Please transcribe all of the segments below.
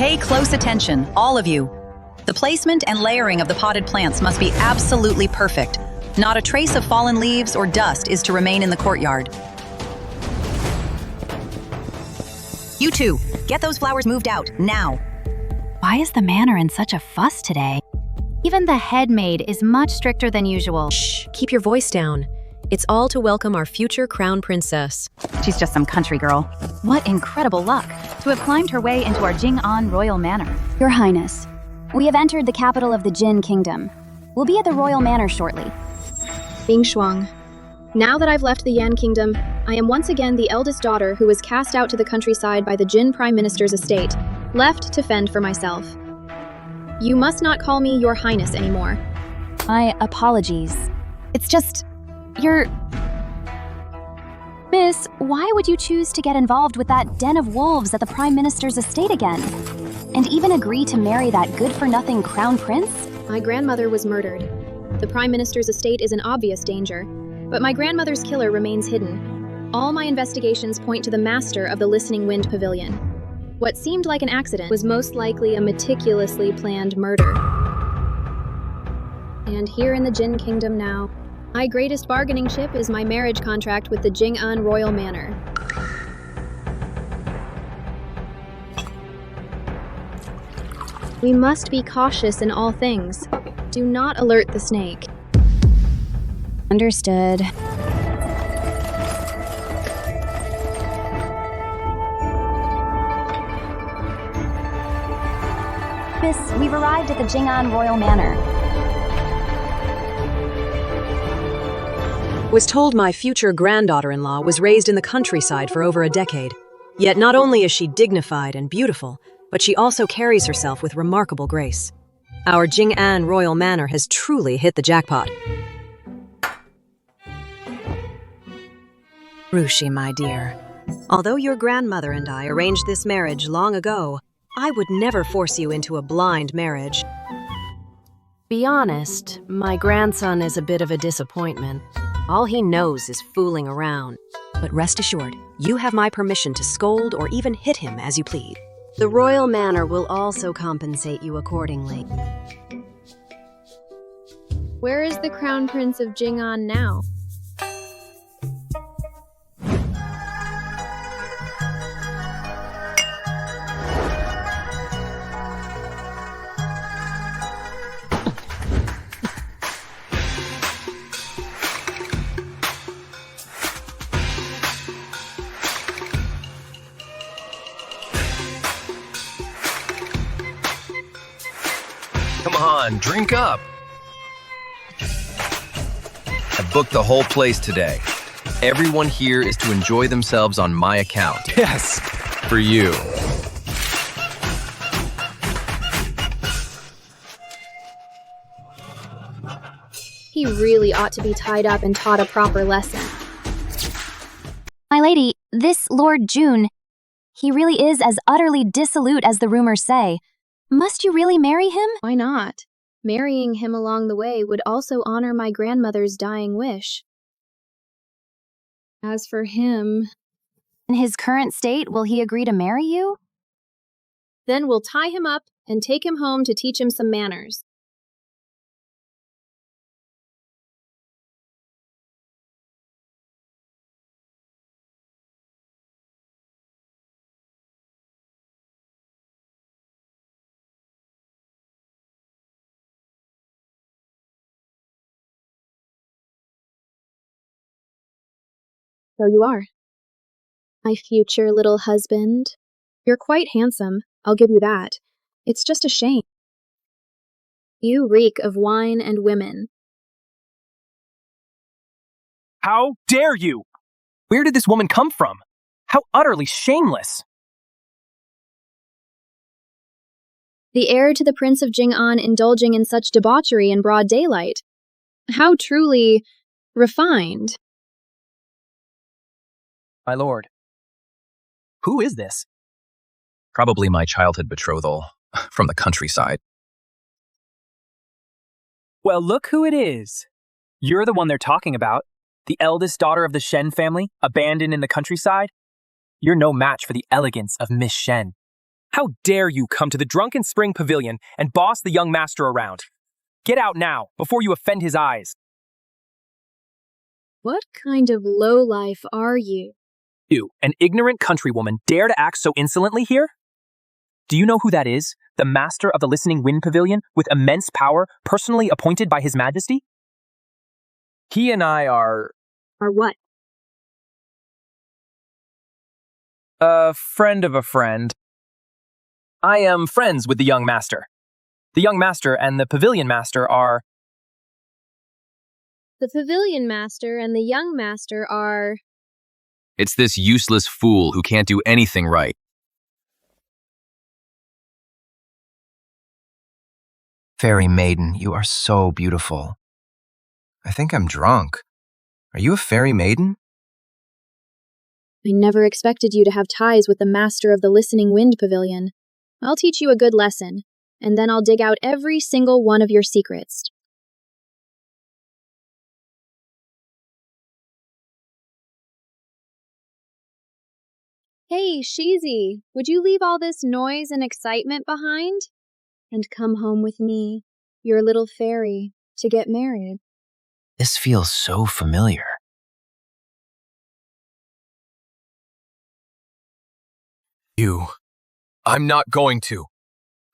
Pay close attention, all of you. The placement and layering of the potted plants must be absolutely perfect. Not a trace of fallen leaves or dust is to remain in the courtyard. You two, get those flowers moved out, now. Why is the manor in such a fuss today? Even the head maid is much stricter than usual. Shh, keep your voice down. It's all to welcome our future crown princess. She's just some country girl. What incredible luck to have climbed her way into our Jing'an royal manor. Your Highness, we have entered the capital of the Jin Kingdom. We'll be at the royal manor shortly. Bing Shuang. Now that I've left the Yan Kingdom, I am once again the eldest daughter who was cast out to the countryside by the Jin Prime Minister's estate, left to fend for myself. You must not call me Your Highness anymore. My apologies. It's just, you're... Miss, why would you choose to get involved with that den of wolves at the Prime Minister's estate again? And even agree to marry that good-for-nothing crown prince? My grandmother was murdered. The Prime Minister's estate is in obvious danger, but my grandmother's killer remains hidden. All my investigations point to the master of the Listening Wind Pavilion. What seemed like an accident was most likely a meticulously planned murder. And here in the Jin Kingdom now, my greatest bargaining chip is my marriage contract with the Jing'an Royal Manor. We must be cautious in all things. Do not alert the snake. Understood. Miss, we've arrived at the Jing'an Royal Manor. Was told my future granddaughter-in-law was raised in the countryside for over a decade. Yet not only is she dignified and beautiful, but she also carries herself with remarkable grace. Our Jing'an Royal Manor has truly hit the jackpot. Rushi, my dear, although your grandmother and I arranged this marriage long ago, I would never force you into a blind marriage. Be honest, my grandson is a bit of a disappointment. All he knows is fooling around. But rest assured, you have my permission to scold or even hit him as you plead. The royal manor will also compensate you accordingly. Where is the Crown Prince of Jing'an now? Come on, drink up. I booked the whole place today. Everyone here is to enjoy themselves on my account. Yes, For you. He really ought to be tied up and taught a proper lesson. My lady, this Lord June, he really is as utterly dissolute as the rumors say. Must you really marry him? Why not? Marrying him along the way would also honor my grandmother's dying wish. As for him, In his current state, will he agree to marry you? then we'll tie him up and take him home to teach him some manners. So you are. My future little husband. You're quite handsome, I'll give you that. It's just a shame. You reek of wine and women. how dare you? Where did this woman come from? How utterly shameless! The heir to the Prince of Jing'an indulging in such debauchery in broad daylight. How truly refined. My lord, who is this? Probably my childhood betrothal from the countryside. Well, look who it is. You're the one they're talking about. The eldest daughter of the Shen family, abandoned in the countryside. You're no match for the elegance of Miss Shen. How dare you come to the Drunken Spring Pavilion and boss the young master around? Get out now, before you offend his eyes. What kind of lowlife are you? You, an ignorant countrywoman, dare to act so insolently here? Do you know who that is? The master of the Listening Wind Pavilion, with immense power, personally appointed by His Majesty? He and I are... Are what? A friend of a friend. I am friends with the young master. The young master and the pavilion master are... The pavilion master and the young master are... It's this useless fool who can't do anything right. Fairy maiden, you are so beautiful. I think I'm drunk. Are you a fairy maiden? I never expected you to have ties with the master of the Listening Wind Pavilion. I'll teach you a good lesson, and then I'll dig out every single one of your secrets. Hey, Sheezy, would you leave all this noise and excitement behind? And come home with me, your little fairy, to get married. This feels so familiar. You. I'm not going to.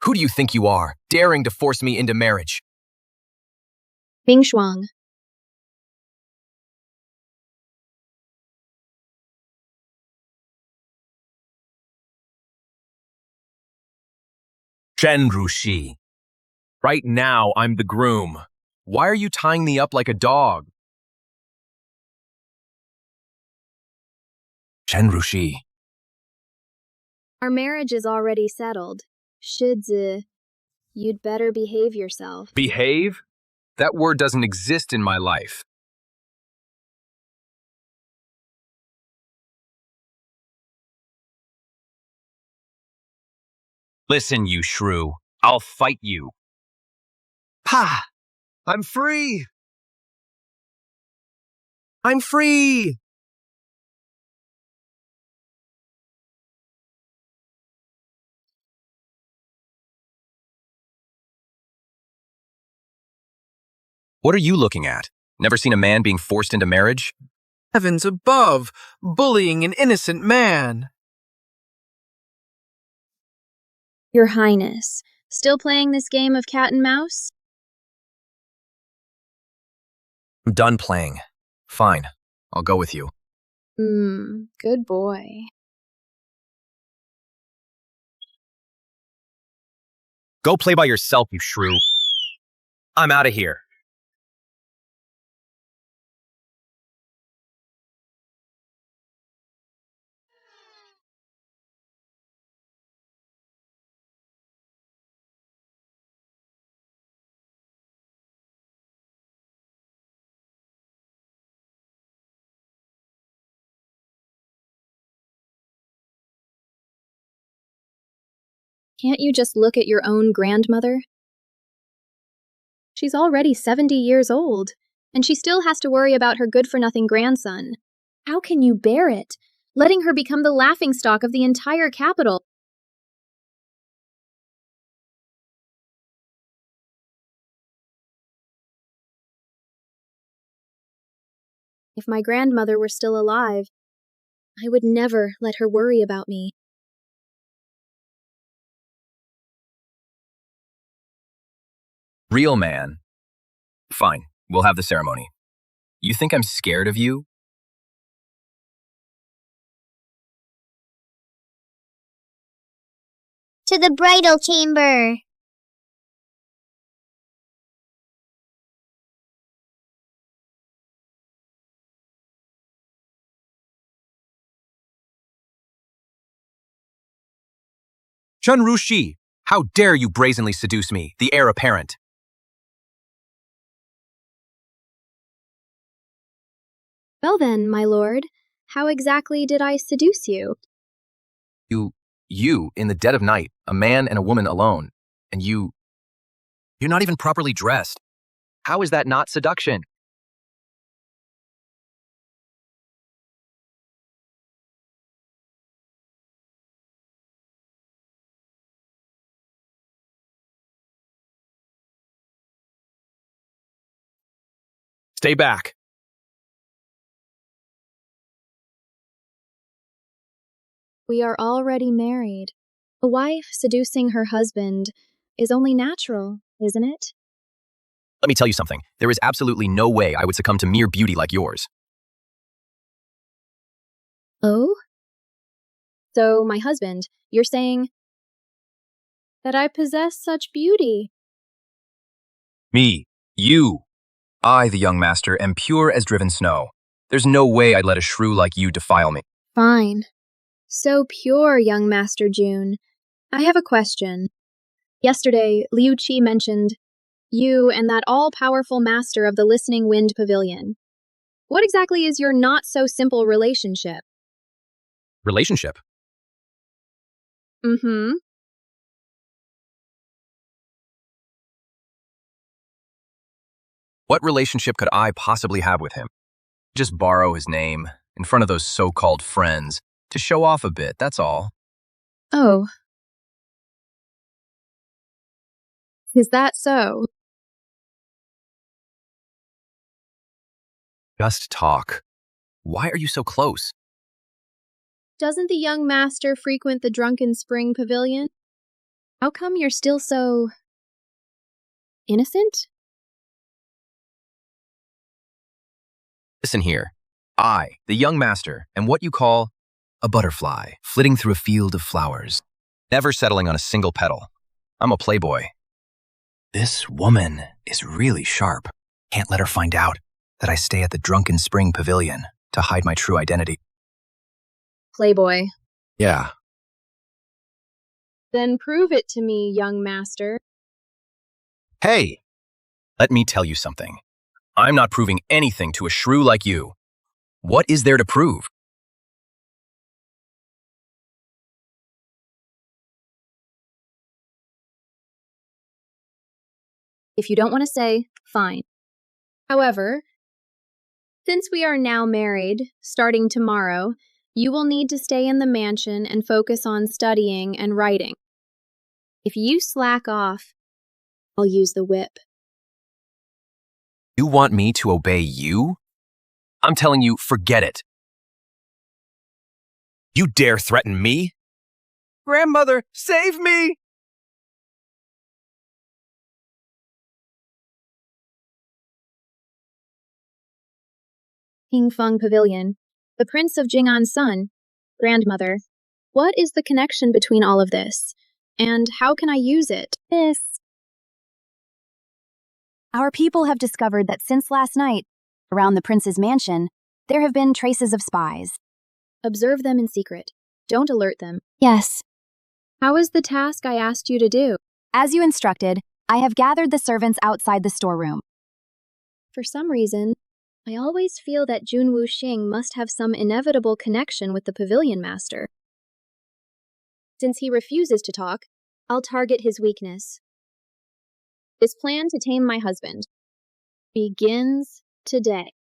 Who do you think you are, daring to force me into marriage? Bing Shuang. Shen Rushi. Right now, I'm the groom. Why are you tying me up like a dog? Shen Rushi. Our marriage is already settled. You'd better behave yourself. Behave? That word doesn't exist in my life. Listen, you shrew. I'll fight you. Ha! I'm free! I'm free! What are you looking at? Never seen a man being forced into marriage? Heavens above! Bullying an innocent man! Your Highness, still playing this game of cat and mouse? I'm done playing. Fine. I'll go with you. Good boy. Go play by yourself, you shrew. I'm out of here. Can't you just look at your own grandmother? She's already 70 years old, and she still has to worry about her good-for-nothing grandson. How can you bear it, letting her become the laughingstock of the entire capital? If my grandmother were still alive, I would never let her worry about me. Real man. Fine, we'll have the ceremony. You think I'm scared of you? To the bridal chamber. Shun Rushi, how dare you brazenly seduce me, the heir apparent? Well then, my lord, how exactly did I seduce you? You, in the dead of night, a man and a woman alone, and you're not even properly dressed. How is that not seduction? Stay back. We are already married. A wife seducing her husband is only natural, isn't it? Let me tell you something. There is absolutely no way I would succumb to mere beauty like yours. Oh? So, my husband, you're saying that I possess such beauty? Me. You. I, the young master, am pure as driven snow. There's no way I'd let a shrew like you defile me. Fine. So pure, young Master June. I have a question. Yesterday, Liu Qi mentioned you and that all-powerful master of the Listening Wind Pavilion. What exactly is your not-so-simple relationship? Relationship? Mm-hmm. What relationship could I possibly have with him? Just borrow his name in front of those so-called friends to show off a bit, that's all. Oh. Is that so? Just talk. Why are you so close? Doesn't the young master frequent the Drunken Spring Pavilion? How come you're still so innocent? Listen here. I, the young master, am what you call a butterfly, flitting through a field of flowers, never settling on a single petal. I'm a playboy. This woman is really sharp. Can't let her find out that I stay at the Drunken Spring Pavilion to hide my true identity. Playboy. Yeah. Then prove it to me, young master. Hey! Let me tell you something. I'm not proving anything to a shrew like you. What is there to prove? If you don't want to say, fine. However, since we are now married, starting tomorrow, you will need to stay in the mansion and focus on studying and writing. If you slack off, I'll use the whip. You want me to obey you? I'm telling you, forget it. You dare threaten me? Grandmother, save me! Pingfeng Pavilion, the Prince of Jing'an's son, grandmother. What is the connection between all of this? And how can I use it? Our people have discovered that since last night, around the prince's mansion, there have been traces of spies. Observe them in secret. Don't alert them. Yes. How is the task I asked you to do? As you instructed, I have gathered the servants outside the storeroom. For some reason, I always feel that Jun Wuxing must have some inevitable connection with the pavilion master. Since he refuses to talk, I'll target his weakness. This plan to tame my husband begins today.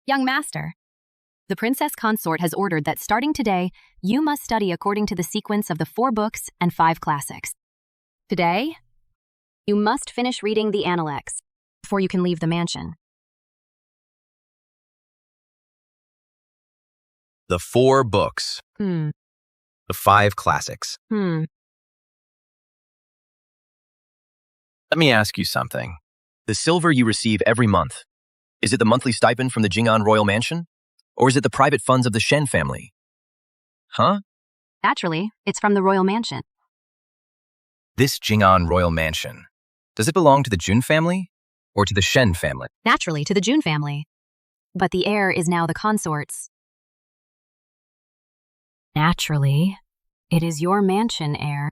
Young master, the princess consort has ordered that starting today, you must study according to the sequence of the 4 books and 5 classics. Today, you must finish reading the Analects before you can leave the mansion. The 4 books. The 5 classics. Let me ask you something. The silver you receive every month, is it the monthly stipend from the Jing'an Royal Mansion? Or is it the private funds of the Shen family? Huh? Naturally, it's from the royal mansion. This Jing'an Royal Mansion, does it belong to the Jun family or to the Shen family? Naturally, to the Jun family. But the heir is now the consort's. Naturally, it is your mansion, heir.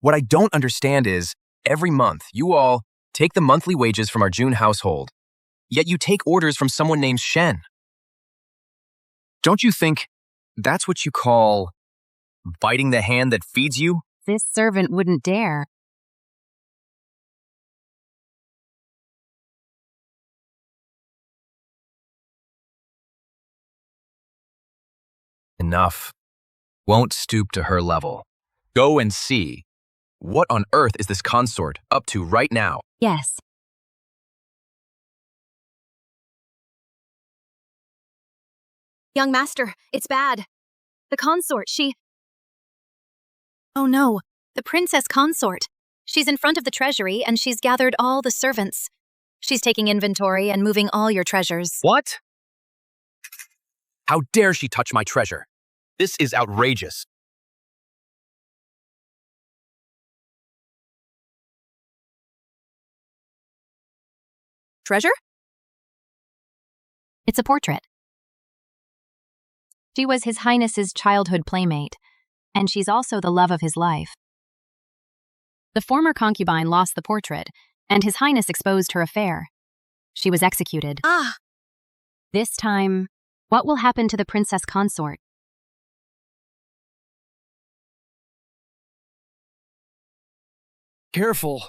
What I don't understand is, every month, you all take the monthly wages from our Jun household, yet you take orders from someone named Shen. Don't you think that's what you call biting the hand that feeds you? This servant wouldn't dare. Enough. Won't stoop to her level. Go and see. What on earth is this consort up to right now? Yes. Young master, it's bad. The consort, she... Oh no, the princess consort. She's in front of the treasury and she's gathered all the servants. She's taking inventory and moving all your treasures. What? How dare she touch my treasure? This is outrageous. Treasure? It's a portrait. She was His Highness's childhood playmate, and she's also the love of his life. The former concubine lost the portrait, and His Highness exposed her affair. She was executed. Ah! This time, what will happen to the princess consort? Careful.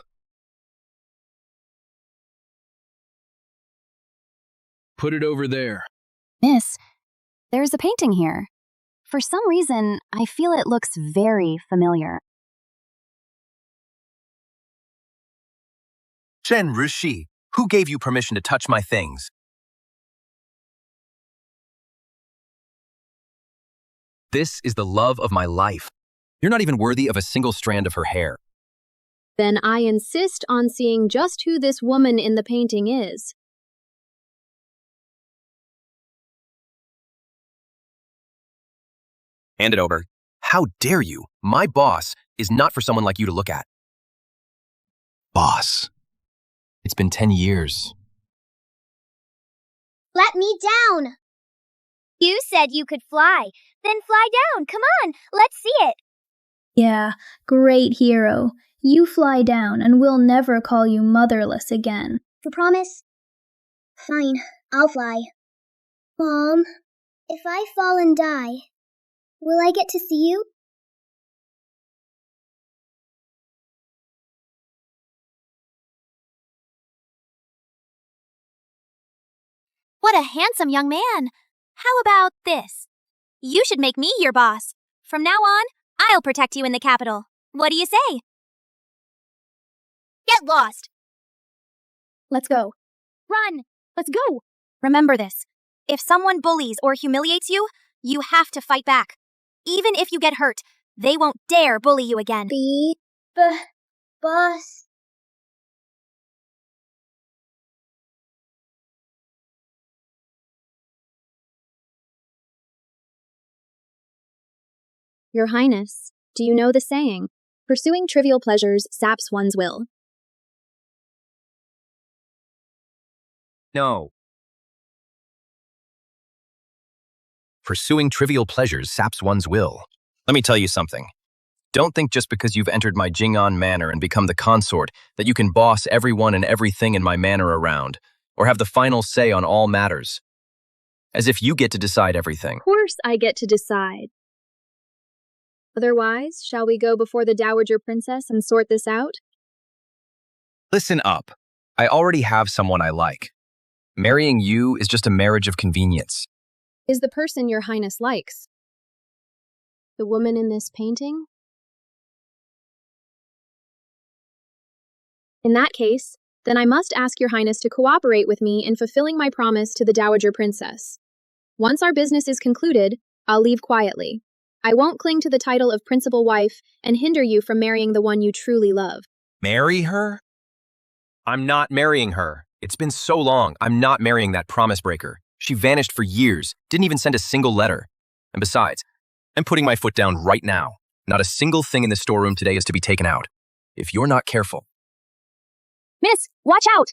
Put it over there. Miss, there's a painting here. For some reason, I feel it looks very familiar. Shen Rushi, who gave you permission to touch my things? This is the love of my life. You're not even worthy of a single strand of her hair. Then I insist on seeing just who this woman in the painting is. Hand it over. How dare you? My boss is not for someone like you to look at. Boss. It's been 10 years. Let me down! You said you could fly. Then fly down. Come on, let's see it. Yeah, great hero. You fly down and we'll never call you motherless again. You promise? Fine, I'll fly. Mom, if I fall and die, will I get to see you? What a handsome young man. How about this? You should make me your boss. From now on, I'll protect you in the capital. What do you say? Get lost. Let's go. Run. Let's go. Remember this. If someone bullies or humiliates you, you have to fight back. Even if you get hurt, they won't dare bully you again. Boss. Your Highness, do you know the saying, pursuing trivial pleasures saps one's will? No. Pursuing trivial pleasures saps one's will. Let me tell you something. Don't think just because you've entered my Jing'an manor and become the consort that you can boss everyone and everything in my manor around, or have the final say on all matters. As if you get to decide everything. Of course I get to decide. Otherwise, shall we go before the Dowager Princess and sort this out? Listen up. I already have someone I like. Marrying you is just a marriage of convenience. Is the person your Highness likes the woman in this painting? In that case, then I must ask your Highness to cooperate with me in fulfilling my promise to the Dowager Princess. Once our business is concluded, I'll leave quietly. I won't cling to the title of principal wife and hinder you from marrying the one you truly love. Marry her? I'm not marrying her. It's been so long. I'm not marrying that promise breaker. She vanished for years, didn't even send a single letter. And besides, I'm putting my foot down right now. Not a single thing in the storeroom today is to be taken out. If you're not careful. Miss, watch out!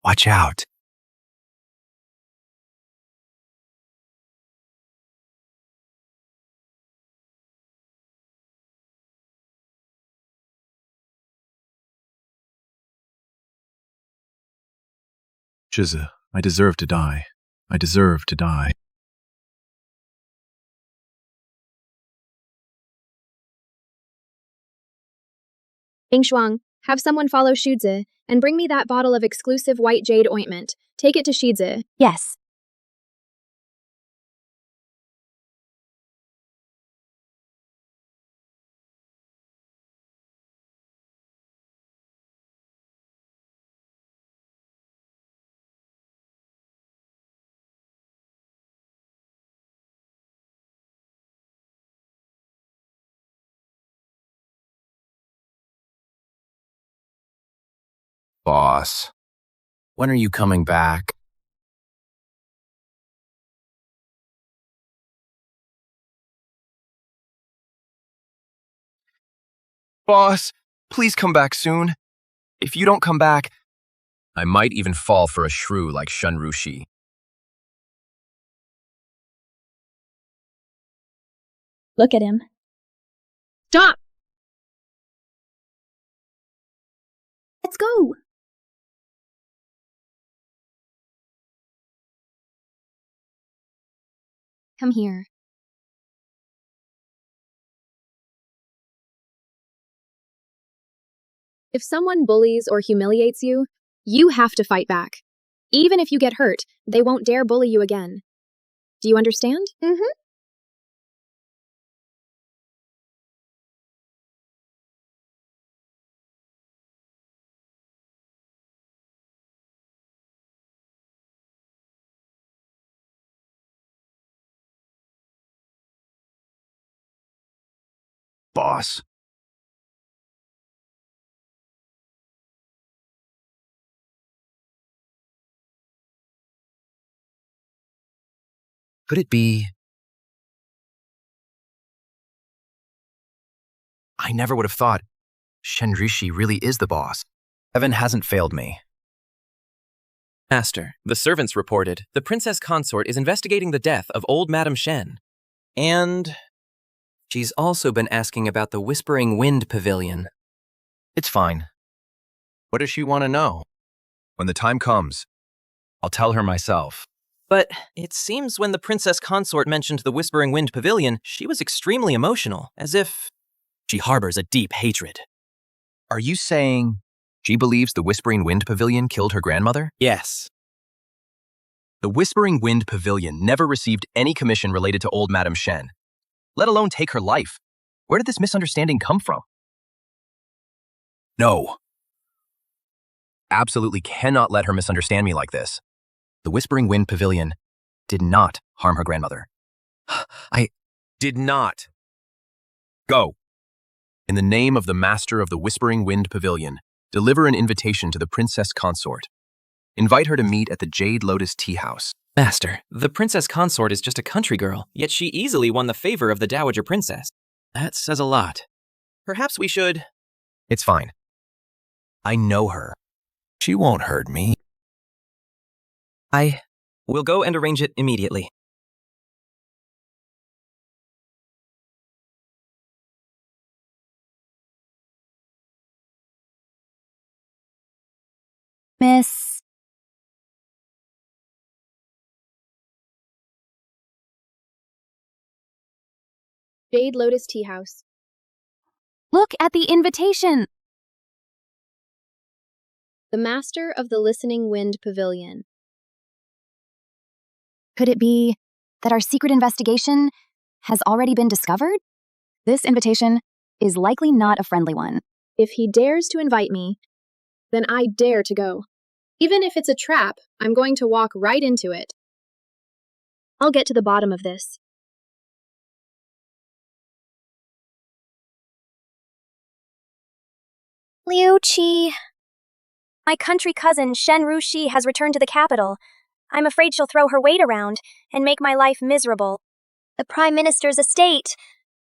Watch out. Shiza, I deserve to die. I deserve to die. Bingshuang, have someone follow Shuzi and bring me that bottle of exclusive white jade ointment. Take it to Shizi. Yes. Boss, when are you coming back? Boss, please come back soon. If you don't come back, I might even fall for a shrew like Shen Rushi. Look at him. Stop! Let's go! Come here. If someone bullies or humiliates you, you have to fight back. Even if you get hurt, they won't dare bully you again. Do you understand? Mm-hmm. Boss. Could it be? I never would have thought Shen Rishi really is the boss. Heaven hasn't failed me. Master, the servants reported the princess consort is investigating the death of old Madame Shen. And she's also been asking about the Whispering Wind Pavilion. It's fine. What does she want to know? When the time comes, I'll tell her myself. But it seems when the princess consort mentioned the Whispering Wind Pavilion, she was extremely emotional, as if she harbors a deep hatred. Are you saying she believes the Whispering Wind Pavilion killed her grandmother? Yes. The Whispering Wind Pavilion never received any commission related to old Madame Shen, let alone take her life. Where did this misunderstanding come from? No. Absolutely cannot let her misunderstand me like this. The Whispering Wind Pavilion did not harm her grandmother. I did not. Go. In the name of the master of the Whispering Wind Pavilion, deliver an invitation to the princess consort. Invite her to meet at the Jade Lotus Tea House. Master, the princess consort is just a country girl, yet she easily won the favor of the dowager princess. That says a lot. Perhaps we should... It's fine. I know her. She won't hurt me. I will go and arrange it immediately. Miss... Jade Lotus Tea House. Look at the invitation! The master of the Listening Wind Pavilion. Could it be that our secret investigation has already been discovered? This invitation is likely not a friendly one. If he dares to invite me, then I dare to go. Even if it's a trap, I'm going to walk right into it. I'll get to the bottom of this. Liu Qi. My country cousin Shen Rushi has returned to the capital. I'm afraid she'll throw her weight around and make my life miserable. The Prime Minister's estate.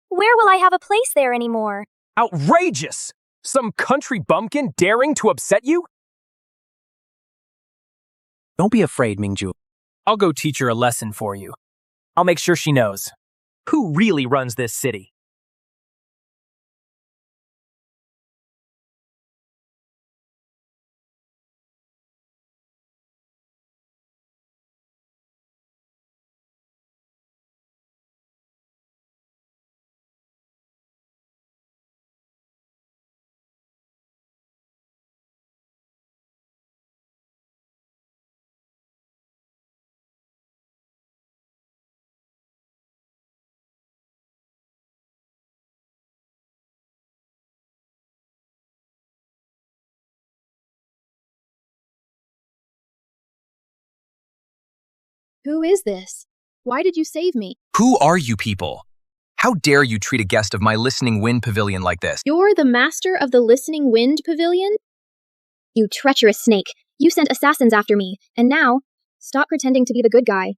Where will I have a place there anymore? Outrageous! Some country bumpkin daring to upset you? Don't be afraid, Mingju. I'll go teach her a lesson for you. I'll make sure she knows who really runs this city. Who is this? Why did you save me? Who are you people? How dare you treat a guest of my Listening Wind Pavilion like this? You're the master of the Listening Wind Pavilion? You treacherous snake! You sent assassins after me, and now, stop pretending to be the good guy.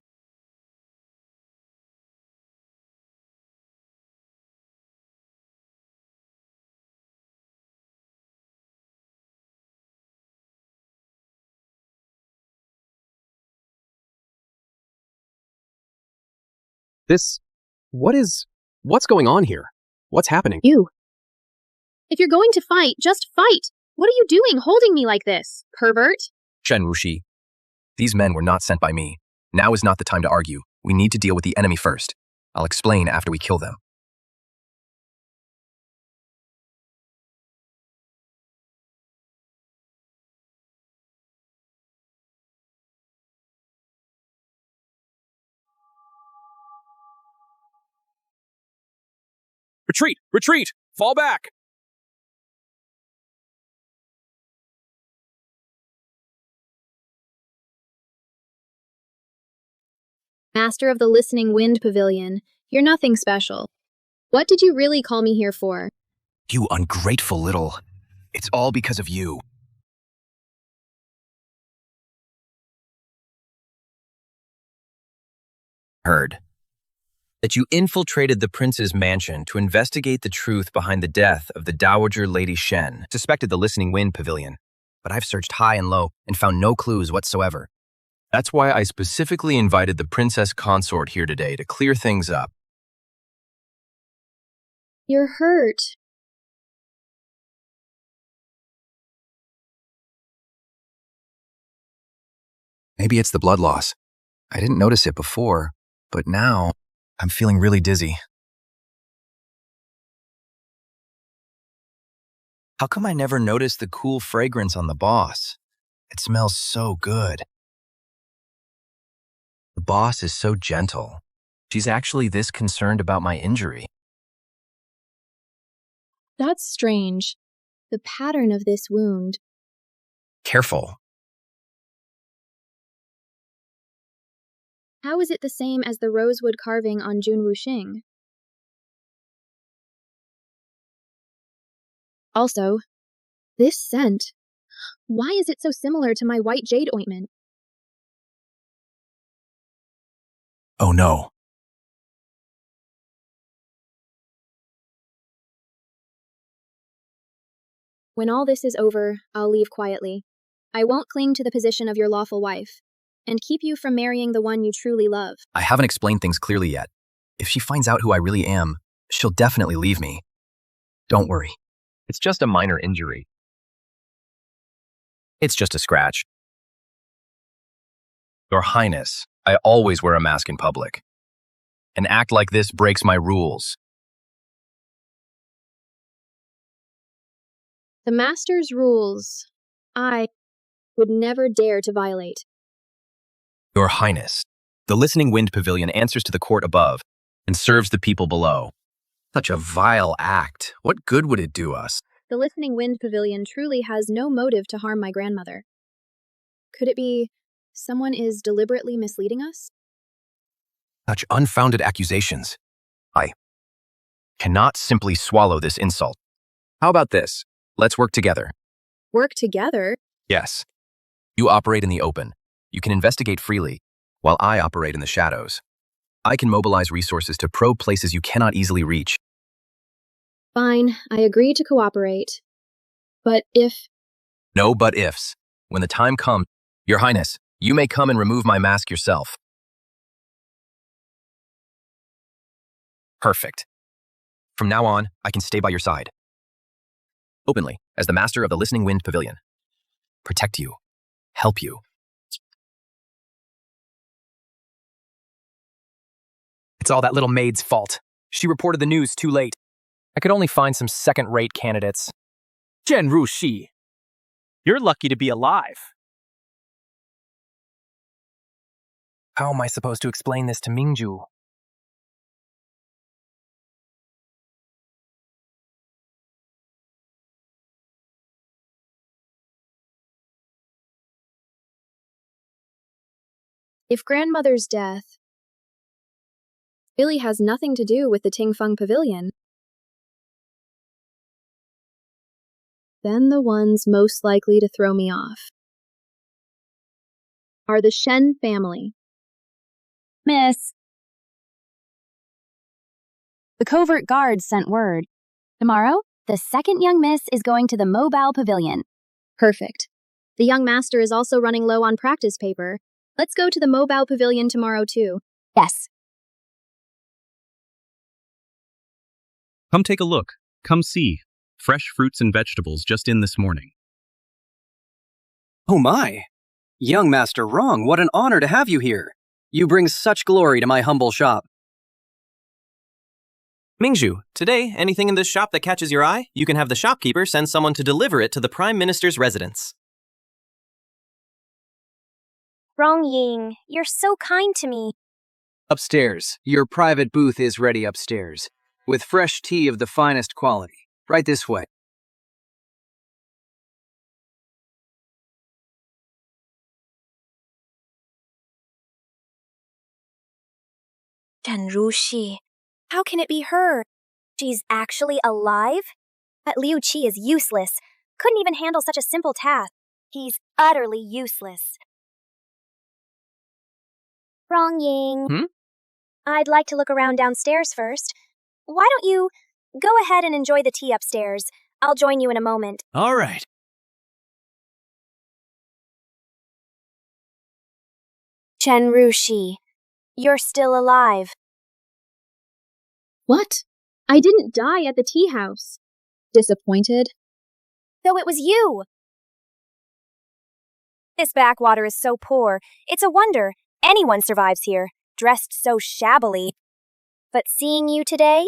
What's going on here? What's happening? You. If you're going to fight, just fight! What are you doing holding me like this, pervert? Shen Rushi, these men were not sent by me. Now is not the time to argue. We need to deal with the enemy first. I'll explain after we kill them. Retreat! Retreat! Fall back! Master of the Listening Wind Pavilion, you're nothing special. What did you really call me here for? You ungrateful little... It's all because of you. Heard that you infiltrated the prince's mansion to investigate the truth behind the death of the Dowager Lady Shen. Suspected the Listening Wind Pavilion, but I've searched high and low and found no clues whatsoever. That's why I specifically invited the princess consort here today to clear things up. You're hurt. Maybe it's the blood loss. I didn't notice it before, but now I'm feeling really dizzy. How come I never noticed the cool fragrance on the boss? It smells so good. The boss is so gentle. She's actually this concerned about my injury. That's strange. The pattern of this wound. Careful. How is it the same as the rosewood carving on Jun Wuxing? Also, this scent. Why is it so similar to my white jade ointment? Oh no. When all this is over, I'll leave quietly. I won't cling to the position of your lawful wife, and keep you from marrying the one you truly love. I haven't explained things clearly yet. If she finds out who I really am, she'll definitely leave me. Don't worry. It's just a minor injury. It's just a scratch. Your Highness, I always wear a mask in public. An act like this breaks my rules. The Master's rules, I would never dare to violate. Your Highness, the Listening Wind Pavilion answers to the court above and serves the people below. Such a vile act. What good would it do us? The Listening Wind Pavilion truly has no motive to harm my grandmother. Could it be someone is deliberately misleading us? Such unfounded accusations. I cannot simply swallow this insult. How about this? Let's work together. Work together? Yes. You operate in the open. You can investigate freely, while I operate in the shadows. I can mobilize resources to probe places you cannot easily reach. Fine, I agree to cooperate. But if... No but ifs. When the time comes, Your Highness, you may come and remove my mask yourself. Perfect. From now on, I can stay by your side. Openly, as the Master of the Listening Wind Pavilion. Protect you. Help you. It's all that little maid's fault. She reported the news too late. I could only find some second-rate candidates. Jen Rushi, you're lucky to be alive. How am I supposed to explain this to Mingju? If grandmother's death really has nothing to do with the Tingfeng Pavilion, Then the ones most likely to throw me off are the Shen family. Miss. The covert guards sent word. Tomorrow, the second young miss is going to the mobile pavilion. Perfect. The young master is also running low on practice paper. Let's go to the mobile pavilion tomorrow too. Yes. Come take a look. Come see. Fresh fruits and vegetables just in this morning. Oh my! Young Master Wrong, what an honor to have you here. You bring such glory to my humble shop. Mingzhu, today, anything in this shop that catches your eye, you can have the shopkeeper send someone to deliver it to the Prime Minister's residence. Wrong Ying, you're so kind to me. Upstairs. Your private booth is ready upstairs, with fresh tea of the finest quality. Right this way. Shen Rushi. How can it be her? She's actually alive? But Liu Qi is useless. Couldn't even handle such a simple task. He's utterly useless. Wrong Ying. I'd like to look around downstairs first. Why don't you go ahead and enjoy the tea upstairs? I'll join you in a moment. All right. Shen Rushi, you're still alive. What? I didn't die at the tea house. Disappointed? So it was you. This backwater is so poor. It's a wonder anyone survives here, dressed so shabbily. But seeing you today,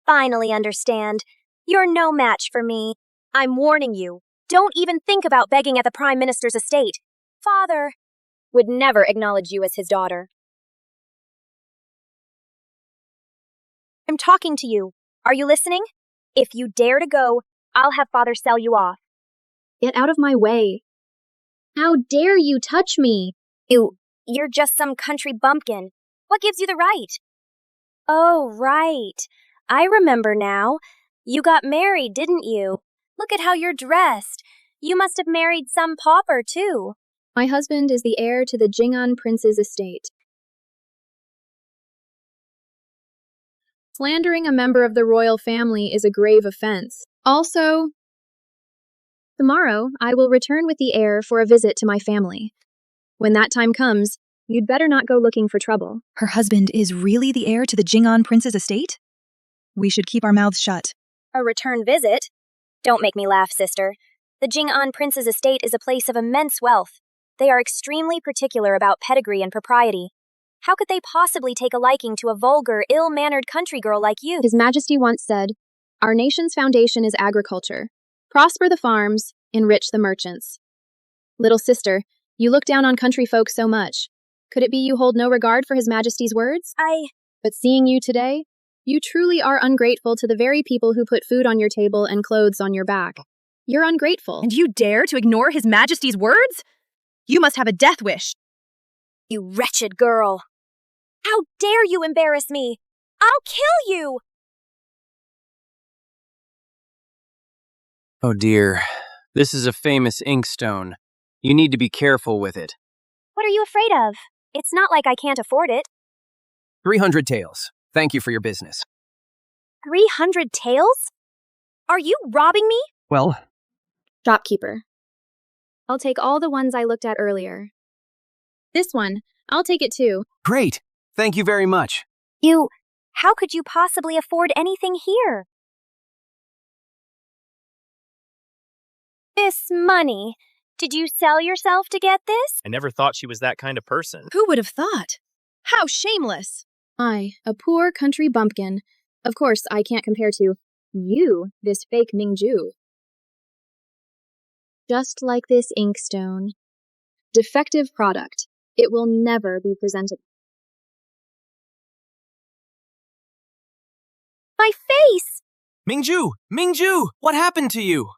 finally understand. You're no match for me. I'm warning you. Don't even think about begging at the Prime Minister's estate. Father would never acknowledge you as his daughter. I'm talking to you. Are you listening? If you dare to go, I'll have Father sell you off. Get out of my way. How dare you touch me? You're just some country bumpkin. What gives you the right? Oh, right. I remember now. You got married, didn't you? Look at how you're dressed. You must have married some pauper, too. My husband is the heir to the Jing'an prince's estate. Slandering a member of the royal family is a grave offense. Also, tomorrow I will return with the heir for a visit to my family. When that time comes, you'd better not go looking for trouble. Her husband is really the heir to the Jing'an prince's estate? We should keep our mouths shut. A return visit? Don't make me laugh, sister. The Jing'an prince's estate is a place of immense wealth. They are extremely particular about pedigree and propriety. How could they possibly take a liking to a vulgar, ill-mannered country girl like you? His Majesty once said, "Our nation's foundation is agriculture. Prosper the farms, enrich the merchants." Little sister, you look down on country folk so much. Could it be you hold no regard for His Majesty's words? But seeing you today, you truly are ungrateful to the very people who put food on your table and clothes on your back. You're ungrateful. And you dare to ignore His Majesty's words? You must have a death wish. You wretched girl. How dare you embarrass me? I'll kill you! Oh dear. This is a famous inkstone. You need to be careful with it. What are you afraid of? It's not like I can't afford it. 300 taels. Thank you for your business. 300 taels? Are you robbing me? Well, Shopkeeper. I'll take all the ones I looked at earlier. This one, I'll take it too. Great. Thank you very much. How could you possibly afford anything here? This money. Did you sell yourself to get this? I never thought she was that kind of person. Who would have thought? How shameless! I, a poor country bumpkin. Of course, I can't compare to you, this fake Mingzhu. Just like this inkstone. Defective product. It will never be presented. My face! Mingzhu, what happened to you?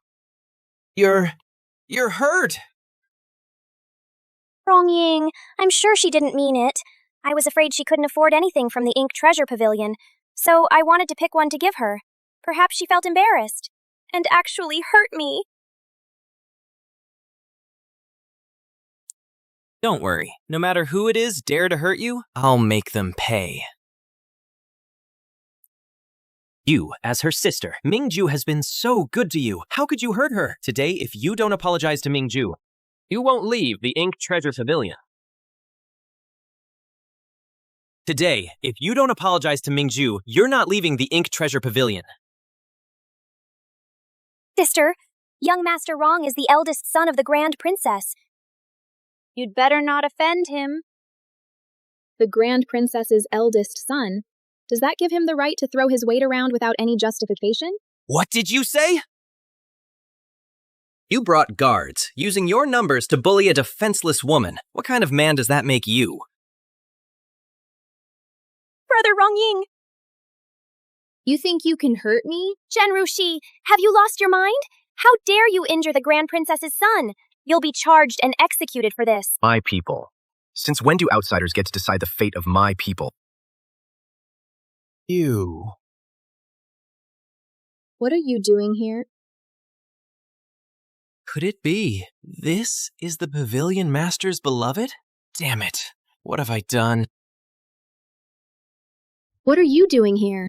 You're hurt. Wrong Ying. I'm sure she didn't mean it. I was afraid she couldn't afford anything from the Ink Treasure Pavilion, so I wanted to pick one to give her. Perhaps she felt embarrassed and actually hurt me. Don't worry. No matter who it is dare to hurt you, I'll make them pay. You, as her sister, Mingju has been so good to you. How could you hurt her? Today, if you don't apologize to Mingju, you won't leave the Ink Treasure Pavilion. Today, if you don't apologize to Mingju, you're not leaving the Ink Treasure Pavilion. Sister, young Master Wrong is the eldest son of the Grand Princess. You'd better not offend him. The Grand Princess's eldest son? Does that give him the right to throw his weight around without any justification? What did you say? You brought guards, using your numbers to bully a defenseless woman. What kind of man does that make you? Brother Wrong Ying! You think you can hurt me? Shen Rushi, have you lost your mind? How dare you injure the Grand Princess's son? You'll be charged and executed for this. My people. Since when do outsiders get to decide the fate of my people? You. What are you doing here? Could it be? This is the Pavilion Master's beloved? Damn it. What have I done? What are you doing here?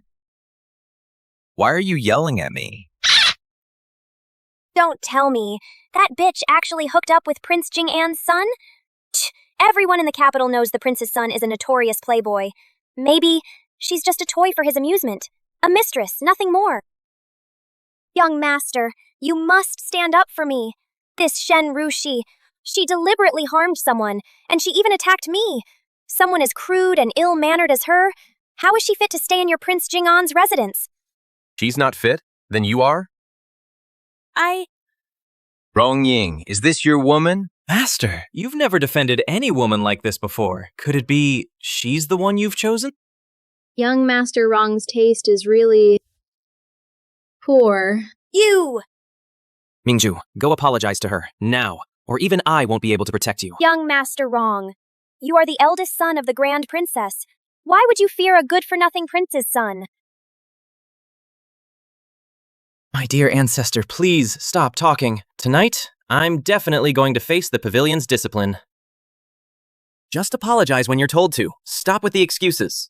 Why are you yelling at me? Don't tell me. That bitch actually hooked up with Prince Jing'an's son? Everyone in the capital knows the prince's son is a notorious playboy. Maybe she's just a toy for his amusement. A mistress, nothing more. Young master, you must stand up for me. This Shen Rushi, she deliberately harmed someone, and she even attacked me. Someone as crude and ill-mannered as her, how is she fit to stay in your Prince Jing'an's residence? She's not fit? Then you are? Wrong Ying, is this your woman? Master, you've never defended any woman like this before. Could it be she's the one you've chosen? Young Master Wrong's taste is really poor. You! Mingju, go apologize to her, now, or even I won't be able to protect you. Young Master Wrong, you are the eldest son of the Grand Princess. Why would you fear a good-for-nothing prince's son? My dear ancestor, please stop talking. Tonight, I'm definitely going to face the pavilion's discipline. Just apologize when you're told to. Stop with the excuses.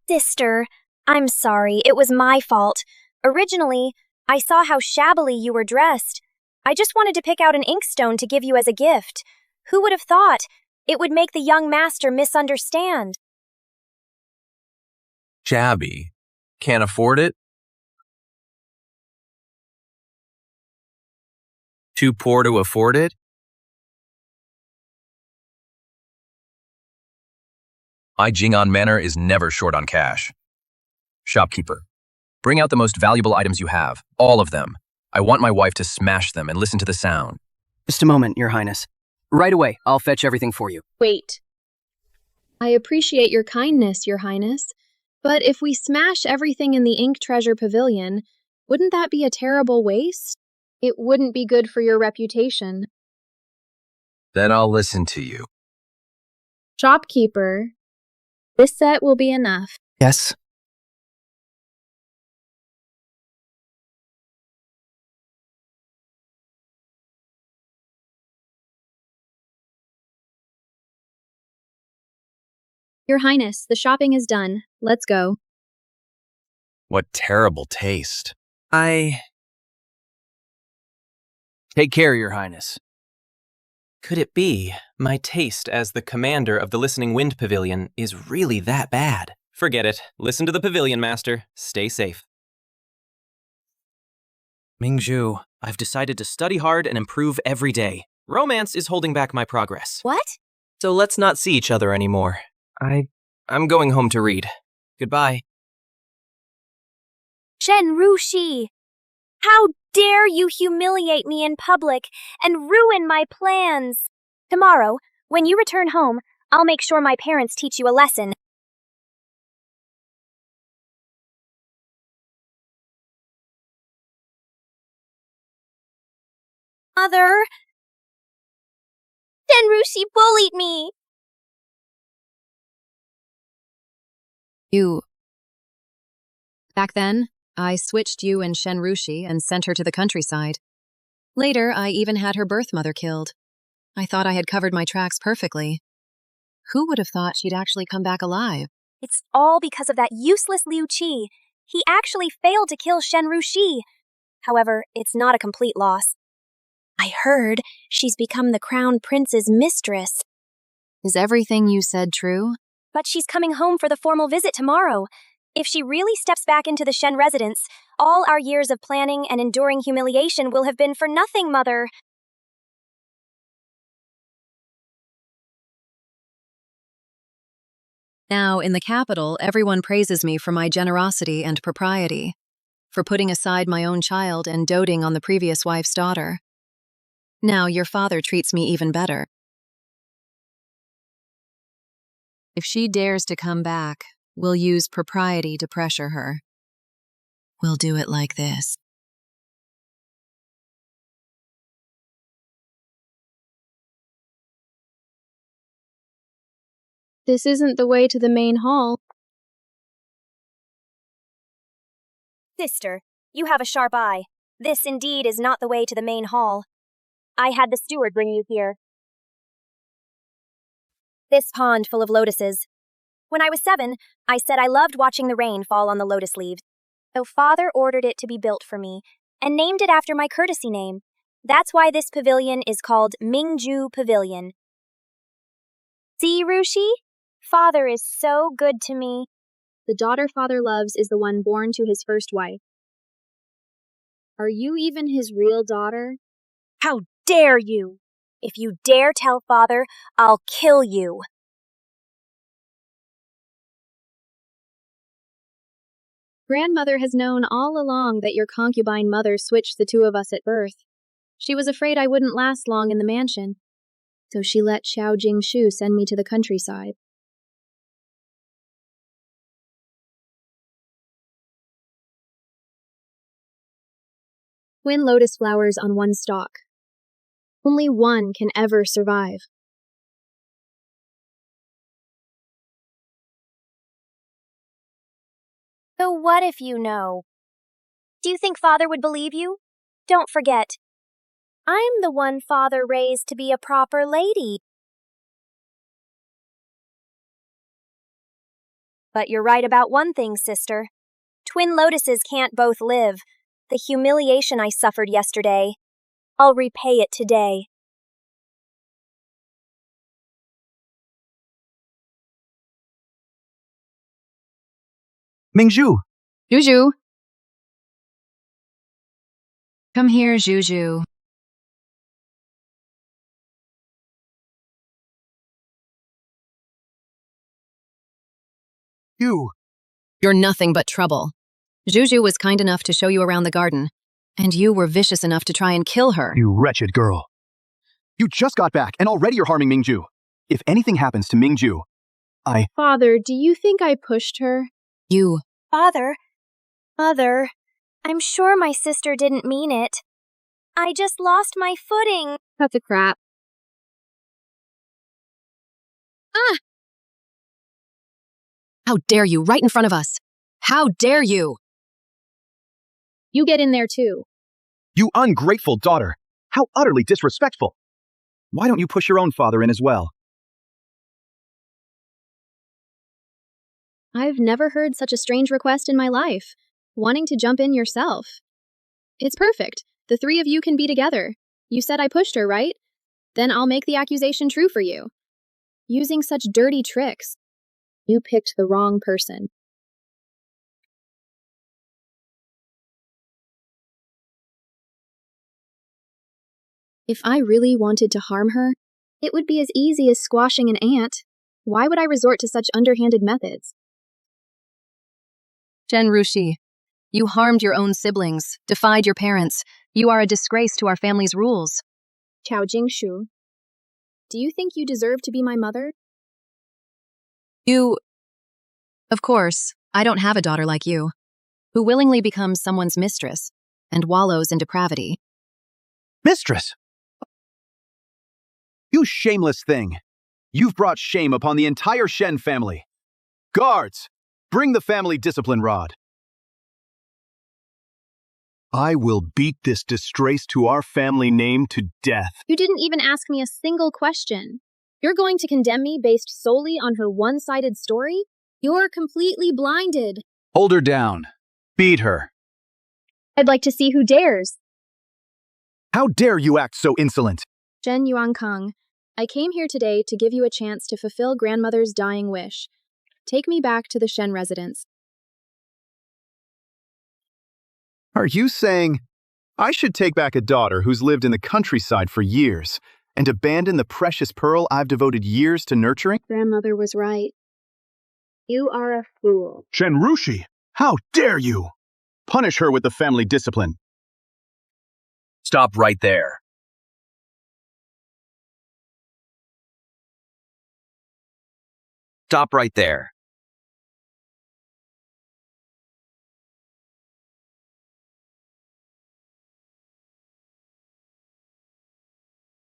Sister, I'm sorry. It was my fault. Originally, I saw how shabbily you were dressed. I just wanted to pick out an inkstone to give you as a gift. Who would have thought? It would make the young master misunderstand. Shabby. Can't afford it? Too poor to afford it? My Jing'an manor is never short on cash. Shopkeeper, bring out the most valuable items you have, all of them. I want my wife to smash them and listen to the sound. Just a moment, Your Highness. Right away, I'll fetch everything for you. Wait. I appreciate your kindness, Your Highness, but if we smash everything in the Ink Treasure Pavilion, wouldn't that be a terrible waste? It wouldn't be good for your reputation. Then I'll listen to you. Shopkeeper, this set will be enough. Yes. Your Highness, the shopping is done. Let's go. What terrible taste. Take care, Your Highness. Could it be my taste as the commander of the Listening Wind Pavilion is really that bad? Forget it. Listen to the Pavilion Master. Stay safe. Mingju, I've decided to study hard and improve every day. Romance is holding back my progress. What? So let's not see each other anymore. I'm going home to read. Goodbye. Shen Rushi! How dare you humiliate me in public and ruin my plans? Tomorrow, when you return home, I'll make sure my parents teach you a lesson. Mother! Shen Rushi bullied me! Back then, I switched you and Shen Rushi and sent her to the countryside. Later, I even had her birth mother killed. I thought I had covered my tracks perfectly. Who would have thought she'd actually come back alive? It's all because of that useless Liu Qi. He actually failed to kill Shen Rushi. However, it's not a complete loss. I heard she's become the crown prince's mistress. Is everything you said true? But she's coming home for the formal visit tomorrow. If she really steps back into the Shen residence, all our years of planning and enduring humiliation will have been for nothing, Mother. Now, in the capital, everyone praises me for my generosity and propriety, for putting aside my own child and doting on the previous wife's daughter. Now your father treats me even better. If she dares to come back, we'll use propriety to pressure her. We'll do it like this. This isn't the way to the main hall. Sister, you have a sharp eye. This indeed is not the way to the main hall. I had the steward bring you here. This pond full of lotuses. When I was 7, I said I loved watching the rain fall on the lotus leaves. So Father ordered it to be built for me, and named it after my courtesy name. That's why this pavilion is called Mingju Pavilion. See, Rushi? Father is so good to me. The daughter Father loves is the one born to his first wife. Are you even his real daughter? How dare you! If you dare tell Father, I'll kill you. Grandmother has known all along that your concubine mother switched the two of us at birth. She was afraid I wouldn't last long in the mansion, so she let Xiao Jingshu send me to the countryside. Twin lotus flowers on one stalk. Only one can ever survive. So what if you know? Do you think Father would believe you? Don't forget, I'm the one Father raised to be a proper lady. But you're right about one thing, sister. Twin lotuses can't both live. The humiliation I suffered yesterday, I'll repay it today. Mingju! Juju! Come here, Juju. You're nothing but trouble. Juju was kind enough to show you around the garden, and you were vicious enough to try and kill her. You wretched girl. You just got back, and already you're harming Mingju. If anything happens to Mingju, Father, do you think I pushed her? You. Father, Mother, I'm sure my sister didn't mean it. I just lost my footing. Cut the crap. Ah! How dare you, right in front of us! How dare you! You get in there too. You ungrateful daughter! How utterly disrespectful! Why don't you push your own father in as well? I've never heard such a strange request in my life. Wanting to jump in yourself. It's perfect. The three of you can be together. You said I pushed her, right? Then I'll make the accusation true for you. Using such dirty tricks. You picked the wrong person. If I really wanted to harm her, it would be as easy as squashing an ant. Why would I resort to such underhanded methods? Shen Rushi, you harmed your own siblings, defied your parents. You are a disgrace to our family's rules. Xiao Jingshu, do you think you deserve to be my mother? Of course, I don't have a daughter like you, who willingly becomes someone's mistress and wallows in depravity. Mistress! You shameless thing! You've brought shame upon the entire Shen family. Guards! Bring the family discipline rod. I will beat this disgrace to our family name to death. You didn't even ask me a single question. You're going to condemn me based solely on her one-sided story? You're completely blinded. Hold her down. Beat her. I'd like to see who dares. How dare you act so insolent? Shen Yuankang, I came here today to give you a chance to fulfill grandmother's dying wish. Take me back to the Shen residence. Are you saying I should take back a daughter who's lived in the countryside for years and abandon the precious pearl I've devoted years to nurturing? Grandmother was right. You are a fool. Shen Rushi, how dare you? Punish her with the family discipline. Stop right there. Stop right there.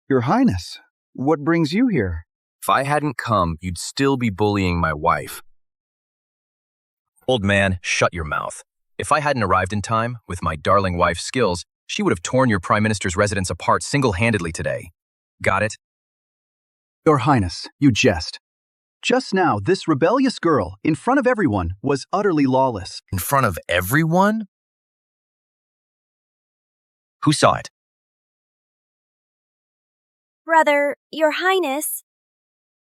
Your Highness, what brings you here? If I hadn't come, you'd still be bullying my wife. Old man, shut your mouth. If I hadn't arrived in time, with my darling wife's skills, she would have torn your Prime Minister's residence apart single-handedly today. Got it? Your Highness, you jest. Just now, this rebellious girl, in front of everyone, was utterly lawless. In front of everyone? Who saw it? Brother, Your Highness.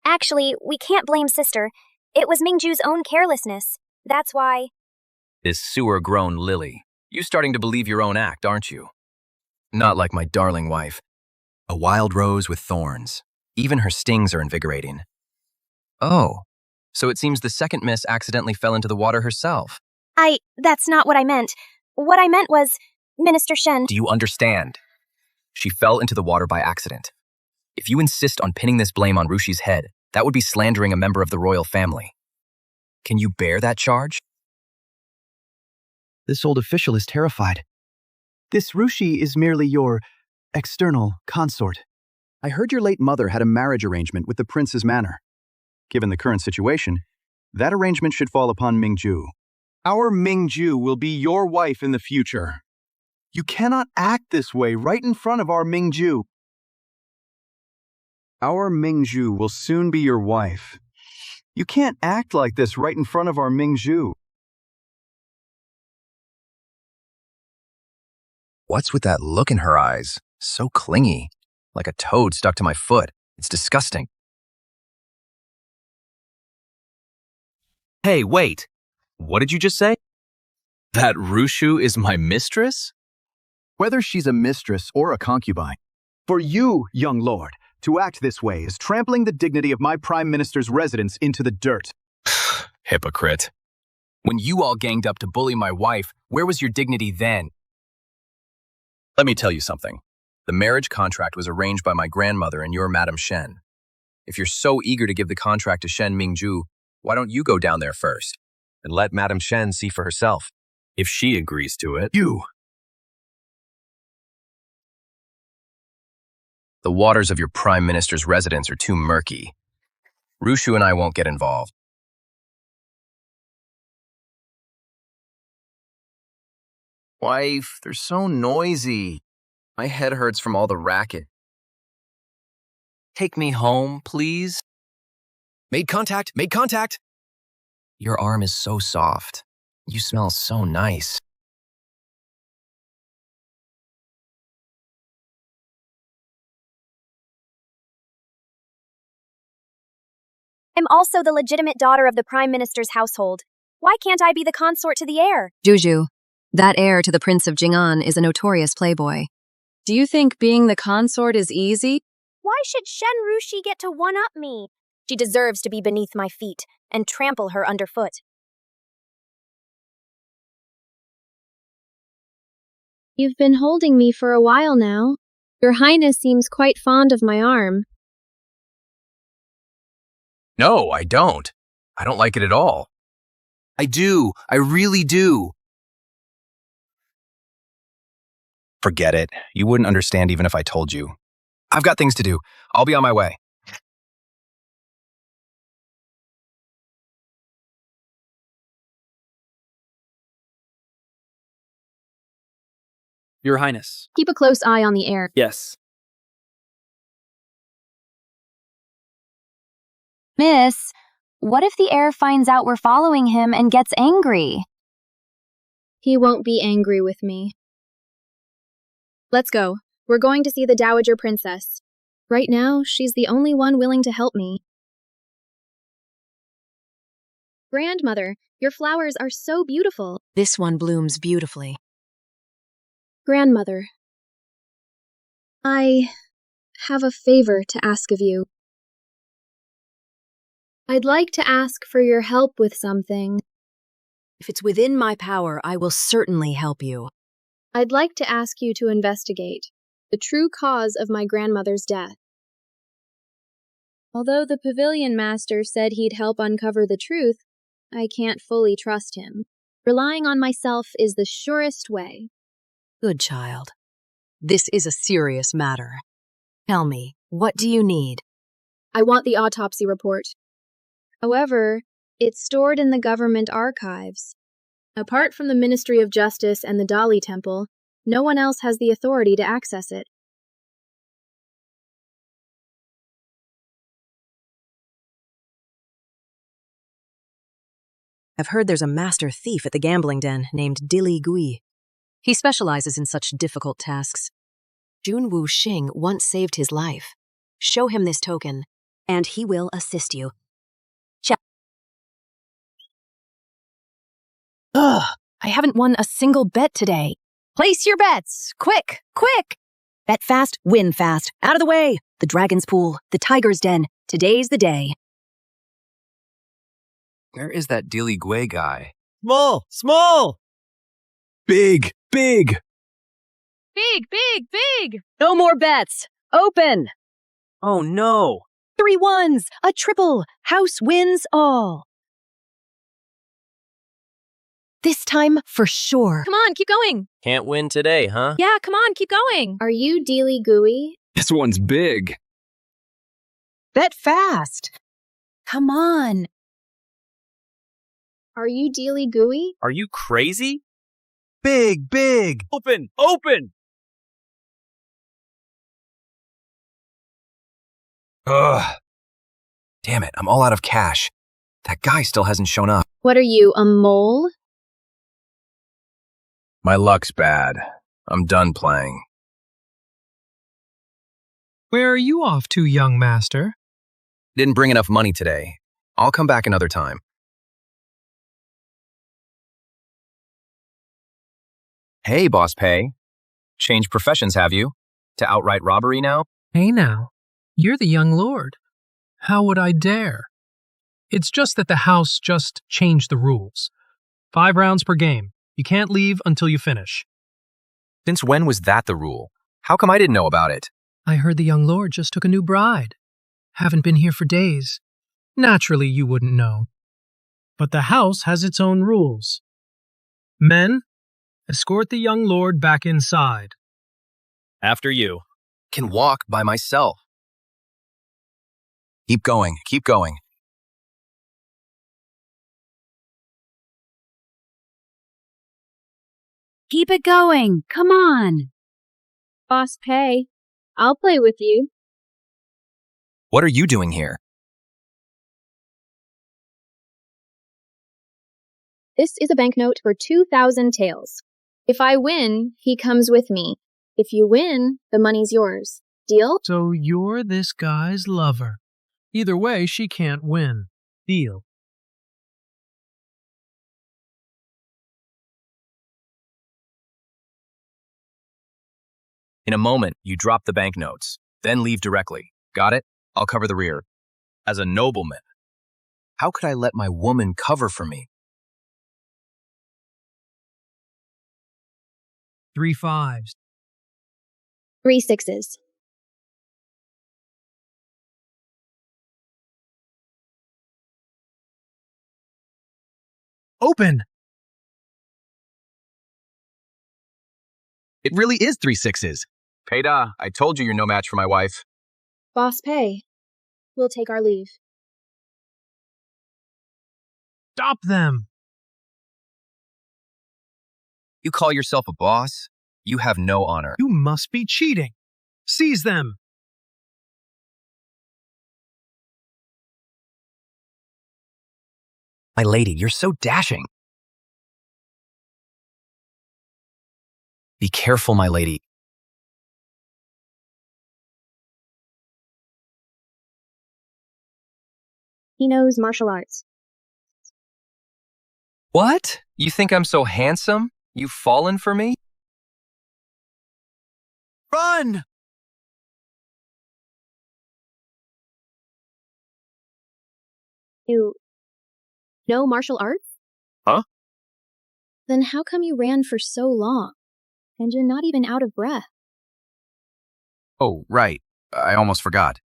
Actually, we can't blame Sister. It was Mingju's own carelessness. That's why. This sewer-grown lily. You starting to believe your own act, aren't you? Not like my darling wife. A wild rose with thorns. Even her stings are invigorating. Oh, so it seems the second miss accidentally fell into the water herself. That's not what I meant. What I meant was, Minister Shen. Do you understand? She fell into the water by accident. If you insist on pinning this blame on Rushi's head, that would be slandering a member of the royal family. Can you bear that charge? This old official is terrified. This Rushi is merely your external consort. I heard your late mother had a marriage arrangement with the prince's manor. Given the current situation, that arrangement should fall upon Mingju. Our Mingju will be your wife in the future. You cannot act this way right in front of our Mingju. Our Mingju will soon be your wife. You can't act like this right in front of our Mingju. What's with that look in her eyes? So clingy. Like a toad stuck to my foot. It's disgusting. Hey, wait. What did you just say? That Rushu is my mistress? Whether she's a mistress or a concubine, for you, young lord, to act this way is trampling the dignity of my Prime Minister's residence into the dirt. Hypocrite. When you all ganged up to bully my wife, where was your dignity then? Let me tell you something. The marriage contract was arranged by my grandmother and your Madam Shen. If you're so eager to give the contract to Shen Mingju, why don't you go down there first and let Madam Shen see for herself? If she agrees to it. The waters of your Prime Minister's residence are too murky. Rushu and I won't get involved. Wife, they're so noisy. My head hurts from all the racket. Take me home, please. Made contact! Made contact! Your arm is so soft. You smell so nice. I'm also the legitimate daughter of the Prime Minister's household. Why can't I be the consort to the heir? Juju, that heir to the Prince of Jing'an is a notorious playboy. Do you think being the consort is easy? Why should Shen Rushi get to one-up me? She deserves to be beneath my feet and trample her underfoot. You've been holding me for a while now. Your Highness seems quite fond of my arm. No, I don't. I don't like it at all. I do. I really do. Forget it. You wouldn't understand even if I told you. I've got things to do. I'll be on my way. Your Highness. Keep a close eye on the heir. Yes. Miss, what if the heir finds out we're following him and gets angry? He won't be angry with me. Let's go. We're going to see the Dowager Princess. Right now, she's the only one willing to help me. Grandmother, your flowers are so beautiful. This one blooms beautifully. Grandmother, I have a favor to ask of you. I'd like to ask for your help with something. If it's within my power, I will certainly help you. I'd like to ask you to investigate the true cause of my grandmother's death. Although the pavilion master said he'd help uncover the truth, I can't fully trust him. Relying on myself is the surest way. Good child. This is a serious matter. Tell me, what do you need? I want the autopsy report. However, it's stored in the government archives. Apart from the Ministry of Justice and the Dali Temple, no one else has the authority to access it. I've heard there's a master thief at the gambling den named Dilly Gui. He specializes in such difficult tasks. Jun Wu Xing once saved his life. Show him this token, and he will assist you. Ugh, I haven't won a single bet today. Place your bets! Quick, quick! Bet fast, win fast. Out of the way! The Dragon's Pool, the Tiger's Den. Today's the day. Where is that Dilly Gui guy? Small! Small! Big, big! Big, big, big! No more bets! Open! Oh no! 3 ones! A triple! House wins all! This time, for sure. Come on, keep going! Can't win today, huh? Yeah, come on, keep going! Are you Dealy Gooey? This one's big. Bet fast! Come on! Are you Dealy Gooey? Are you crazy? Big, big! Open! Open! Ugh. Damn it, I'm all out of cash. That guy still hasn't shown up. What are you, a mole? My luck's bad. I'm done playing. Where are you off to, young master? Didn't bring enough money today. I'll come back another time. Hey, Boss Pay. Changed professions, have you? To outright robbery now? Hey now, you're the young lord. How would I dare? It's just that the house just changed the rules. 5 rounds per game. You can't leave until you finish. Since when was that the rule? How come I didn't know about it? I heard the young lord just took a new bride. Haven't been here for days. Naturally, you wouldn't know. But the house has its own rules. Men, escort the young lord back inside. After you. Can walk by myself. Keep going, keep going. Keep it going. Come on. Boss Pay, I'll play with you. What are you doing here? This is a banknote for 2,000 taels. If I win, he comes with me. If you win, the money's yours. Deal? So you're this guy's lover. Either way, she can't win. Deal. In a moment, you drop the banknotes, then leave directly. Got it? I'll cover the rear. As a nobleman, how could I let my woman cover for me? 3 5s. 3 6s. Open! It really is 3 6s. Payda, I told you you're no match for my wife. Boss Pay, we'll take our leave. Stop them! You call yourself a boss? You have no honor. You must be cheating. Seize them. My lady, you're so dashing. Be careful, my lady. He knows martial arts. What? You think I'm so handsome? You've fallen for me? Run! You know martial arts? Huh? Then how come you ran for so long? And you're not even out of breath. Oh, right. I almost forgot.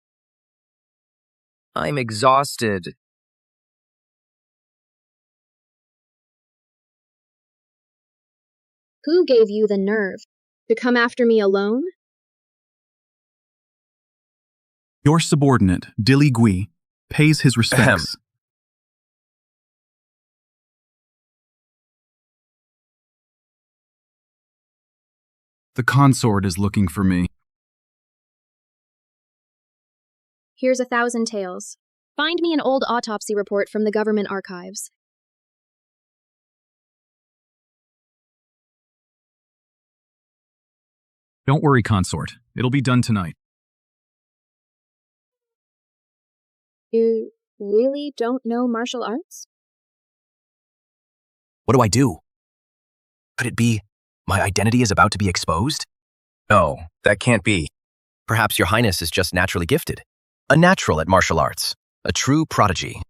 I'm exhausted. Who gave you the nerve to come after me alone? Your subordinate, Dilly Gui, pays his respects. The consort is looking for me. Here's 1,000 taels. Find me an old autopsy report from the government archives. Don't worry, consort. It'll be done tonight. You really don't know martial arts? What do I do? Could it be my identity is about to be exposed? No, that can't be. Perhaps your highness is just naturally gifted. A natural at martial arts. A true prodigy.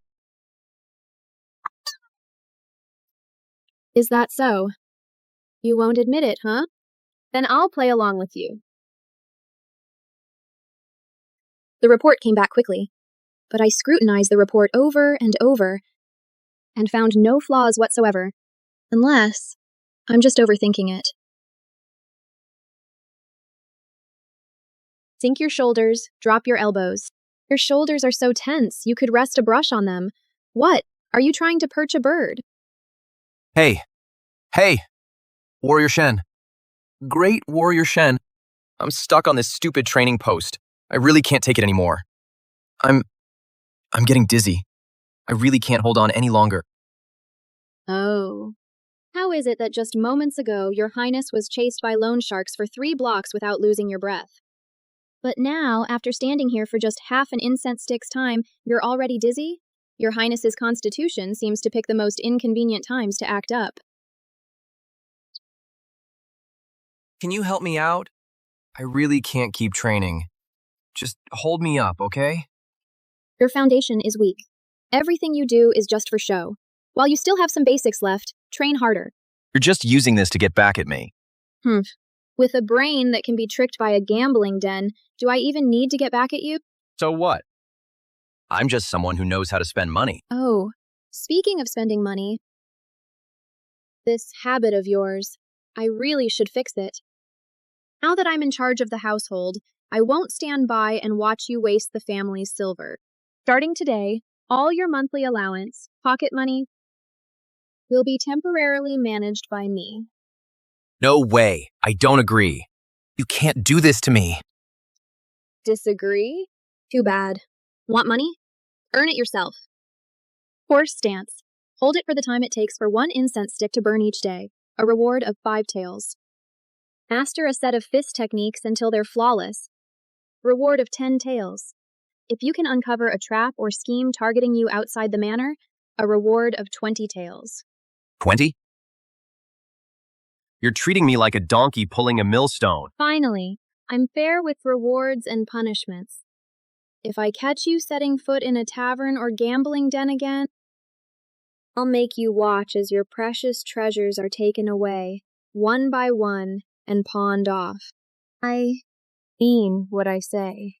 Is that so? You won't admit it, huh? Then I'll play along with you. The report came back quickly, but I scrutinized the report over and over and found no flaws whatsoever, unless I'm just overthinking it. Sink your shoulders, drop your elbows. Your shoulders are so tense, you could rest a brush on them. What? Are you trying to perch a bird? Hey! Hey! Warrior Shen. Great Warrior Shen. I'm stuck on this stupid training post. I really can't take it anymore. I'm getting dizzy. I really can't hold on any longer. Oh. How is it that just moments ago your highness was chased by loan sharks for 3 blocks without losing your breath? But now, after standing here for just half an incense stick's time, you're already dizzy? Your highness's constitution seems to pick the most inconvenient times to act up. Can you help me out? I really can't keep training. Just hold me up, okay? Your foundation is weak. Everything you do is just for show. While you still have some basics left, train harder. You're just using this to get back at me. With a brain that can be tricked by a gambling den, do I even need to get back at you? So what? I'm just someone who knows how to spend money. Oh, speaking of spending money, this habit of yours, I really should fix it. Now that I'm in charge of the household, I won't stand by and watch you waste the family's silver. Starting today, all your monthly allowance, pocket money, will be temporarily managed by me. No way. I don't agree. You can't do this to me. Disagree? Too bad. Want money? Earn it yourself. Horse stance. Hold it for the time it takes for 1 incense stick to burn each day, a reward of 5 taels. Master a set of fist techniques until they're flawless, reward of 10 taels. If you can uncover a trap or scheme targeting you outside the manor, a reward of 20 taels. 20? You're treating me like a donkey pulling a millstone. Finally, I'm fair with rewards and punishments. If I catch you setting foot in a tavern or gambling den again, I'll make you watch as your precious treasures are taken away, one by one, and pawned off. I mean what I say.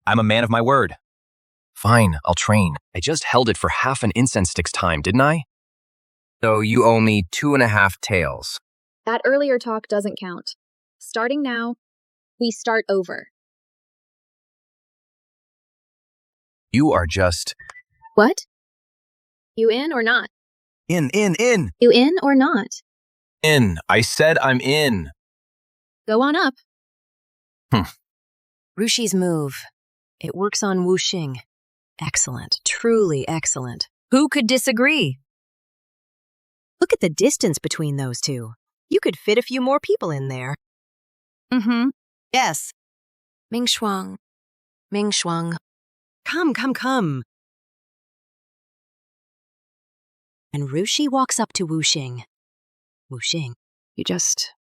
I'm a man of my word. Fine, I'll train. I just held it for half an incense stick's time, didn't I? So you owe me 2.5 taels. That earlier talk doesn't count. Starting now, we start over. You are just... What? You in or not? In. You in or not? In. I said I'm in. Go on up. Rushi's move. It works on wuxing. Excellent. Truly excellent. Who could disagree? Look at the distance between those two. You could fit a few more people in there. Yes. Ming Shuang. Ming Shuang. Come. And Rushi walks up to wuxing. Wuxing, you just...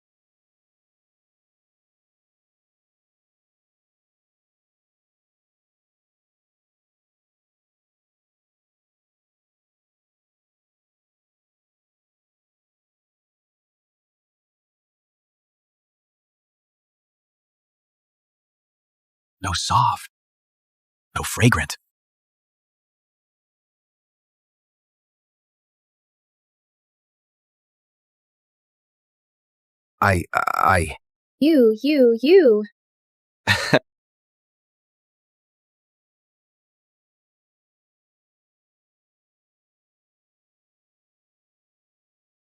No soft. No fragrant. You.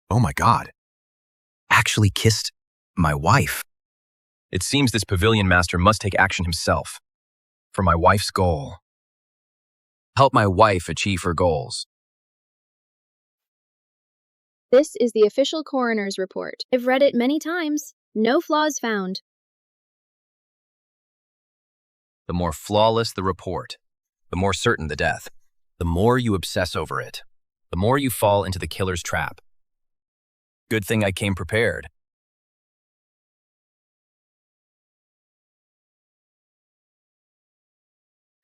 Oh my God. Actually kissed my wife. It seems this pavilion master must take action himself. For my wife's goal. Help my wife achieve her goals. This is the official coroner's report. I've read it many times. No flaws found. The more flawless the report, the more certain the death. The more you obsess over it, the more you fall into the killer's trap. Good thing I came prepared.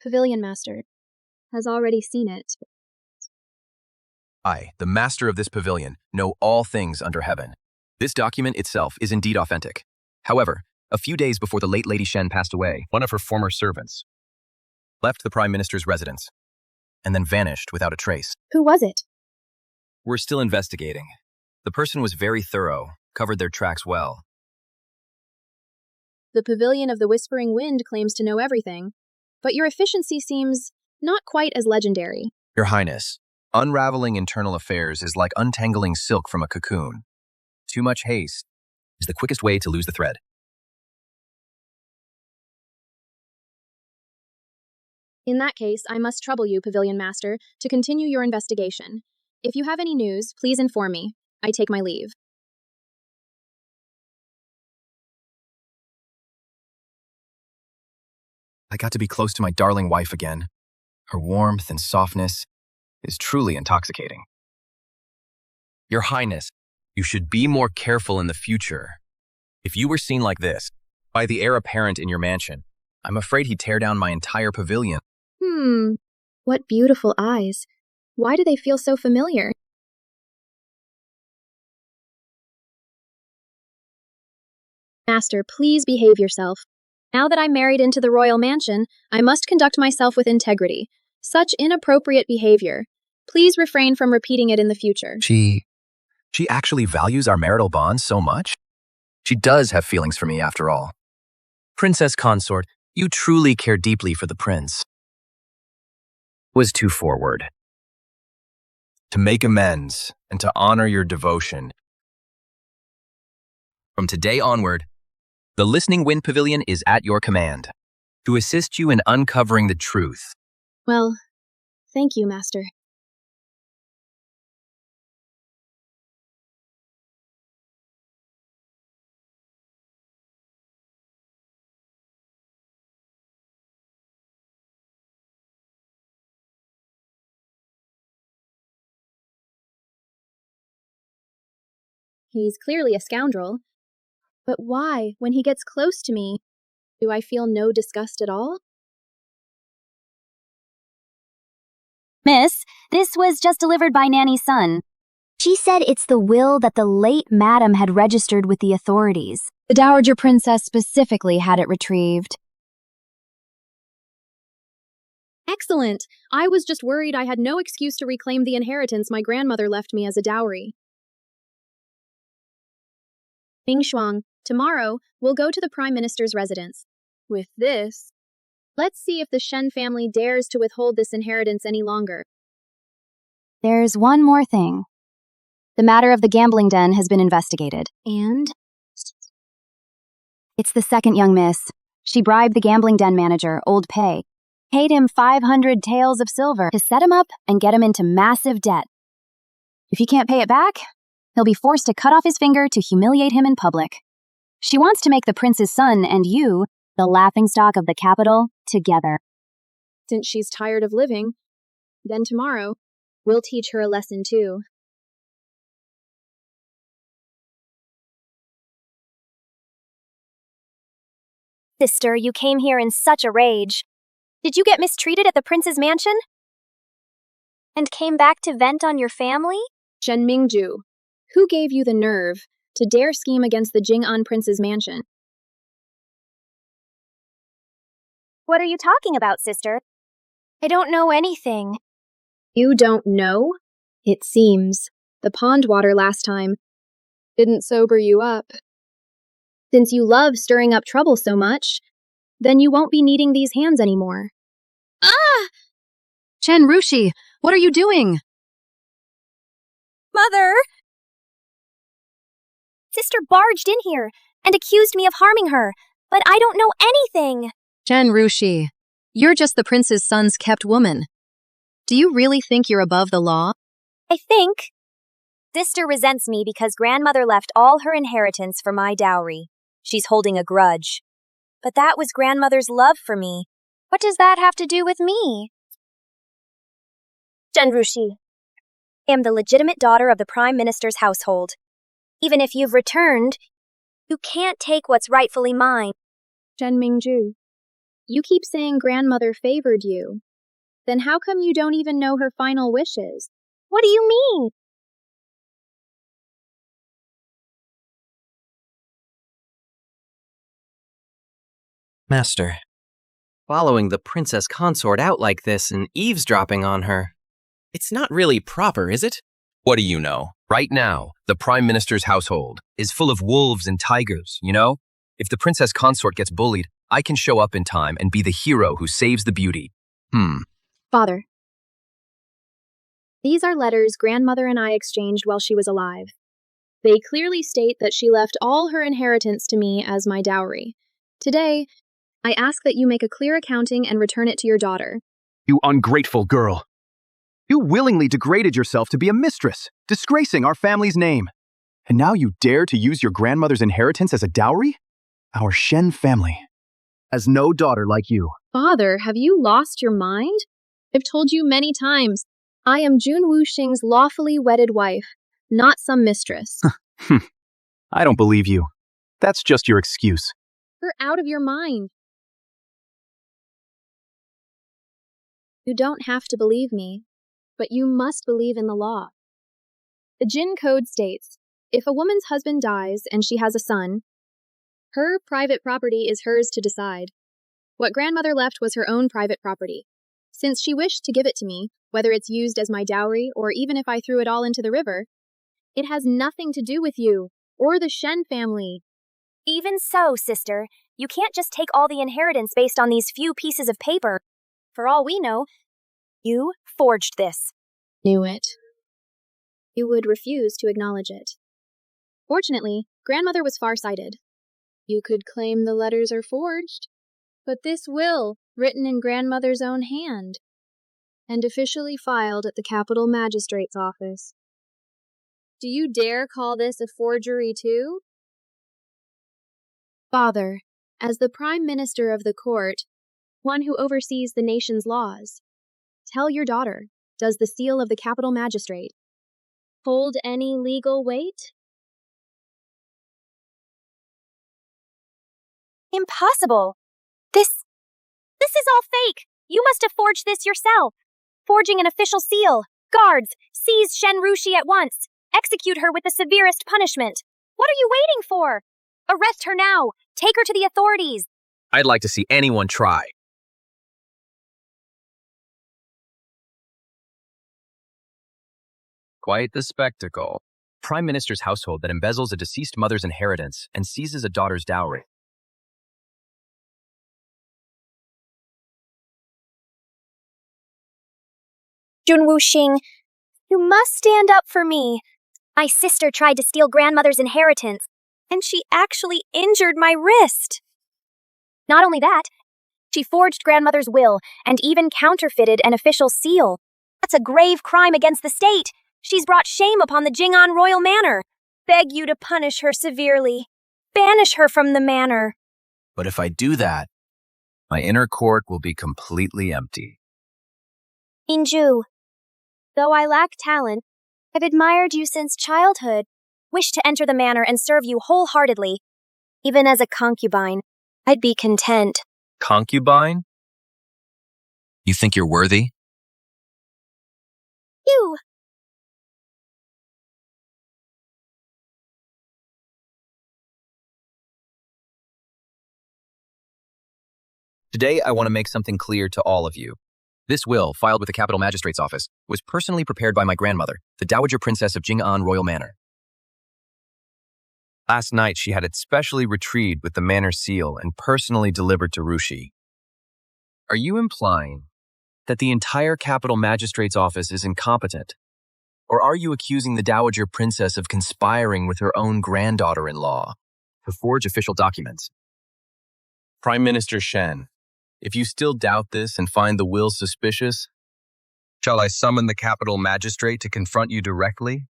Pavilion Master has already seen it. I, the master of this pavilion, know all things under heaven. This document itself is indeed authentic. However, a few days before the late Lady Shen passed away, one of her former servants left the Prime Minister's residence and then vanished without a trace. Who was it? We're still investigating. The person was very thorough, covered their tracks well. The Pavilion of the Whispering Wind claims to know everything, but your efficiency seems not quite as legendary. Your Highness, unraveling internal affairs is like untangling silk from a cocoon. Too much haste is the quickest way to lose the thread. In that case, I must trouble you, Pavilion Master, to continue your investigation. If you have any news, please inform me. I take my leave. I got to be close to my darling wife again. Her warmth and softness is truly intoxicating. Your Highness, you should be more careful in the future. If you were seen like this, by the heir apparent in your mansion, I'm afraid he'd tear down my entire pavilion. What beautiful eyes. Why do they feel so familiar? Master, please behave yourself. Now that I'm married into the royal mansion, I must conduct myself with integrity. Such inappropriate behavior. Please refrain from repeating it in the future. She actually values our marital bond so much? She does have feelings for me after all. Princess Consort, you truly care deeply for the prince. Was too forward. To make amends and to honor your devotion. From today onward, the Listening Wind Pavilion is at your command to assist you in uncovering the truth. Well, thank you, Master. He's clearly a scoundrel. But why, when he gets close to me, do I feel no disgust at all? Miss, this was just delivered by Nanny's son. She said it's the will that the late madam had registered with the authorities. The Dowager Princess specifically had it retrieved. Excellent! I was just worried I had no excuse to reclaim the inheritance my grandmother left me as a dowry. Ming Shuang, tomorrow, we'll go to the Prime Minister's residence. With this, let's see if the Shen family dares to withhold this inheritance any longer. There's one more thing. The matter of the gambling den has been investigated. And? It's the second young miss. She bribed the gambling den manager, Old Pay, paid him 500 taels of silver to set him up and get him into massive debt. If he can't pay it back, he'll be forced to cut off his finger to humiliate him in public. She wants to make the prince's son and you the laughingstock of the capital together. Since she's tired of living, then tomorrow, we'll teach her a lesson too. Sister, you came here in such a rage. Did you get mistreated at the prince's mansion? And came back to vent on your family? Shen Mingju, who gave you the nerve to dare scheme against the Jing'an prince's mansion? What are you talking about, sister? I don't know anything. You don't know? It seems the pond water last time didn't sober you up. Since you love stirring up trouble so much, then you won't be needing these hands anymore. Ah! Chen Rushi, what are you doing? Mother! Sister barged in here and accused me of harming her, but I don't know anything. Chen Rushi, you're just the prince's son's kept woman. Do you really think you're above the law? I think. Sister resents me because grandmother left all her inheritance for my dowry. She's holding a grudge. But that was grandmother's love for me. What does that have to do with me? Chen Rushi, I am the legitimate daughter of the Prime Minister's household. Even if you've returned, you can't take what's rightfully mine. Shen Mingju, you keep saying grandmother favored you. Then how come you don't even know her final wishes? What do you mean? Master, following the princess consort out like this and eavesdropping on her, it's not really proper, is it? What do you know? Right now, the Prime Minister's household is full of wolves and tigers, you know? If the princess consort gets bullied, I can show up in time and be the hero who saves the beauty. Father, these are letters grandmother and I exchanged while she was alive. They clearly state that she left all her inheritance to me as my dowry. Today, I ask that you make a clear accounting and return it to your daughter. You ungrateful girl. You willingly degraded yourself to be a mistress, disgracing our family's name. And now you dare to use your grandmother's inheritance as a dowry? Our Shen family has no daughter like you. Father, have you lost your mind? I've told you many times, I am Jun Wuxing's lawfully wedded wife, not some mistress. I don't believe you. That's just your excuse. You're out of your mind. You don't have to believe me, but you must believe in the law. The Jin Code states, if a woman's husband dies and she has a son, her private property is hers to decide. What grandmother left was her own private property. Since she wished to give it to me, whether it's used as my dowry or even if I threw it all into the river, it has nothing to do with you or the Shen family. Even so, sister, you can't just take all the inheritance based on these few pieces of paper. For all we know, you forged this. Knew it. You would refuse to acknowledge it. Fortunately, grandmother was far-sighted. You could claim the letters are forged, but this will, written in grandmother's own hand, and officially filed at the capital magistrate's office. Do you dare call this a forgery too? Father, as the Prime Minister of the court, one who oversees the nation's laws, tell your daughter, does the seal of the capital magistrate hold any legal weight? Impossible! This is all fake! You must have forged this yourself! Forging an official seal! Guards, seize Shen Rushi at once! Execute her with the severest punishment! What are you waiting for? Arrest her now! Take her to the authorities! I'd like to see anyone try. Quite the spectacle. Prime Minister's household that embezzles a deceased mother's inheritance and seizes a daughter's dowry. Jun Wuxing, you must stand up for me. My sister tried to steal grandmother's inheritance, and she actually injured my wrist. Not only that, she forged grandmother's will and even counterfeited an official seal. That's a grave crime against the state. She's brought shame upon the Jing'an royal manor. Beg you to punish her severely. Banish her from the manor. But if I do that, my inner court will be completely empty. Inju, though I lack talent, I've admired you since childhood. Wish to enter the manor and serve you wholeheartedly. Even as a concubine, I'd be content. Concubine? You think you're worthy? You! Today, I want to make something clear to all of you. This will, filed with the Capital Magistrate's Office, was personally prepared by my grandmother, the Dowager Princess of Jing'an Royal Manor. Last night, she had it specially retrieved with the manor seal and personally delivered to Rushi. Are you implying that the entire Capital Magistrate's Office is incompetent? Or are you accusing the Dowager Princess of conspiring with her own granddaughter-in-law to forge official documents? Prime Minister Shen, if you still doubt this and find the will suspicious, shall I summon the Capital Magistrate to confront you directly?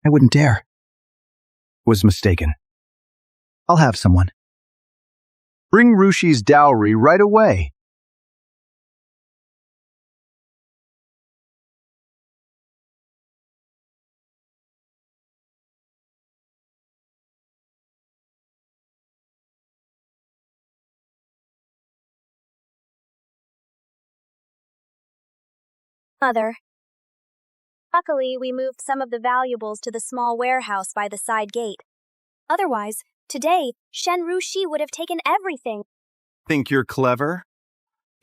I wouldn't dare. Was mistaken. I'll have someone. Bring Rushi's dowry right away. Mother. Luckily, we moved some of the valuables to the small warehouse by the side gate. Otherwise, today, Shen Rushi would have taken everything. Think you're clever?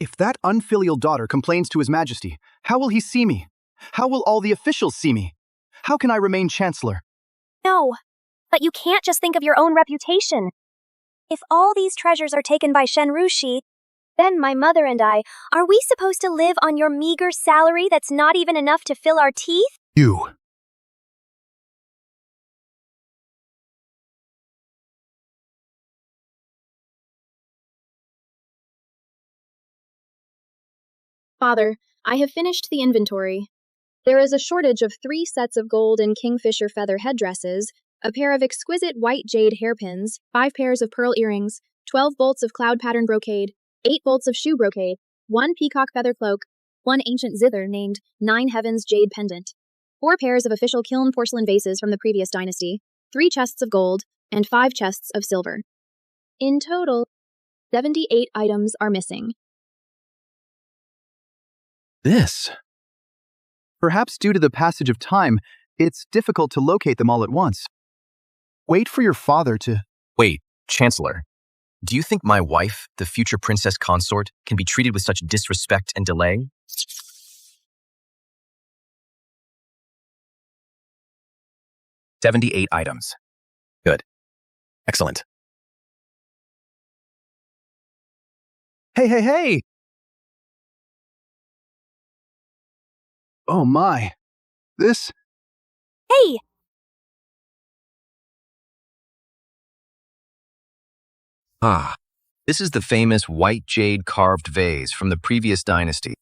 If that unfilial daughter complains to His Majesty, how will he see me? How will all the officials see me? How can I remain Chancellor? No, but you can't just think of your own reputation. If all these treasures are taken by Shen Rushi, then my mother and I, are we supposed to live on your meager salary that's not even enough to fill our teeth? You. Father, I have finished the inventory. There is a shortage of 3 sets of gold and kingfisher feather headdresses, a pair of exquisite white jade hairpins, 5 pairs of pearl earrings, 12 bolts of cloud pattern brocade, 8 bolts of shoe brocade, 1 peacock feather cloak, 1 ancient zither named 9 Heavens jade pendant, 4 pairs of official kiln porcelain vases from the previous dynasty, 3 chests of gold, and 5 chests of silver. In total, 78 items are missing. This. Perhaps due to the passage of time, it's difficult to locate them all at once. Wait for your father to... Wait, Chancellor. Do you think my wife, the future princess consort, can be treated with such disrespect and delay? "78 items. Good. Excellent. Hey! Oh my. This... Hey! Ah, this is the famous white jade carved vase from the previous dynasty.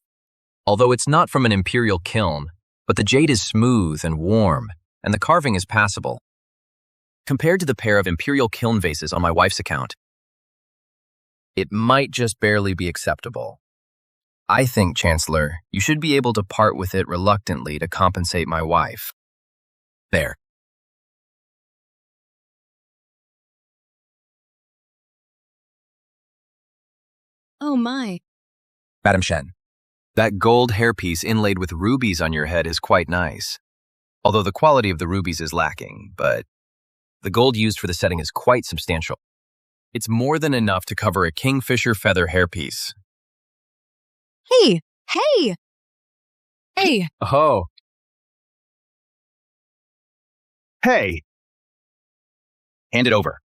Although it's not from an imperial kiln, but the jade is smooth and warm, and the carving is passable. Compared to the pair of imperial kiln vases on my wife's account, it might just barely be acceptable. I think, Chancellor, you should be able to part with it reluctantly to compensate my wife. There. Oh my. Madam Shen, that gold hairpiece inlaid with rubies on your head is quite nice. Although the quality of the rubies is lacking, but the gold used for the setting is quite substantial. It's more than enough to cover a kingfisher feather hairpiece. Hey! Oh. Hey! Hand it over.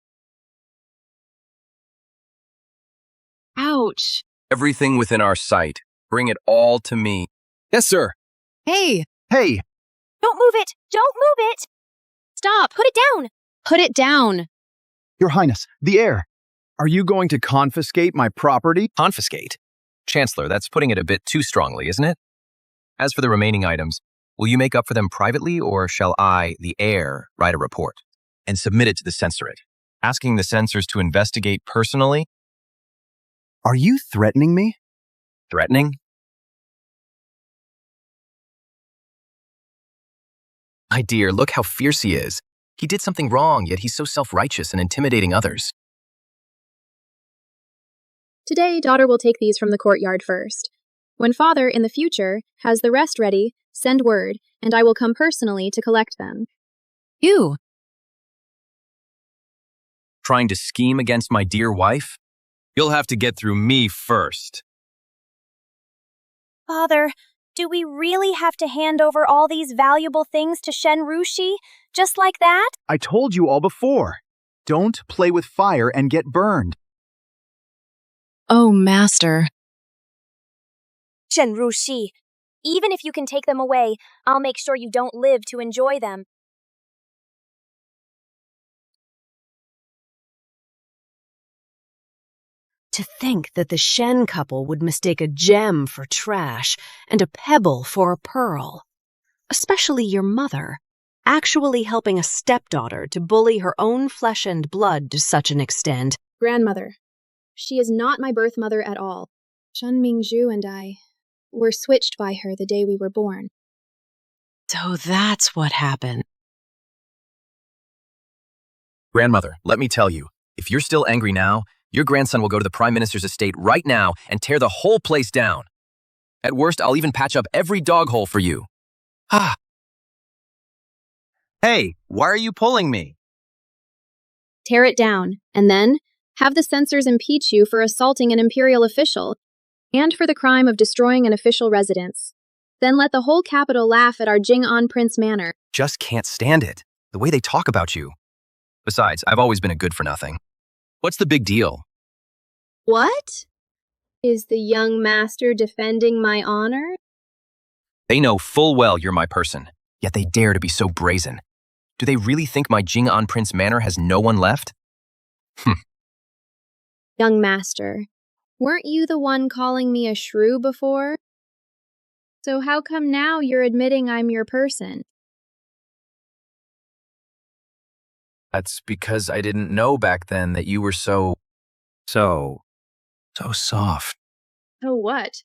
Ouch! Everything within our sight. Bring it all to me. Yes, sir. Hey! Don't move it! Don't move it! Stop! Put it down! Put it down! Your Highness, the heir. Are you going to confiscate my property? Confiscate? Chancellor, that's putting it a bit too strongly, isn't it? As for the remaining items, will you make up for them privately, or shall I, the heir, write a report and submit it to the censorate, asking the censors to investigate personally? Are you threatening me? Threatening? My dear, look how fierce he is. He did something wrong, yet he's so self-righteous and intimidating others. Today, daughter will take these from the courtyard first. When father, in the future, has the rest ready, send word, and I will come personally to collect them. You! Trying to scheme against my dear wife? You'll have to get through me first. Father, do we really have to hand over all these valuable things to Shen Rushi? Just like that? I told you all before. Don't play with fire and get burned. Oh, Master. Shen Rushi, even if you can take them away, I'll make sure you don't live to enjoy them. To think that the Shen couple would mistake a gem for trash and a pebble for a pearl. Especially your mother, actually helping a stepdaughter to bully her own flesh and blood to such an extent. Grandmother. She is not my birth mother at all. Shen Mingzhu and I were switched by her the day we were born. So that's what happened. Grandmother, let me tell you, if you're still angry now, your grandson will go to the Prime Minister's estate right now and tear the whole place down. At worst, I'll even patch up every dog hole for you. Ah. Hey, why are you pulling me? Tear it down, and then have the censors impeach you for assaulting an imperial official and for the crime of destroying an official residence. Then let the whole capital laugh at our Jing'an Prince manor. Just can't stand it. The way they talk about you. Besides, I've always been a good-for-nothing. What's the big deal? What? Is the young master defending my honor? They know full well you're my person, yet they dare to be so brazen. Do they really think my Jing'an Prince manor has no one left? Young master, weren't you the one calling me a shrew before? So how come now you're admitting I'm your person? That's because I didn't know back then that you were so soft. Oh, what?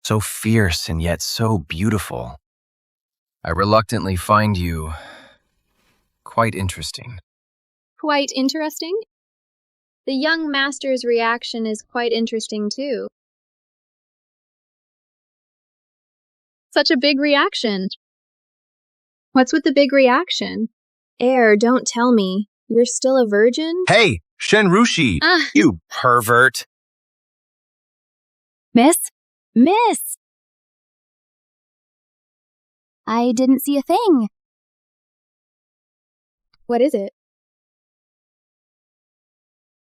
So fierce and yet so beautiful. I reluctantly find you quite interesting. Quite interesting? The young master's reaction is quite interesting, too. Such a big reaction. What's with the big reaction? Heir, don't tell me. You're still a virgin? Hey, Shen Rushi, you pervert. Miss? Miss! I didn't see a thing. What is it?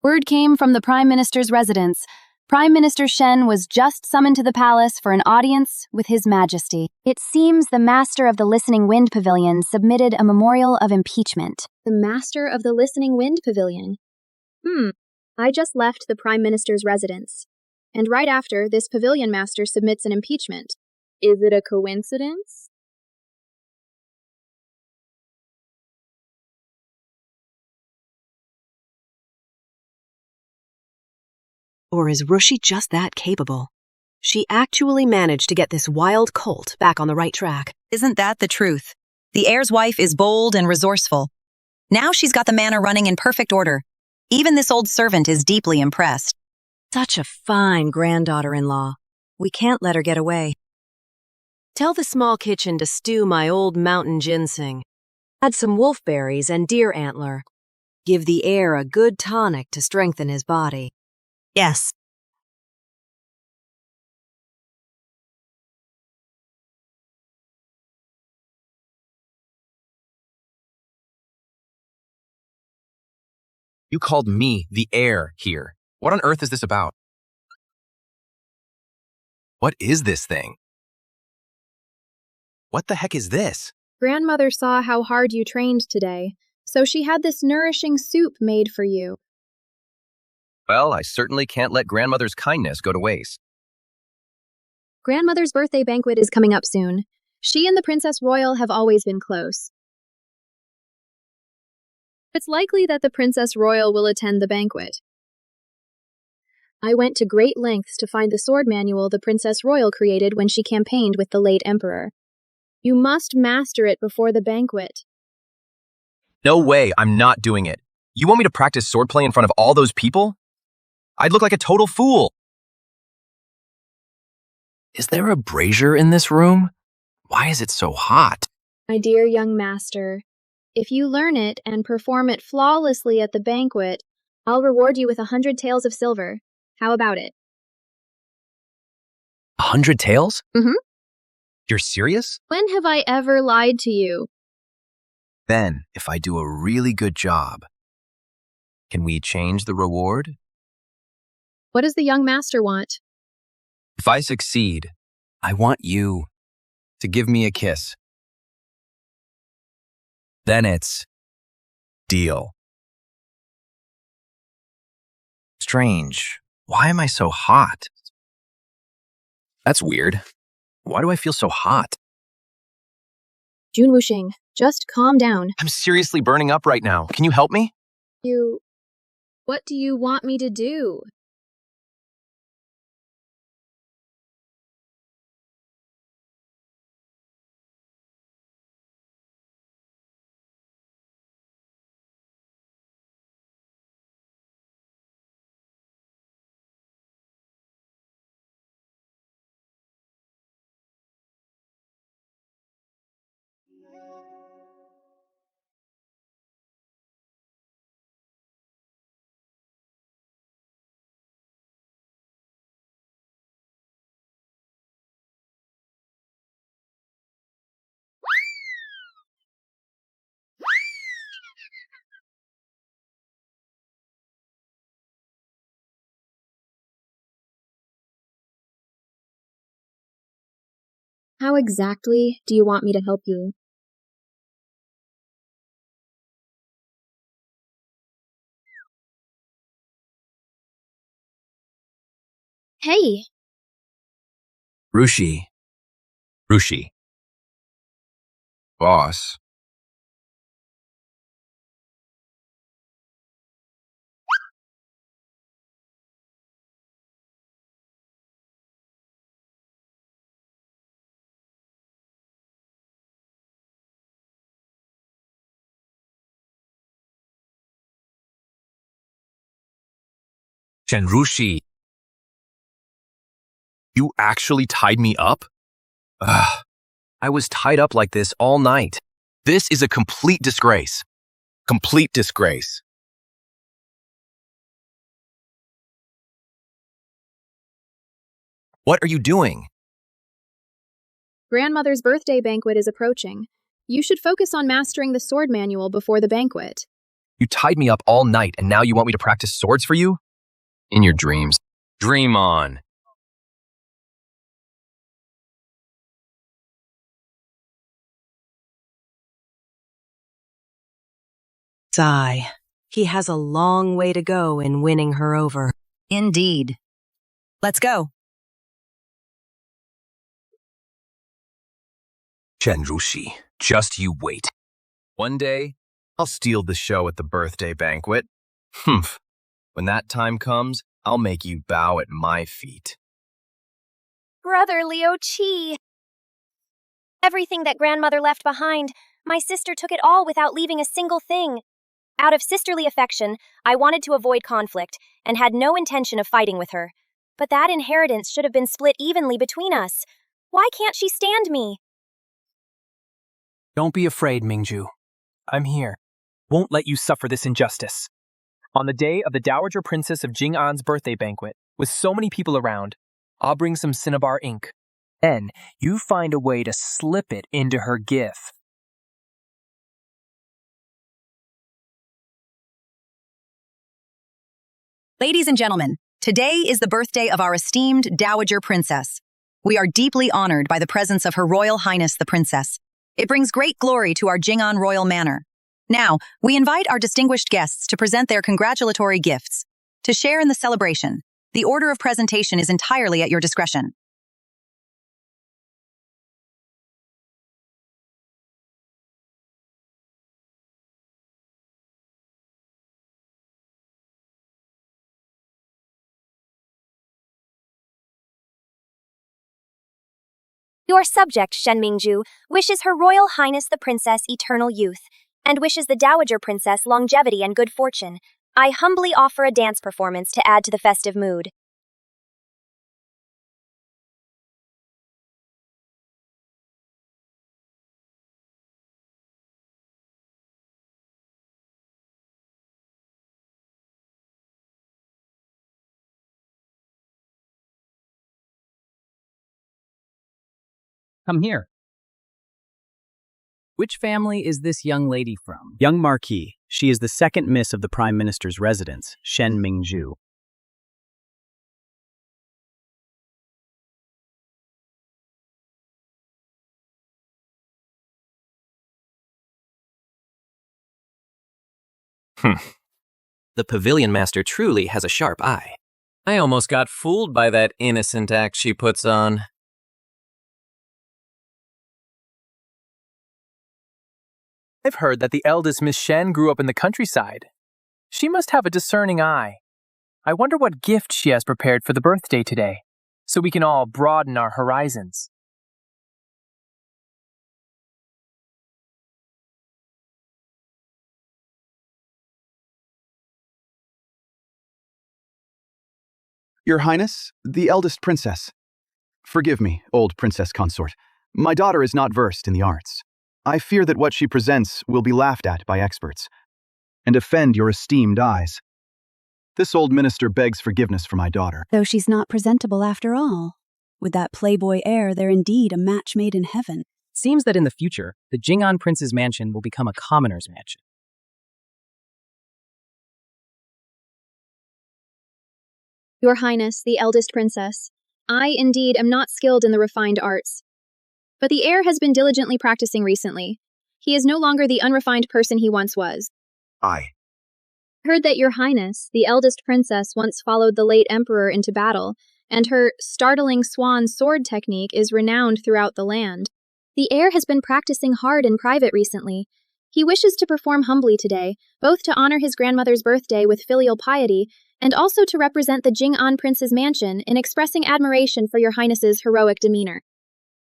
Word came from the Prime Minister's residence. Prime Minister Shen was just summoned to the palace for an audience with His Majesty. It seems the Master of the Listening Wind Pavilion submitted a memorial of impeachment. The Master of the Listening Wind Pavilion? I just left the Prime Minister's residence. And right after, this pavilion master submits an impeachment. Is it a coincidence? Or is Rushi just that capable? She actually managed to get this wild colt back on the right track. Isn't that the truth? The heir's wife is bold and resourceful. Now she's got the manor running in perfect order. Even this old servant is deeply impressed. Such a fine granddaughter-in-law. We can't let her get away. Tell the small kitchen to stew my old mountain ginseng. Add some wolfberries and deer antler. Give the heir a good tonic to strengthen his body. Yes. You called me the heir here. What on earth is this about? What is this thing? What the heck is this? Grandmother saw how hard you trained today, so she had this nourishing soup made for you. Well, I certainly can't let grandmother's kindness go to waste. Grandmother's birthday banquet is coming up soon. She and the Princess Royal have always been close. It's likely that the Princess Royal will attend the banquet. I went to great lengths to find the sword manual the Princess Royal created when she campaigned with the late Emperor. You must master it before the banquet. No way, I'm not doing it. You want me to practice swordplay in front of all those people? I'd look like a total fool. Is there a brazier in this room? Why is it so hot? My dear young master, if you learn it and perform it flawlessly at the banquet, I'll reward you with 100 taels of silver. How about it? 100 taels? Mm-hmm. You're serious? When have I ever lied to you? Then, if I do a really good job, can we change the reward? What does the young master want? If I succeed, I want you to give me a kiss. Then it's deal. Strange. Why am I so hot? That's weird. Why do I feel so hot? Jun Wuxing, just calm down. I'm seriously burning up right now. Can you help me? What do you want me to do? How exactly do you want me to help you? Hey! Rushi. Boss. Rushi. You actually tied me up? Ugh. I was tied up like this all night. This is a complete disgrace. Complete disgrace. What are you doing? Grandmother's birthday banquet is approaching. You should focus on mastering the sword manual before the banquet. You tied me up all night and now you want me to practice swords for you? In your dreams. Dream on. Sigh. He has a long way to go in winning her over. Indeed. Let's go. Rushi, just you wait. One day, I'll steal the show at the birthday banquet. Humph. When that time comes, I'll make you bow at my feet. Brother Liu Qi. Everything that grandmother left behind, my sister took it all without leaving a single thing. Out of sisterly affection, I wanted to avoid conflict and had no intention of fighting with her. But that inheritance should have been split evenly between us. Why can't she stand me? Don't be afraid, Mingju. I'm here. Won't let you suffer this injustice. On the day of the Dowager Princess of Jing'an's birthday banquet, with so many people around, I'll bring some cinnabar ink. Then, you find a way to slip it into her gift. Ladies and gentlemen, today is the birthday of our esteemed Dowager Princess. We are deeply honored by the presence of Her Royal Highness the Princess. It brings great glory to our Jingon Royal Manor. Now, we invite our distinguished guests to present their congratulatory gifts. To share in the celebration, the order of presentation is entirely at your discretion. Your subject, Shen Mingju, wishes Her Royal Highness the Princess eternal youth, and wishes the Dowager Princess longevity and good fortune. I humbly offer a dance performance to add to the festive mood. Come here. Which family is this young lady from? Young Marquis. She is the second miss of the Prime Minister's residence, Shen Mingju. The pavilion master truly has a sharp eye. I almost got fooled by that innocent act she puts on. I've heard that the eldest Miss Shen grew up in the countryside. She must have a discerning eye. I wonder what gift she has prepared for the birthday today, so we can all broaden our horizons. Your Highness, the eldest princess. Forgive me, old princess consort. My daughter is not versed in the arts. I fear that what she presents will be laughed at by experts and offend your esteemed eyes. This old minister begs forgiveness for my daughter. Though she's not presentable after all. With that playboy air, they're indeed a match made in heaven. Seems that in the future, the Jingon Prince's mansion will become a commoner's mansion. Your Highness, the eldest princess, I indeed am not skilled in the refined arts. But the heir has been diligently practicing recently. He is no longer the unrefined person he once was. I Heard that Your Highness, the eldest princess, once followed the late emperor into battle, and her startling swan sword technique is renowned throughout the land. The heir has been practicing hard in private recently. He wishes to perform humbly today, both to honor his grandmother's birthday with filial piety, and also to represent the Jing'an Prince's mansion in expressing admiration for Your Highness's heroic demeanor.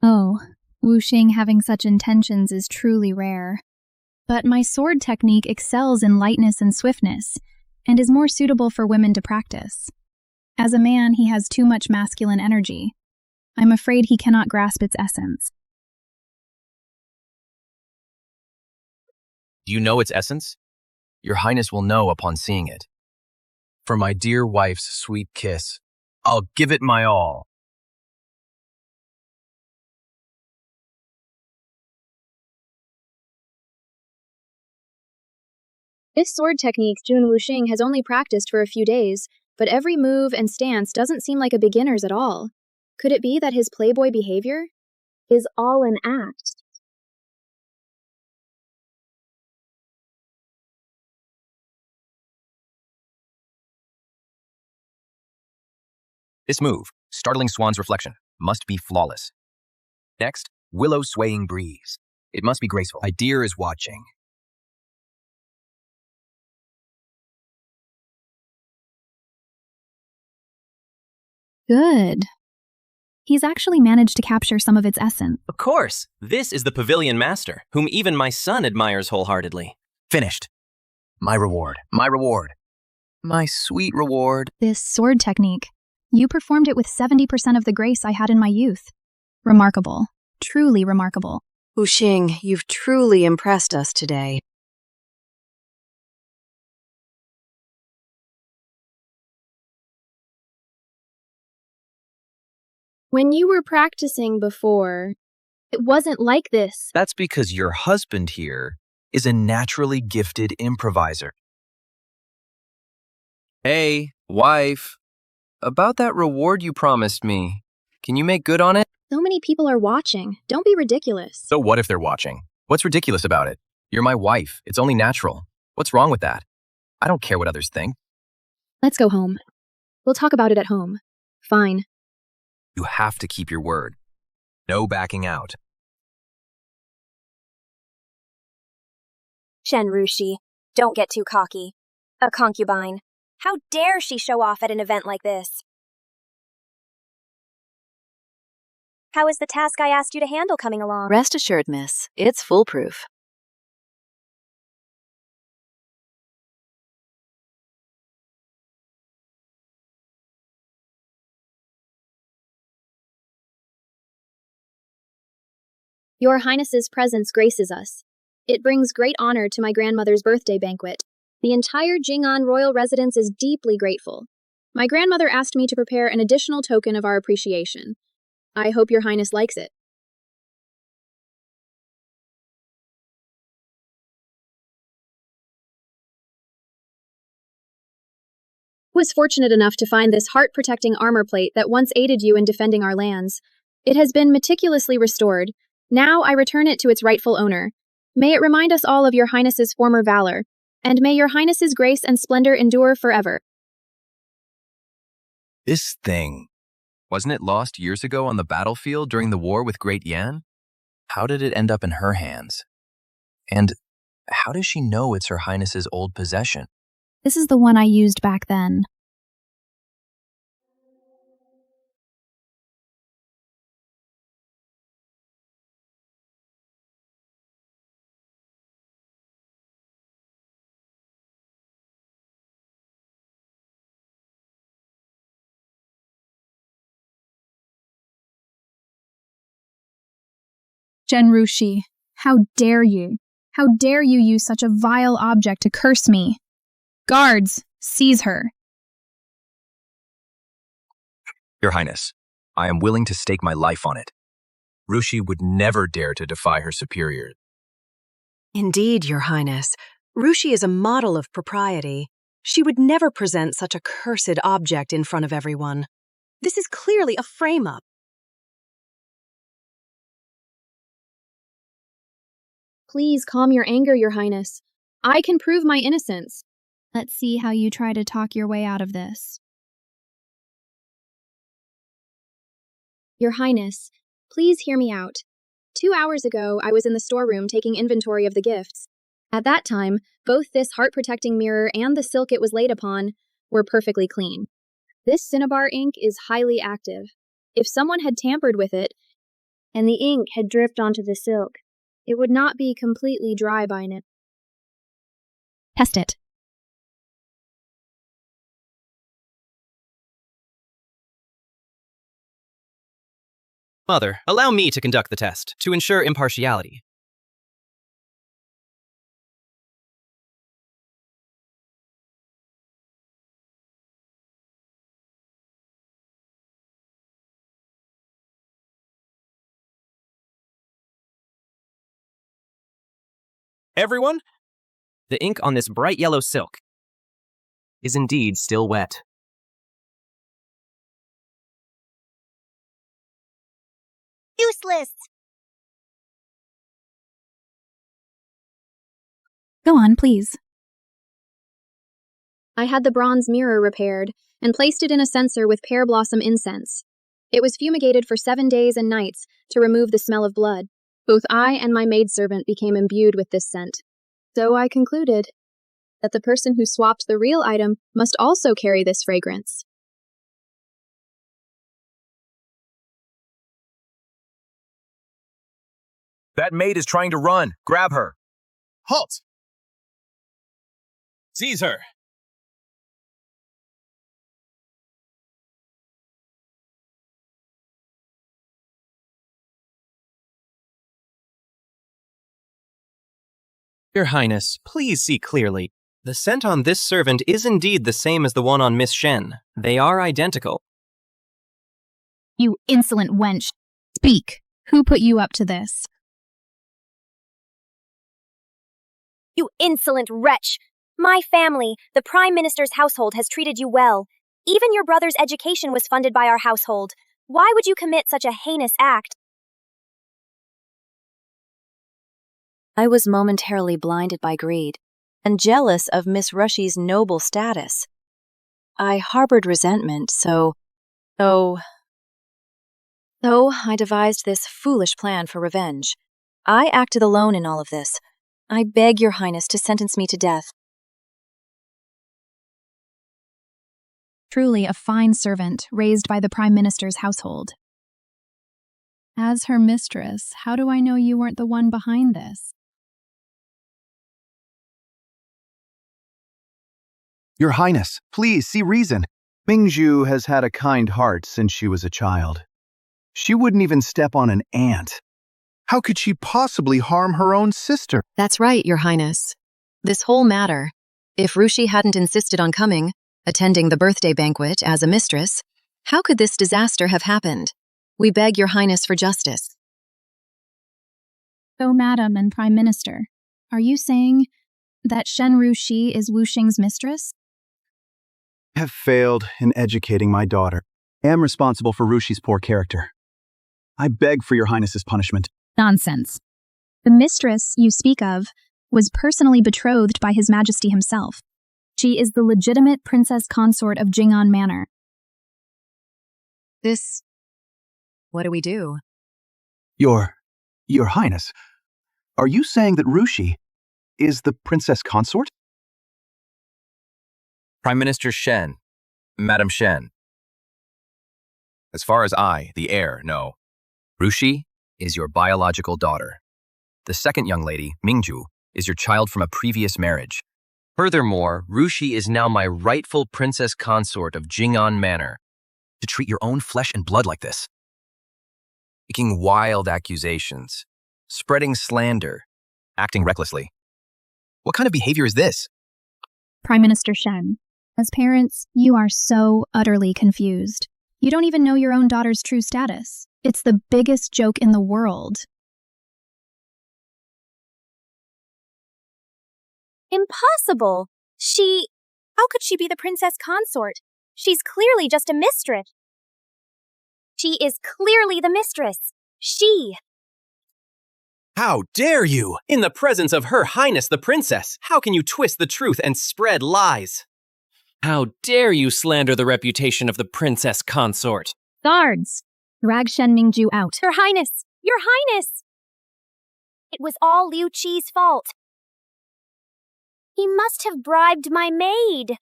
Oh, Wuxing having such intentions is truly rare. But my sword technique excels in lightness and swiftness, and is more suitable for women to practice. As a man, he has too much masculine energy. I'm afraid he cannot grasp its essence. Do you know its essence? Your Highness will know upon seeing it. For my dear wife's sweet kiss, I'll give it my all. This sword technique Jun Wuxing has only practiced for a few days, but every move and stance doesn't seem like a beginner's at all. Could it be that his playboy behavior is all an act? This move, startling swan's reflection, must be flawless. Next, willow swaying breeze. It must be graceful. My dear is watching. Good. He's actually managed to capture some of its essence. Of course, this is the pavilion master, whom even my son admires wholeheartedly. Finished. My reward. My reward. My sweet reward. This sword technique. You performed it with 70% of the grace I had in my youth. Remarkable. Truly remarkable. Wuxing, you've truly impressed us today. When you were practicing before, it wasn't like this. That's because your husband here is a naturally gifted improviser. Hey, wife. About that reward you promised me. Can you make good on it? So many people are watching. Don't be ridiculous. So what if they're watching? What's ridiculous about it? You're my wife. It's only natural. What's wrong with that? I don't care what others think. Let's go home. We'll talk about it at home. Fine. You have to keep your word. No backing out. Shen Rushi, don't get too cocky. A concubine. How dare she show off at an event like this? How is the task I asked you to handle coming along? Rest assured, miss. It's foolproof. Your Highness's presence graces us. It brings great honor to my grandmother's birthday banquet. The entire Jing'an royal residence is deeply grateful. My grandmother asked me to prepare an additional token of our appreciation. I hope your Highness likes it. I was fortunate enough to find this heart-protecting armor plate that once aided you in defending our lands. It has been meticulously restored. Now I return it to its rightful owner. May it remind us all of your Highness's former valor, and may your Highness's grace and splendor endure forever. This thing. Wasn't it lost years ago on the battlefield during the war with Great Yan? How did it end up in her hands? And how does she know it's Her Highness's old possession? This is the one I used back then. Genrushi, how dare you? How dare you use such a vile object to curse me? Guards, seize her. Your Highness, I am willing to stake my life on it. Rushi would never dare to defy her superiors. Indeed, Your Highness. Rushi is a model of propriety. She would never present such a cursed object in front of everyone. This is clearly a frame-up. Please calm your anger, Your Highness. I can prove my innocence. Let's see how you try to talk your way out of this. Your Highness, please hear me out. 2 hours ago, I was in the storeroom taking inventory of the gifts. At that time, both this heart-protecting mirror and the silk it was laid upon were perfectly clean. This cinnabar ink is highly active. If someone had tampered with it, and the ink had dripped onto the silk, it would not be completely dry by now. Test it. Mother, allow me to conduct the test, to ensure impartiality. Everyone? The ink on this bright yellow silk is indeed still wet. Useless! Go on, please. I had the bronze mirror repaired and placed it in a censer with pear blossom incense. It was fumigated for 7 days and nights to remove the smell of blood. Both I and my maidservant became imbued with this scent. So I concluded that the person who swapped the real item must also carry this fragrance. That maid is trying to run. Grab her. Halt! Seize her. Your Highness, please see clearly. The scent on this servant is indeed the same as the one on Miss Shen. They are identical. You insolent wench. Speak. Who put you up to this? You insolent wretch! My family, the Prime Minister's household, has treated you well. Even your brother's education was funded by our household. Why would you commit such a heinous act? I was momentarily blinded by greed and jealous of Miss Rushie's noble status. I harbored resentment, so I devised this foolish plan for revenge. I acted alone in all of this. I beg your highness to sentence me to death. Truly a fine servant raised by the Prime Minister's household. As her mistress, how do I know you weren't the one behind this? Your Highness, please see reason. Mingzhu has had a kind heart since she was a child. She wouldn't even step on an ant. How could she possibly harm her own sister? That's right, Your Highness. This whole matter, if Rushi hadn't insisted on coming, attending the birthday banquet as a mistress, how could this disaster have happened? We beg Your Highness for justice. So, Madam and Prime Minister, are you saying that Shen Rushi is Wuxing's mistress? I have failed in educating my daughter. I am responsible for Rushi's poor character. I beg for Your Highness's punishment. Nonsense. The mistress you speak of was personally betrothed by His Majesty himself. She is the legitimate princess consort of Jing'an Manor. What do we do? Your Highness, are you saying that Rushi is the princess consort? Prime Minister Shen, Madam Shen. As far as I, the heir, know, Rushi is your biological daughter. The second young lady, Mingzhu, is your child from a previous marriage. Furthermore, Rushi is now my rightful princess consort of Jing'an Manor. To treat your own flesh and blood like this, making wild accusations, spreading slander, acting recklessly. What kind of behavior is this? Prime Minister Shen, as parents, you are so utterly confused. You don't even know your own daughter's true status. It's the biggest joke in the world. Impossible! How could she be the princess consort? She's clearly just a mistress. She is clearly the mistress. How dare you! In the presence of Her Highness the Princess, how can you twist the truth and spread lies? How dare you slander the reputation of the princess consort? Guards! Drag Shen Mingzhu out. Your Highness! Your Highness! It was all Liu Qi's fault. He must have bribed my maid.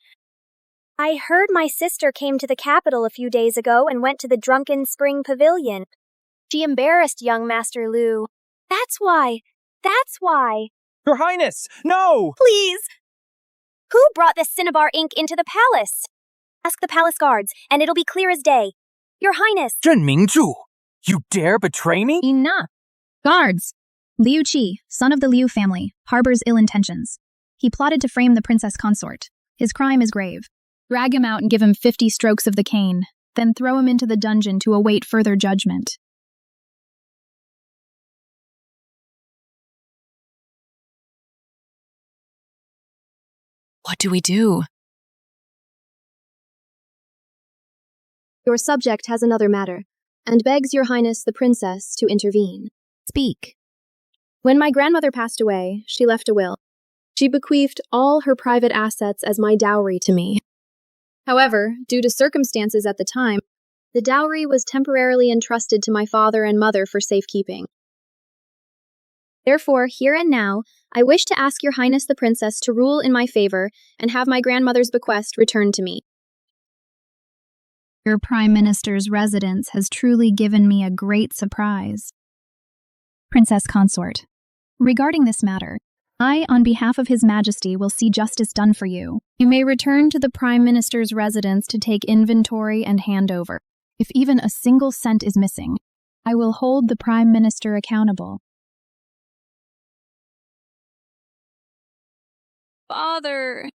I heard my sister came to the capital a few days ago and went to the drunken spring pavilion. She embarrassed young Master Liu. That's why. Your Highness, no! Please! Who brought this cinnabar ink into the palace? Ask the palace guards, and it'll be clear as day. Your Highness! Shen Mingzhu, you dare betray me? Enough! Guards! Liu Qi, son of the Liu family, harbors ill intentions. He plotted to frame the princess consort. His crime is grave. Drag him out and give him 50 strokes of the cane, then throw him into the dungeon to await further judgment. What do we do? Your subject has another matter, and begs Your Highness the Princess to intervene. Speak. When my grandmother passed away, she left a will. She bequeathed all her private assets as my dowry to me. However, due to circumstances at the time, the dowry was temporarily entrusted to my father and mother for safekeeping. Therefore, here and now, I wish to ask Your Highness the Princess to rule in my favor and have my grandmother's bequest returned to me. Your Prime Minister's residence has truly given me a great surprise. Princess Consort, regarding this matter, I, on behalf of His Majesty, will see justice done for you. You may return to the Prime Minister's residence to take inventory and hand over. If even a single cent is missing, I will hold the Prime Minister accountable. Father!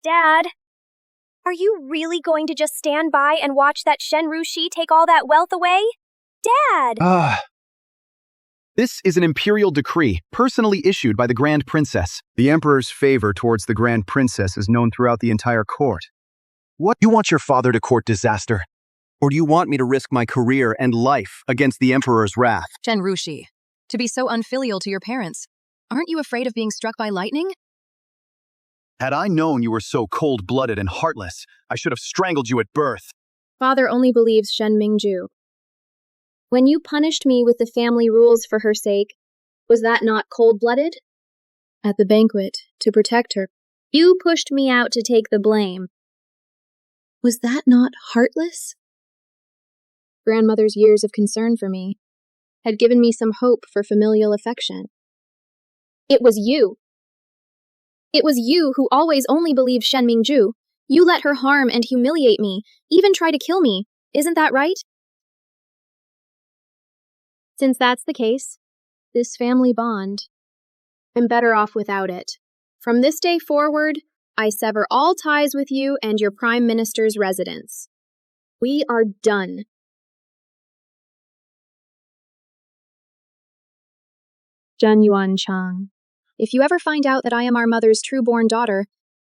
Dad, are you really going to just stand by and watch that Shen Rushi take all that wealth away? Dad! This is an imperial decree, personally issued by the Grand Princess. The Emperor's favor towards the Grand Princess is known throughout the entire court. What? You want your father to court disaster? Or do you want me to risk my career and life against the Emperor's wrath? Shen Rushi, to be so unfilial to your parents, aren't you afraid of being struck by lightning? Had I known you were so cold-blooded and heartless, I should have strangled you at birth. Father only believes Shen Mingju. When you punished me with the family rules for her sake, was that not cold-blooded? At the banquet, to protect her, you pushed me out to take the blame. Was that not heartless? Grandmother's years of concern for me had given me some hope for familial affection. It was you. It was you who always only believed Shen Mingju. You let her harm and humiliate me, even try to kill me. Isn't that right? Since that's the case, this family bond, I'm better off without it. From this day forward, I sever all ties with you and your Prime Minister's residence. We are done. Zhen Yuan Chang, if you ever find out that I am our mother's true-born daughter,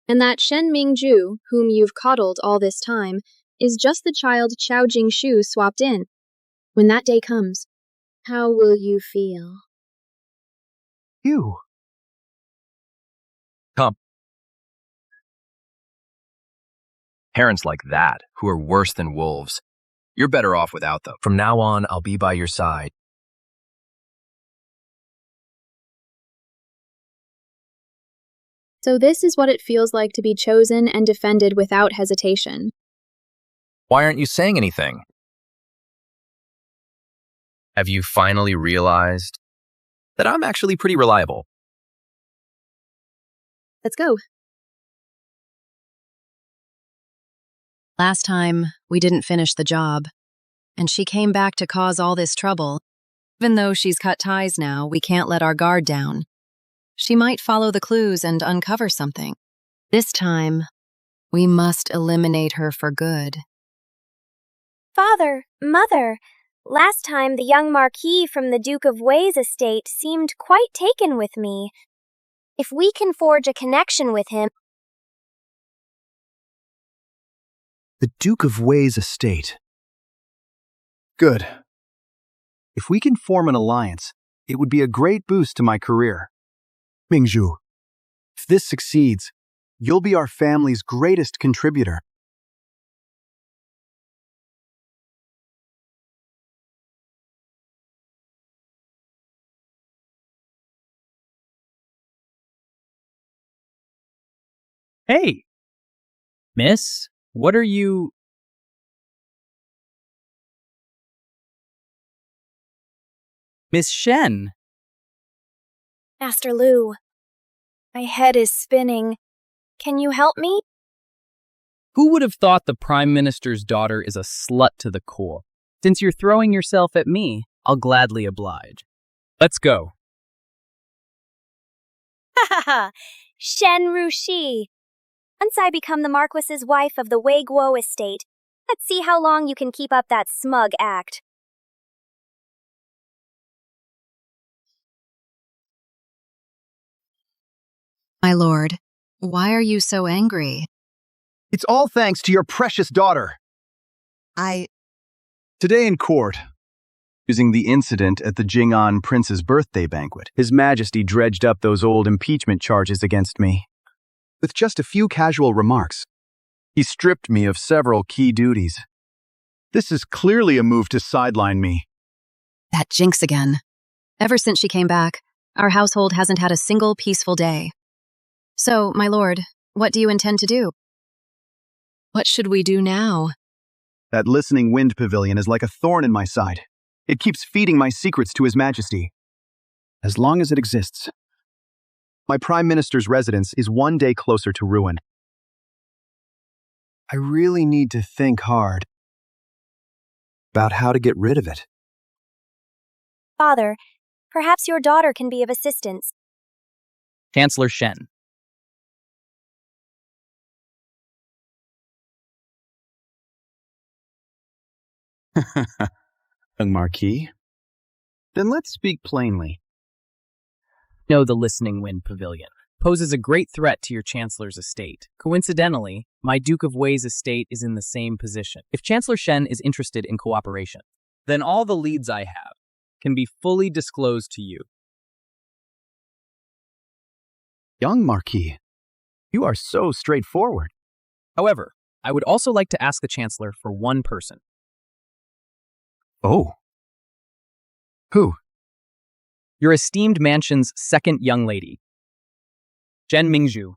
and that Shen Mingju, whom you've coddled all this time, is just the child Chao Jingshu swapped in, when that day comes, how will you feel? You. Come. Parents like that, who are worse than wolves. You're better off without them. From now on, I'll be by your side. So this is what it feels like to be chosen and defended without hesitation. Why aren't you saying anything? Have you finally realized that I'm actually pretty reliable? Let's go. Last time, we didn't finish the job, and she came back to cause all this trouble. Even though she's cut ties now, we can't let our guard down. She might follow the clues and uncover something. This time, we must eliminate her for good. Father, Mother, last time the young Marquis from the Duke of Wei's estate seemed quite taken with me. If we can forge a connection with him... The Duke of Wei's estate. Good. If we can form an alliance, it would be a great boost to my career. Mingju, if this succeeds, you'll be our family's greatest contributor. Hey! Miss, what are you... Miss Shen! Master Lu, my head is spinning. Can you help me? Who would have thought the Prime Minister's daughter is a slut to the core? Since you're throwing yourself at me, I'll gladly oblige. Let's go. Ha ha ha! Shen Rushi! Once I become the Marquis's wife of the Wei Guo estate, let's see how long you can keep up that smug act. My lord, why are you so angry? It's all thanks to your precious daughter. Today in court, using the incident at the Jing'an Prince's birthday banquet, His Majesty dredged up those old impeachment charges against me. With just a few casual remarks, he stripped me of several key duties. This is clearly a move to sideline me. That jinx again. Ever since she came back, our household hasn't had a single peaceful day. So, my lord, what do you intend to do? What should we do now? That listening wind pavilion is like a thorn in my side. It keeps feeding my secrets to His Majesty. As long as it exists, my Prime Minister's residence is one day closer to ruin. I really need to think hard about how to get rid of it. Father, perhaps your daughter can be of assistance. Chancellor Shen. Young Marquis, Then let's speak plainly. No, the Listening Wind Pavilion poses a great threat to your Chancellor's estate. Coincidentally, my Duke of Wei's estate is in the same position. If Chancellor Shen is interested in cooperation, then all the leads I have can be fully disclosed to you. Young Marquis, you are so straightforward. However, I would also like to ask the Chancellor for one person. Oh. Who? Your esteemed mansion's second young lady, Zhen Mingzhu.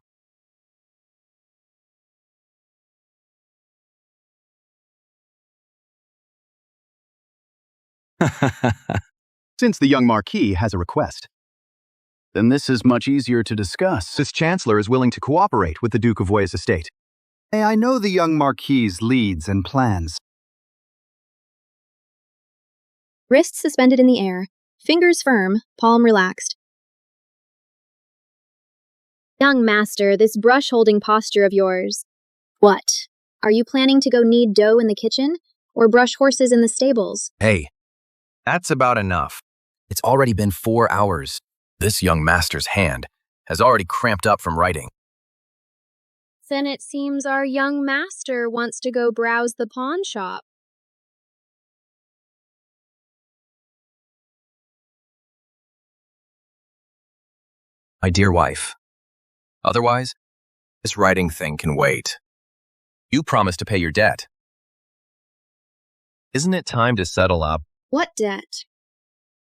Since the young Marquis has a request, then this is much easier to discuss. This Chancellor is willing to cooperate with the Duke of Wei's estate. I know the young Marquis's leads and plans. Wrists suspended in the air, fingers firm, palm relaxed. Young master, this brush-holding posture of yours. What? Are you planning to go knead dough in the kitchen, or brush horses in the stables? Hey, that's about enough. It's already been 4 hours. This young master's hand has already cramped up from writing. Then it seems our young master wants to go browse the pawn shop. My dear wife. Otherwise, this writing thing can wait. You promised to pay your debt. Isn't it time to settle up? What debt?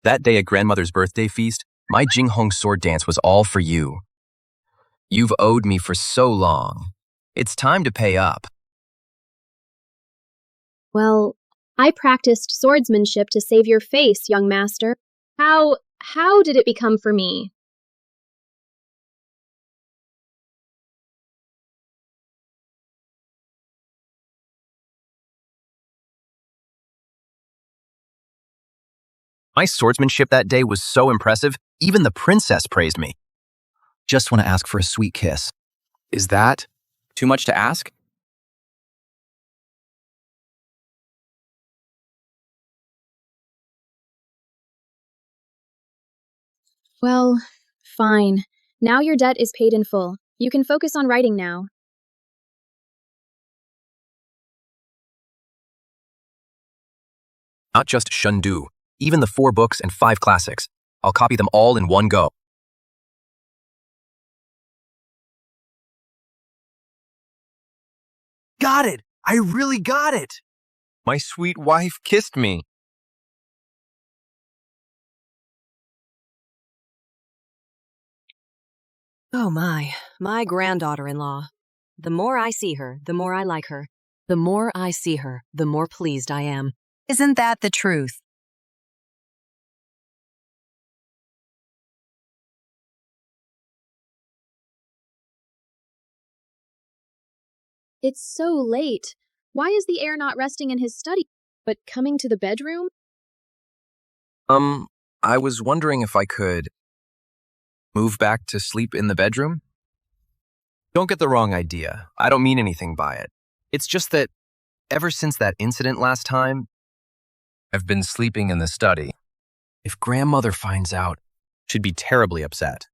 That day at grandmother's birthday feast, my Jinghong sword dance was all for you. You've owed me for so long. It's time to pay up. Well, I practiced swordsmanship to save your face, young master. How did it become for me? My swordsmanship that day was so impressive, even the princess praised me. Just want to ask for a sweet kiss. Is that too much to ask? Well, fine. Now your debt is paid in full. You can focus on writing now. Not just Shen Du, even the 4 books and 5 classics. I'll copy them all in one go. Got it! I really got it! My sweet wife kissed me. Oh my granddaughter-in-law. The more I see her, the more I like her. The more I see her, the more pleased I am. Isn't that the truth? It's so late. Why is the heir not resting in his study, but coming to the bedroom? I was wondering if I could move back to sleep in the bedroom? Don't get the wrong idea. I don't mean anything by it. It's just that ever since that incident last time, I've been sleeping in the study. If grandmother finds out, she'd be terribly upset.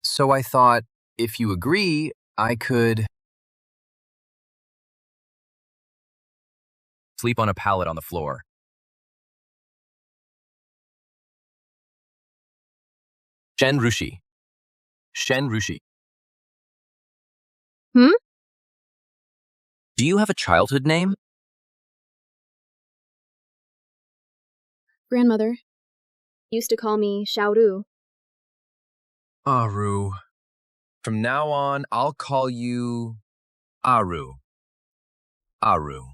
So I thought, if you agree, I could sleep on a pallet on the floor. Shen Rushi. Shen Rushi. Hmm? Do you have a childhood name? Grandmother used to call me Xiaoru. Aru. From now on, I'll call you Aru. Aru.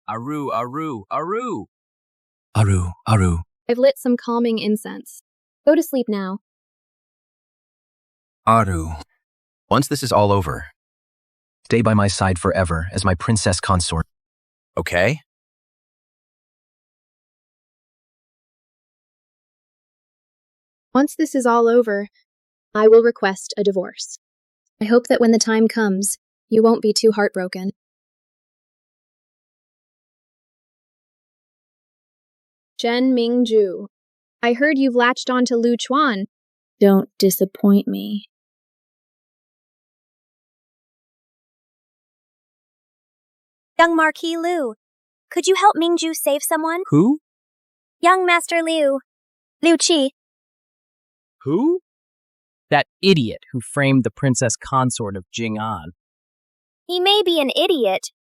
Aru, Aru, Aru. Aru, Aru. I've lit some calming incense. Go to sleep now. Aru. Once this is all over, stay by my side forever as my princess consort. Okay? Once this is all over, I will request a divorce. I hope that when the time comes, you won't be too heartbroken. Shen Mingzhu. I heard you've latched on to Lu Chuan. Don't disappoint me. Young Marquis Liu, could you help Mingju save someone? Who? Young Master Liu. Liu Qi. Who? That idiot who framed the princess consort of Jing'an. He may be an idiot,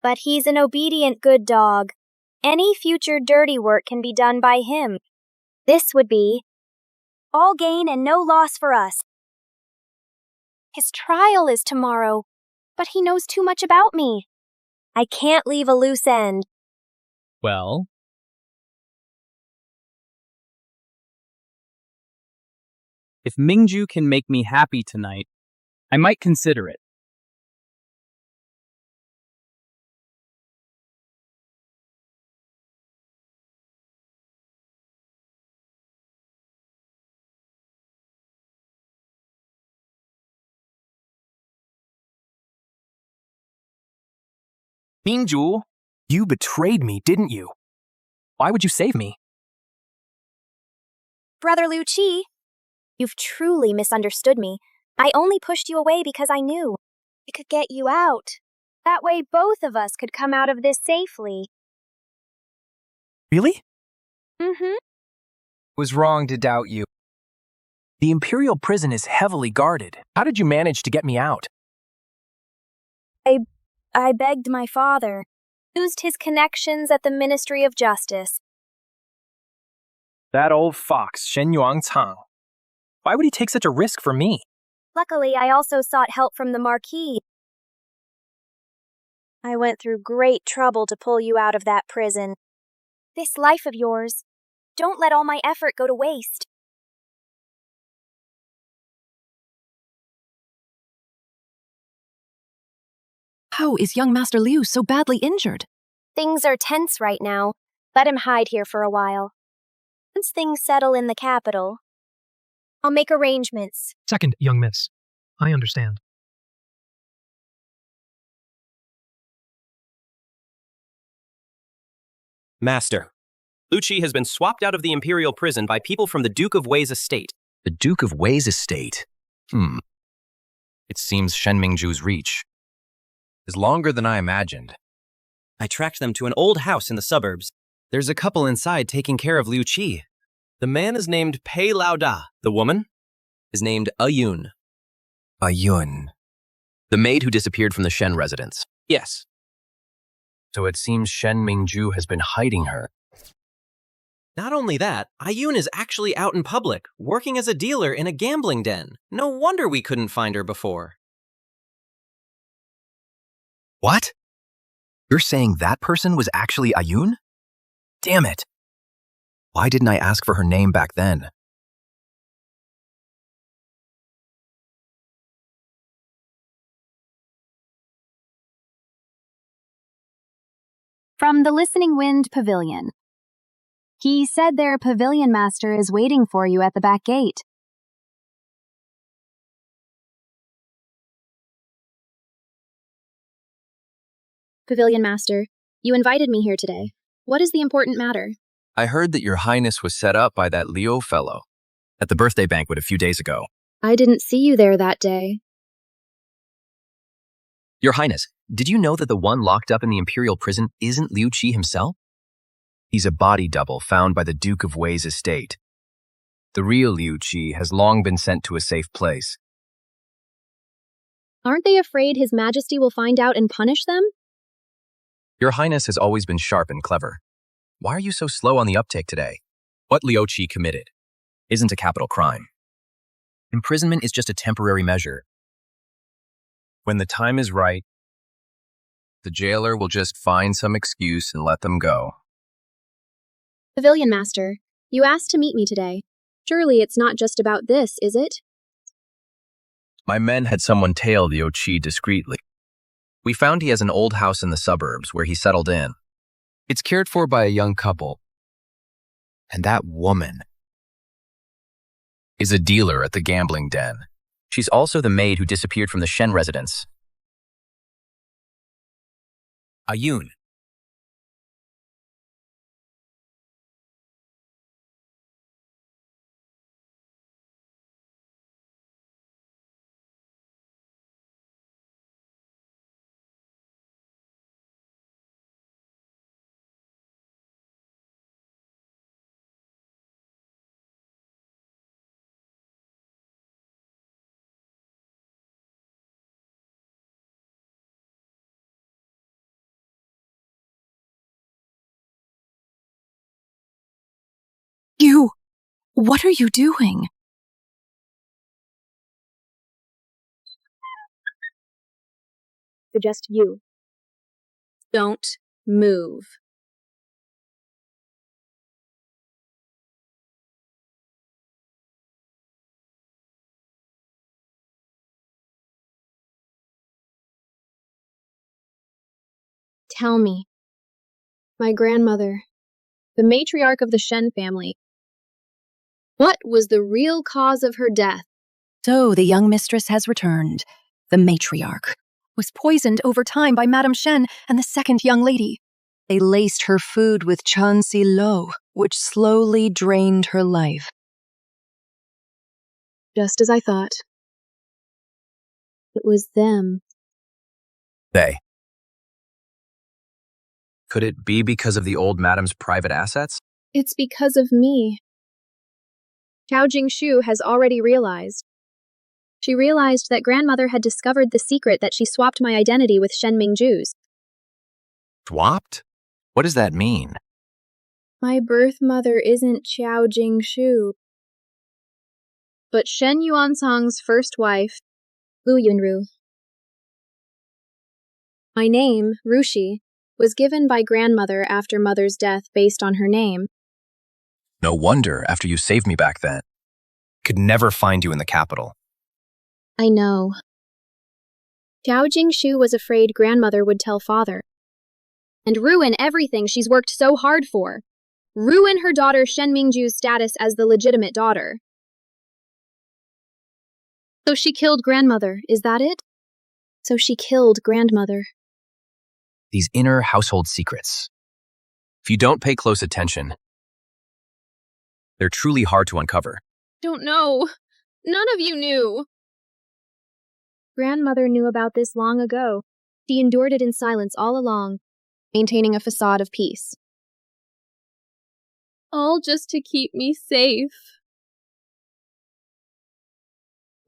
but he's an obedient good dog. Any future dirty work can be done by him. This would be all gain and no loss for us. His trial is tomorrow, but he knows too much about me. I can't leave a loose end. Well? If Mingju can make me happy tonight, I might consider it. Mingju, you betrayed me, didn't you? Why would you save me? Brother Liu Qi, you've truly misunderstood me. I only pushed you away because I knew it could get you out. That way both of us could come out of this safely. Really? Mm-hmm. Was wrong to doubt you. The Imperial prison is heavily guarded. How did you manage to get me out? I begged my father, used his connections at the Ministry of Justice. That old fox, Shen Yuangcang. Why would he take such a risk for me? Luckily, I also sought help from the Marquis. I went through great trouble to pull you out of that prison. This life of yours, don't let all my effort go to waste. How is young Master Liu so badly injured? Things are tense right now. Let him hide here for a while. Once things settle in the capital, I'll make arrangements. Second, young miss. I understand. Master, Liu Qi has been swapped out of the Imperial prison by people from the Duke of Wei's estate. The Duke of Wei's estate? It seems Shen Mingju's reach is longer than I imagined. I tracked them to an old house in the suburbs. There's a couple inside taking care of Liu Qi. The man is named Pei Laoda. The woman is named Ayun. Ayun. The maid who disappeared from the Shen residence. Yes. So it seems Shen Mingju has been hiding her. Not only that, Ayun is actually out in public, working as a dealer in a gambling den. No wonder we couldn't find her before. What? You're saying that person was actually Ayun? Damn it. Why didn't I ask for her name back then? From the Listening Wind Pavilion. He said their pavilion master is waiting for you at the back gate. Pavilion Master, you invited me here today. What is the important matter? I heard that your highness was set up by that Leo fellow at the birthday banquet a few days ago. I didn't see you there that day. Your highness, did you know that the one locked up in the Imperial prison isn't Liu Qi himself? He's a body double found by the Duke of Wei's estate. The real Liu Qi has long been sent to a safe place. Aren't they afraid His Majesty will find out and punish them? Your highness has always been sharp and clever. Why are you so slow on the uptake today? What Liu Qi committed isn't a capital crime. Imprisonment is just a temporary measure. When the time is right, the jailer will just find some excuse and let them go. Pavilion Master, you asked to meet me today. Surely it's not just about this, is it? My men had someone tail Liu Qi discreetly. We found he has an old house in the suburbs where he settled in. It's cared for by a young couple. And that woman is a dealer at the gambling den. She's also the maid who disappeared from the Shen residence. Ayun. What are you doing? Suggest you. Don't move. Tell me. My grandmother, the matriarch of the Shen family. What was the real cause of her death? So the young mistress has returned. The matriarch was poisoned over time by Madame Shen and the second young lady. They laced her food with canccelove, which slowly drained her life. Just as I thought. It was them. They. Could it be because of the old madam's private assets? It's because of me. Chao Jingshu has already realized. She realized that grandmother had discovered the secret that she swapped my identity with Shen Mingju's. Swapped? What does that mean? My birth mother isn't Chao Jingshu, but Shen Yuansang's first wife, Lu Yunru. My name, Rushi, was given by grandmother after mother's death based on her name. No wonder, after you saved me back then. Could never find you in the capital. I know. Chao Jingshu was afraid grandmother would tell father. And ruin everything she's worked so hard for. Ruin her daughter Shen Mingju's status as the legitimate daughter. So she killed grandmother, is that it? So she killed grandmother. These inner household secrets. If you don't pay close attention, they're truly hard to uncover. Don't know. None of you knew. Grandmother knew about this long ago. She endured it in silence all along, maintaining a facade of peace. All just to keep me safe.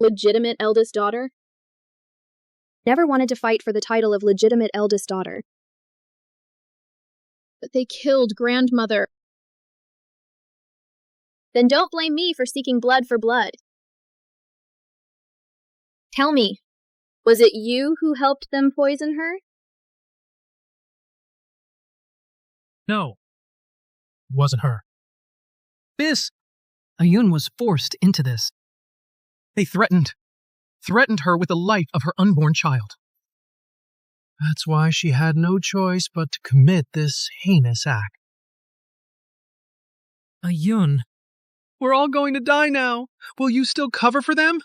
Legitimate eldest daughter? Never wanted to fight for the title of legitimate eldest daughter. But they killed grandmother. Then don't blame me for seeking blood for blood. Tell me, was it you who helped them poison her? No, it wasn't her. Miss, Ayun was forced into this. They threatened her with the life of her unborn child. That's why she had no choice but to commit this heinous act. Ayun, we're all going to die now. Will you still cover for them?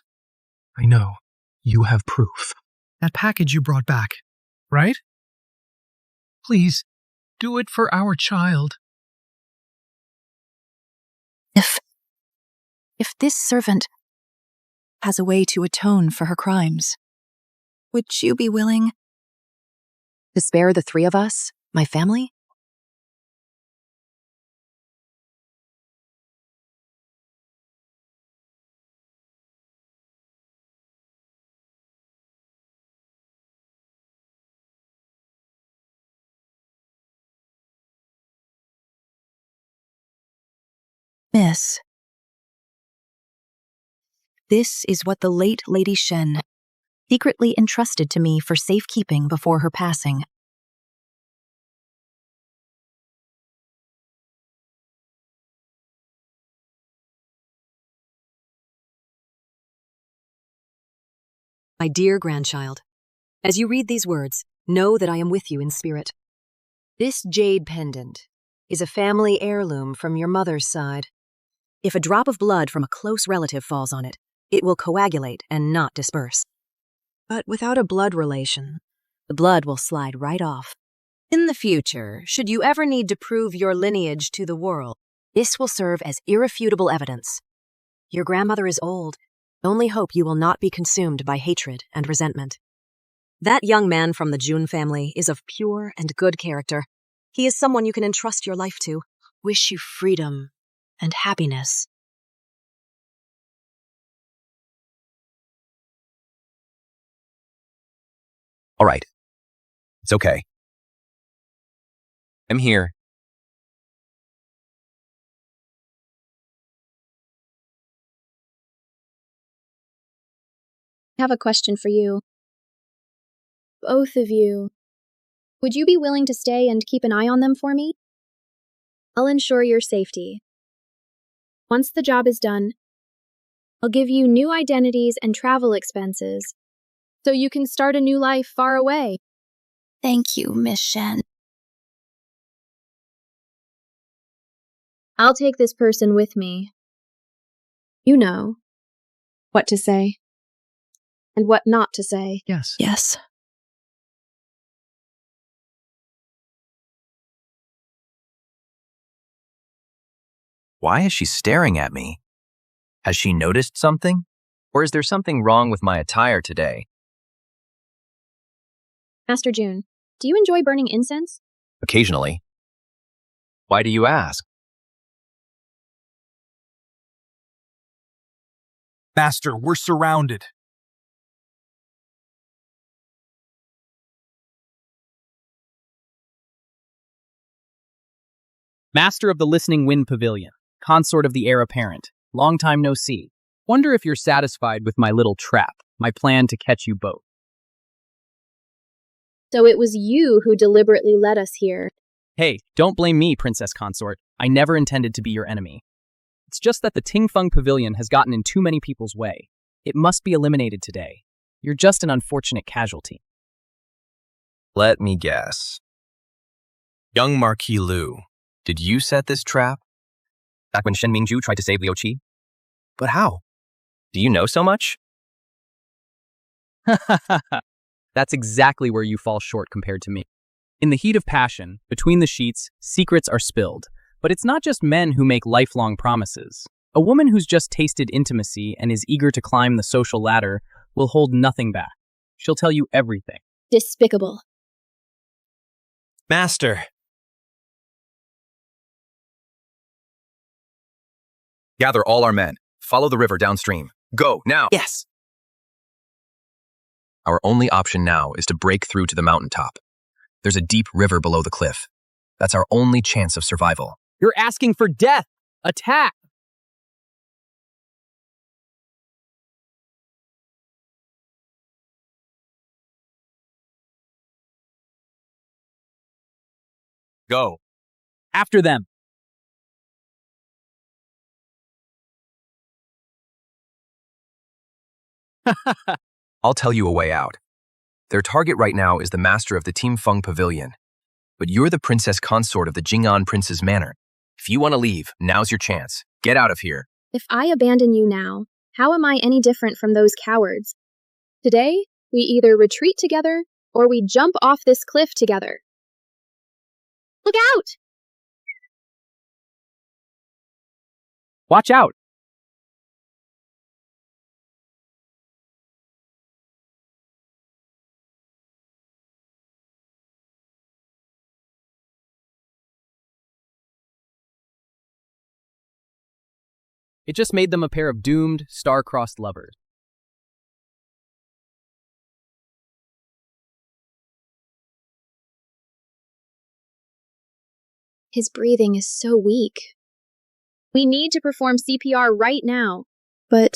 I know. You have proof. That package you brought back, right? Please, do it for our child. If this servant has a way to atone for her crimes, would you be willing to spare the three of us, my family? Miss, this is what the late Lady Shen secretly entrusted to me for safekeeping before her passing. My dear grandchild, as you read these words, know that I am with you in spirit. This jade pendant is a family heirloom from your mother's side. If a drop of blood from a close relative falls on it, it will coagulate and not disperse. But without a blood relation, the blood will slide right off. In the future, should you ever need to prove your lineage to the world, this will serve as irrefutable evidence. Your grandmother is old. Only hope you will not be consumed by hatred and resentment. That young man from the Jun family is of pure and good character. He is someone you can entrust your life to. Wish you freedom and happiness. All right. It's okay. I'm here. I have a question for you. Both of you. Would you be willing to stay and keep an eye on them for me? I'll ensure your safety. Once the job is done, I'll give you new identities and travel expenses, so you can start a new life far away. Thank you, Miss Shen. I'll take this person with me. You know what to say and what not to say. Yes. Yes. Why is she staring at me? Has she noticed something? Or is there something wrong with my attire today? Master June, do you enjoy burning incense? Occasionally. Why do you ask? Master, we're surrounded. Master of the Listening Wind Pavilion, consort of the heir apparent, long time no see. Wonder if you're satisfied with my little trap, my plan to catch you both. So it was you who deliberately led us here. Hey, don't blame me, Princess Consort. I never intended to be your enemy. It's just that the Tingfeng Pavilion has gotten in too many people's way. It must be eliminated today. You're just an unfortunate casualty. Let me guess. Young Marquis Lu, did you set this trap? Back when Shen Mingju tried to save Liu Qi? But how? Do you know so much? That's exactly where you fall short compared to me. In the heat of passion, between the sheets, secrets are spilled. But it's not just men who make lifelong promises. A woman who's just tasted intimacy and is eager to climb the social ladder will hold nothing back. She'll tell you everything. Despicable. Master! Gather all our men. Follow the river downstream. Go, now! Yes! Our only option now is to break through to the mountaintop. There's a deep river below the cliff. That's our only chance of survival. You're asking for death! Attack! Go. After them! I'll tell you a way out. Their target right now is the master of the Tingfeng Pavilion. But you're the princess consort of the Jing'an Prince's manor. If you want to leave, now's your chance. Get out of here. If I abandon you now, how am I any different from those cowards? Today, we either retreat together or we jump off this cliff together. Look out! Watch out! It just made them a pair of doomed, star-crossed lovers. His breathing is so weak. We need to perform CPR right now. But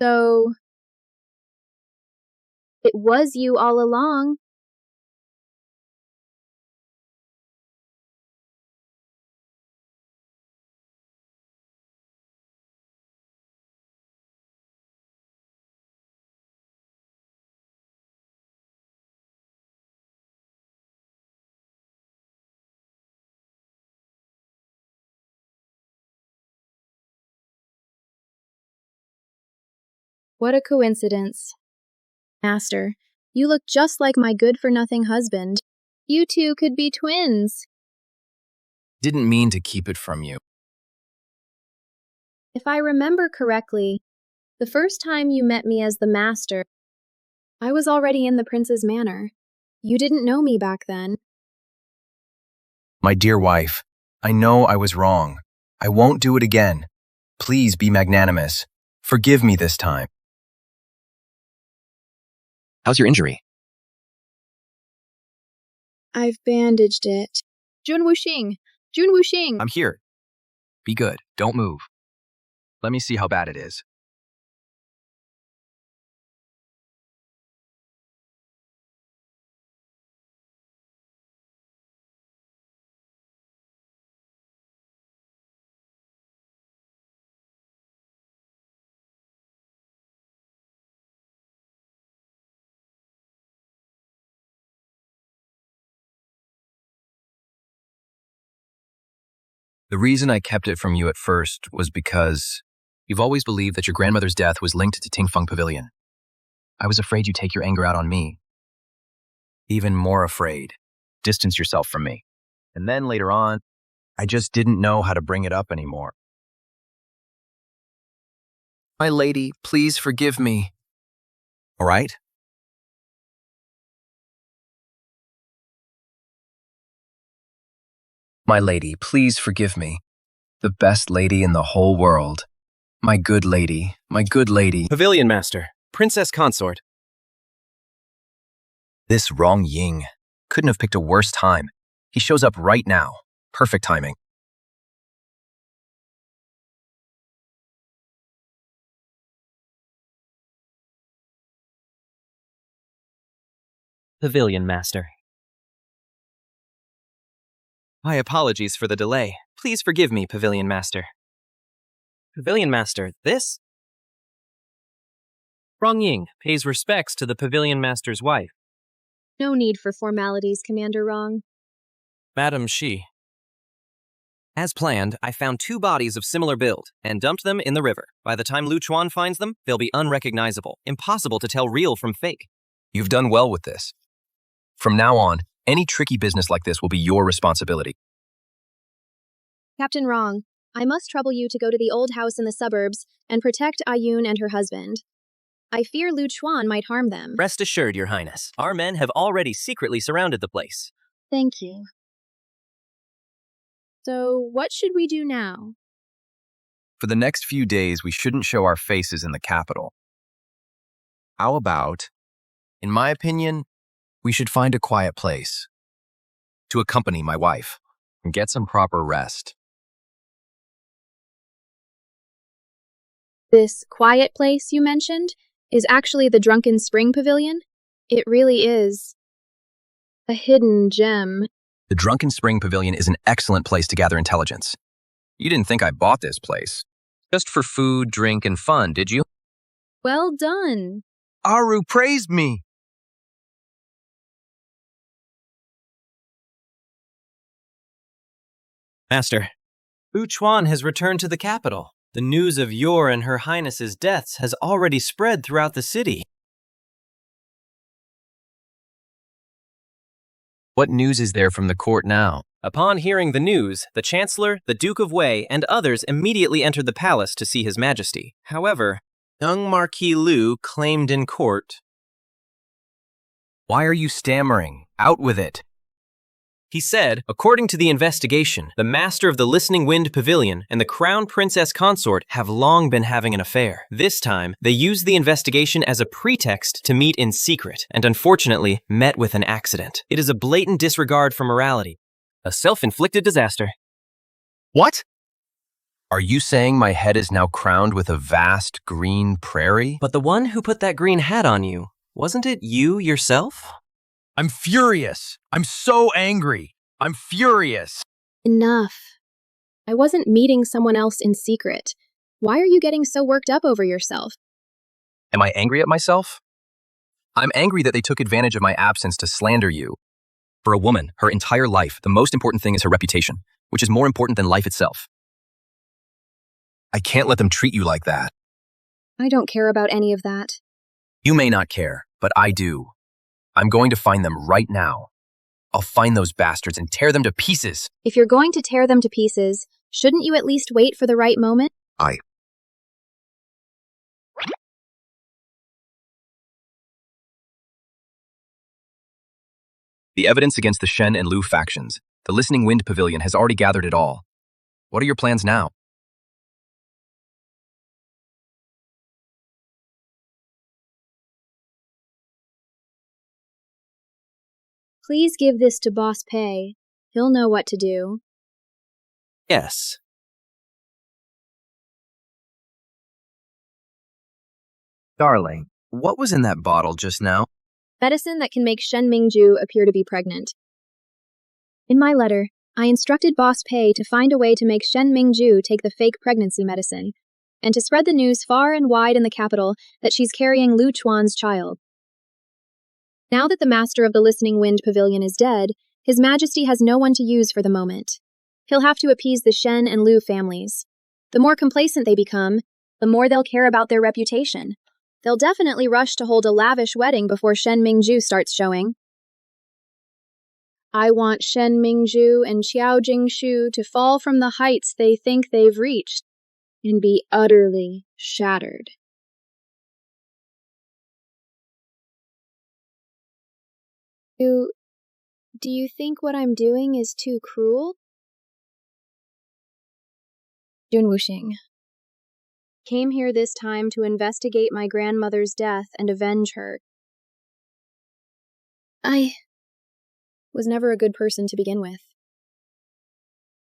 so it was you all along. What a coincidence. Master, you look just like my good-for-nothing husband. You two could be twins. Didn't mean to keep it from you. If I remember correctly, the first time you met me as the master, I was already in the prince's manor. You didn't know me back then. My dear wife, I know I was wrong. I won't do it again. Please be magnanimous. Forgive me this time. How's your injury? I've bandaged it. Jun Wuxing! Jun Wuxing! I'm here. Be good. Don't move. Let me see how bad it is. The reason I kept it from you at first was because you've always believed that your grandmother's death was linked to Tingfeng Pavilion. I was afraid you'd take your anger out on me. Even more afraid. Distance yourself from me. And then later on, I just didn't know how to bring it up anymore. My lady, please forgive me. All right? My lady, please forgive me. The best lady in the whole world. My good lady, my good lady. Pavilion Master, Princess Consort. This Rong Ying couldn't have picked a worse time. He shows up right now. Perfect timing. Pavilion Master. My apologies for the delay. Please forgive me, Pavilion Master. Pavilion Master, this? Rong Ying pays respects to the Pavilion Master's wife. No need for formalities, Commander Rong. Madam Shi. As planned, I found 2 bodies of similar build and dumped them in the river. By the time Lu Chuan finds them, they'll be unrecognizable. Impossible to tell real from fake. You've done well with this. From now on, any tricky business like this will be your responsibility. Captain Rong, I must trouble you to go to the old house in the suburbs and protect Ayun and her husband. I fear Lu Chuan might harm them. Rest assured, Your Highness. Our men have already secretly surrounded the place. Thank you. So, what should we do now? For the next few days, we shouldn't show our faces in the capital. How about, in my opinion, we should find a quiet place to accompany my wife and get some proper rest. This quiet place you mentioned is actually the Drunken Spring Pavilion. It really is a hidden gem. The Drunken Spring Pavilion is an excellent place to gather intelligence. You didn't think I bought this place just for food, drink, and fun, did you? Well done. Aru praised me. Master, Lu Chuan has returned to the capital. The news of your and Her Highness's deaths has already spread throughout the city. What news is there from the court now? Upon hearing the news, the Chancellor, the Duke of Wei, and others immediately entered the palace to see His Majesty. However, young Marquis Lu claimed in court. Why are you stammering? Out with it. He said, according to the investigation, the Master of the Listening Wind Pavilion and the Crown Princess Consort have long been having an affair. This time, they used the investigation as a pretext to meet in secret, and unfortunately, met with an accident. It is a blatant disregard for morality. A self-inflicted disaster. What? Are you saying my head is now crowned with a vast green prairie? But the one who put that green hat on you, wasn't it you yourself? I'm furious. I'm so angry. I'm furious. Enough. I wasn't meeting someone else in secret. Why are you getting so worked up over yourself? Am I angry at myself? I'm angry that they took advantage of my absence to slander you. For a woman, her entire life, the most important thing is her reputation, which is more important than life itself. I can't let them treat you like that. I don't care about any of that. You may not care, but I do. I'm going to find them right now. I'll find those bastards and tear them to pieces. If you're going to tear them to pieces, shouldn't you at least wait for the right moment? The evidence against the Shen and Lu factions. The Listening Wind Pavilion has already gathered it all. What are your plans now? Please give this to Boss Pei. He'll know what to do. Yes. Darling, what was in that bottle just now? Medicine that can make Shen Mingju appear to be pregnant. In my letter, I instructed Boss Pei to find a way to make Shen Mingju take the fake pregnancy medicine, and to spread the news far and wide in the capital that she's carrying Lu Chuan's child. Now that the master of the Listening Wind Pavilion is dead, His Majesty has no one to use for the moment. He'll have to appease the Shen and Lu families. The more complacent they become, the more they'll care about their reputation. They'll definitely rush to hold a lavish wedding before Shen Mingju starts showing. I want Shen Mingju and Xiao Jingshu to fall from the heights they think they've reached and be utterly shattered. Do you think what I'm doing is too cruel? Jun Wuxing. Came here this time to investigate my grandmother's death and avenge her. I was never a good person to begin with.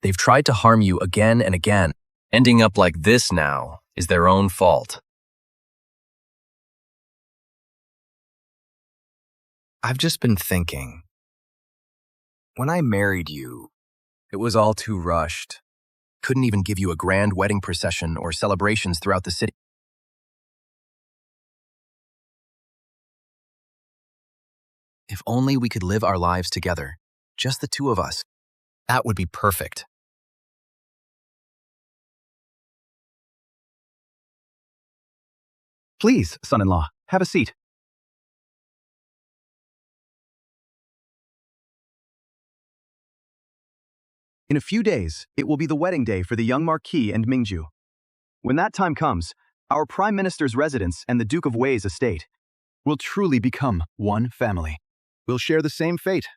They've tried to harm you again and again. Ending up like this now is their own fault. I've just been thinking. When I married you, it was all too rushed. Couldn't even give you a grand wedding procession or celebrations throughout the city. If only we could live our lives together, just the two of us. That would be perfect. Please, son-in-law, have a seat. In a few days, it will be the wedding day for the young Marquis and Mingju. When that time comes, our Prime Minister's residence and the Duke of Wei's estate will truly become one family. We'll share the same fate,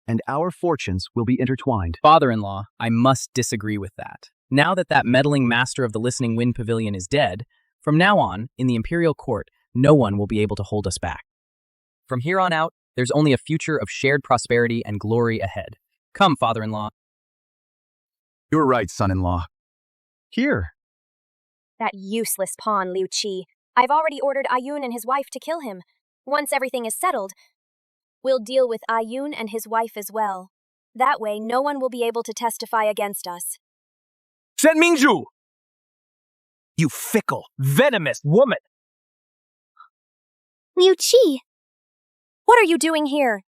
and our fortunes will be intertwined. Father-in-law, I must disagree with that. Now that that meddling master of the Listening Wind Pavilion is dead, from now on, in the Imperial Court, no one will be able to hold us back. From here on out, there's only a future of shared prosperity and glory ahead. Come, father-in-law. You're right, son-in-law. Here. That useless pawn, Liu Qi. I've already ordered Ayun and his wife to kill him. Once everything is settled, we'll deal with Ayun and his wife as well. That way, no one will be able to testify against us. Shen Mingju! You fickle, venomous woman! Liu Qi! What are you doing here?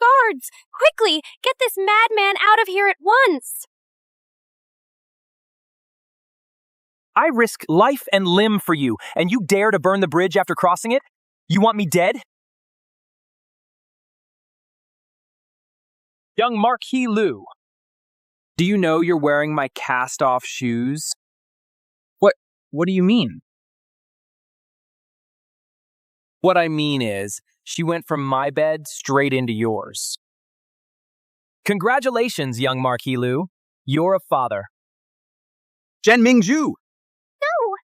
Guards! Quickly! Get this madman out of here at once! I risk life and limb for you, and you dare to burn the bridge after crossing it? You want me dead? Young Marquis Lu, do you know you're wearing my cast-off shoes? What do you mean? What I mean is, she went from my bed straight into yours. Congratulations, young Marquis Lu. You're a father. Shen Mingju! No!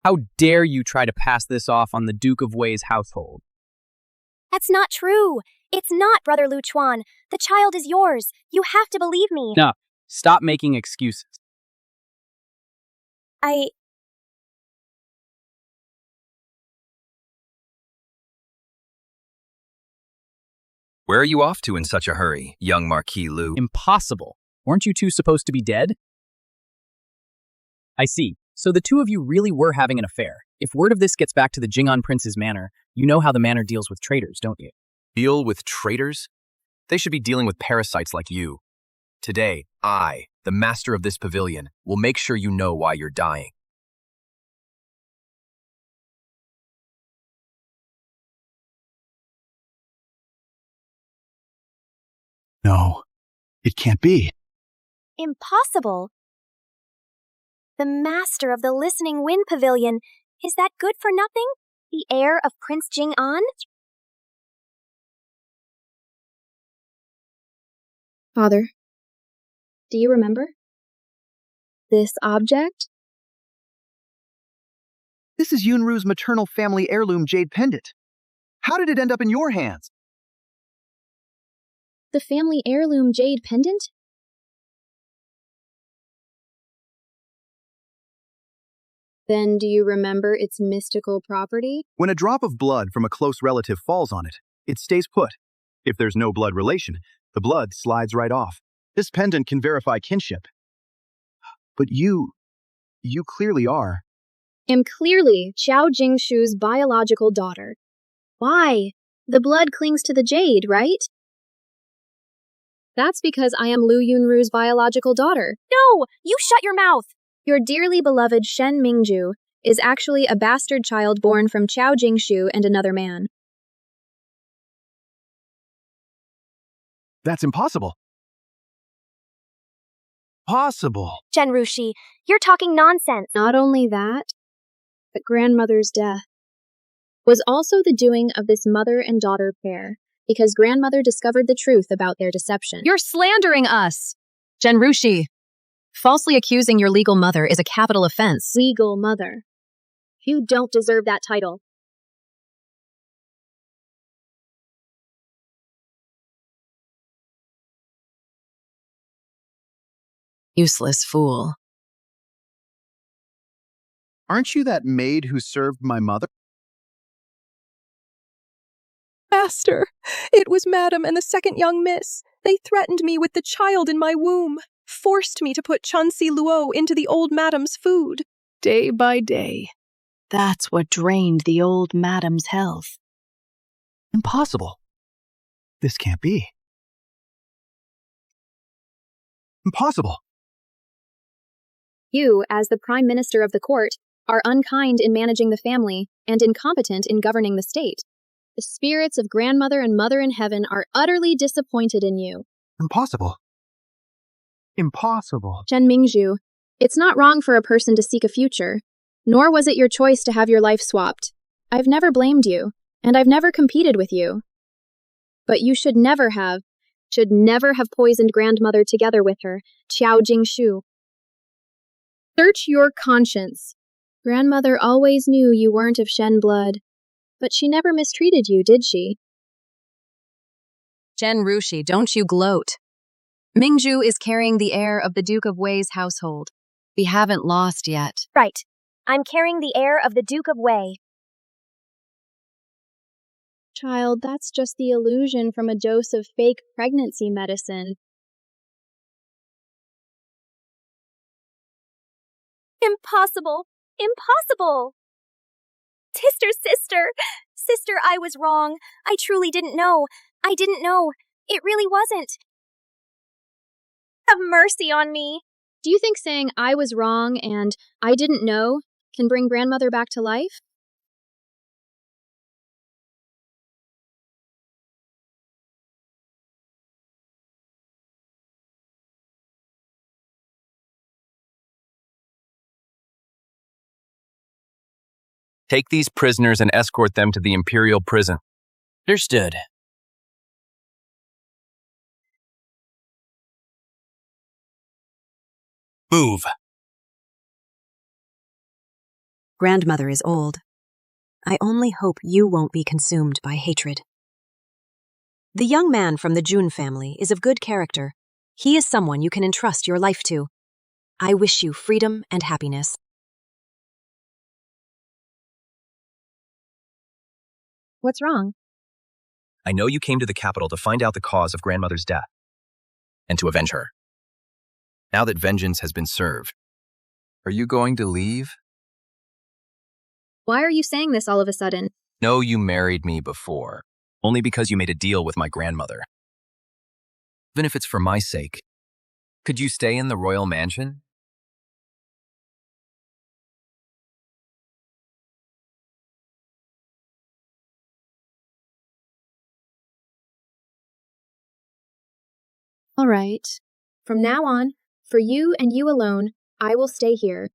How dare you try to pass this off on the Duke of Wei's household? That's not true. It's not, Brother Lu Chuan. The child is yours. You have to believe me. No, stop making excuses. Where are you off to in such a hurry, young Marquis Lu? Impossible. Weren't you two supposed to be dead? I see. So the two of you really were having an affair. If word of this gets back to the Jing'an Prince's manor, you know how the manor deals with traitors, don't you? Deal with traitors? They should be dealing with parasites like you. Today, I, the master of this pavilion, will make sure you know why you're dying. No, it can't be. Impossible. The master of the Listening Wind Pavilion. Is that good for nothing? The heir of Prince Jing-an? Father, do you remember? This object? This is Yunru's maternal family heirloom jade pendant. How did it end up in your hands? The family heirloom jade pendant? Then do you remember its mystical property? When a drop of blood from a close relative falls on it, it stays put. If there's no blood relation, the blood slides right off. This pendant can verify kinship. But you clearly are. Am clearly Xiao Jingshu's biological daughter. Why? The blood clings to the jade, right? That's because I am Lu Yunru's biological daughter. No! You shut your mouth! Your dearly beloved Shen Mingju is actually a bastard child born from Xiao Jingshu and another man. That's impossible. Possible. Genrushi, you're talking nonsense. Not only that, but grandmother's death was also the doing of this mother and daughter pair, because grandmother discovered the truth about their deception. You're slandering us! Genrushi, falsely accusing your legal mother is a capital offense. Legal mother. You don't deserve that title. Useless fool. Aren't you that maid who served my mother? Master, it was Madam and the second young miss. They threatened me with the child in my womb, forced me to put Chunsi Luo into the old madam's food. Day by day. That's what drained the old madam's health. Impossible. This can't be. Impossible. You, as the Prime Minister of the court, are unkind in managing the family and incompetent in governing the state. The spirits of grandmother and mother in heaven are utterly disappointed in you. Impossible. Impossible. Shen Mingju, it's not wrong for a person to seek a future, nor was it your choice to have your life swapped. I've never blamed you, and I've never competed with you. But you should never have poisoned grandmother together with her, Qiao Jingshu. Search your conscience. Grandmother always knew you weren't of Shen blood, but she never mistreated you, did she? Genrushi, don't you gloat. Mingju is carrying the heir of the Duke of Wei's household. We haven't lost yet. Right. I'm carrying the heir of the Duke of Wei. Child, that's just the illusion from a dose of fake pregnancy medicine. Impossible! Impossible! Sister, I was wrong. I truly didn't know. I didn't know. It really wasn't. Have mercy on me. Do you think saying I was wrong and I didn't know can bring grandmother back to life? Take these prisoners and escort them to the Imperial prison. Understood. Move. Grandmother is old. I only hope you won't be consumed by hatred. The young man from the Jun family is of good character. He is someone you can entrust your life to. I wish you freedom and happiness. What's wrong? I know you came to the capital to find out the cause of grandmother's death and to avenge her. Now that vengeance has been served, are you going to leave? Why are you saying this all of a sudden? No, you married me before, only because you made a deal with my grandmother. Even if it's for my sake, could you stay in the royal mansion? All right. From now on, for you and you alone, I will stay here.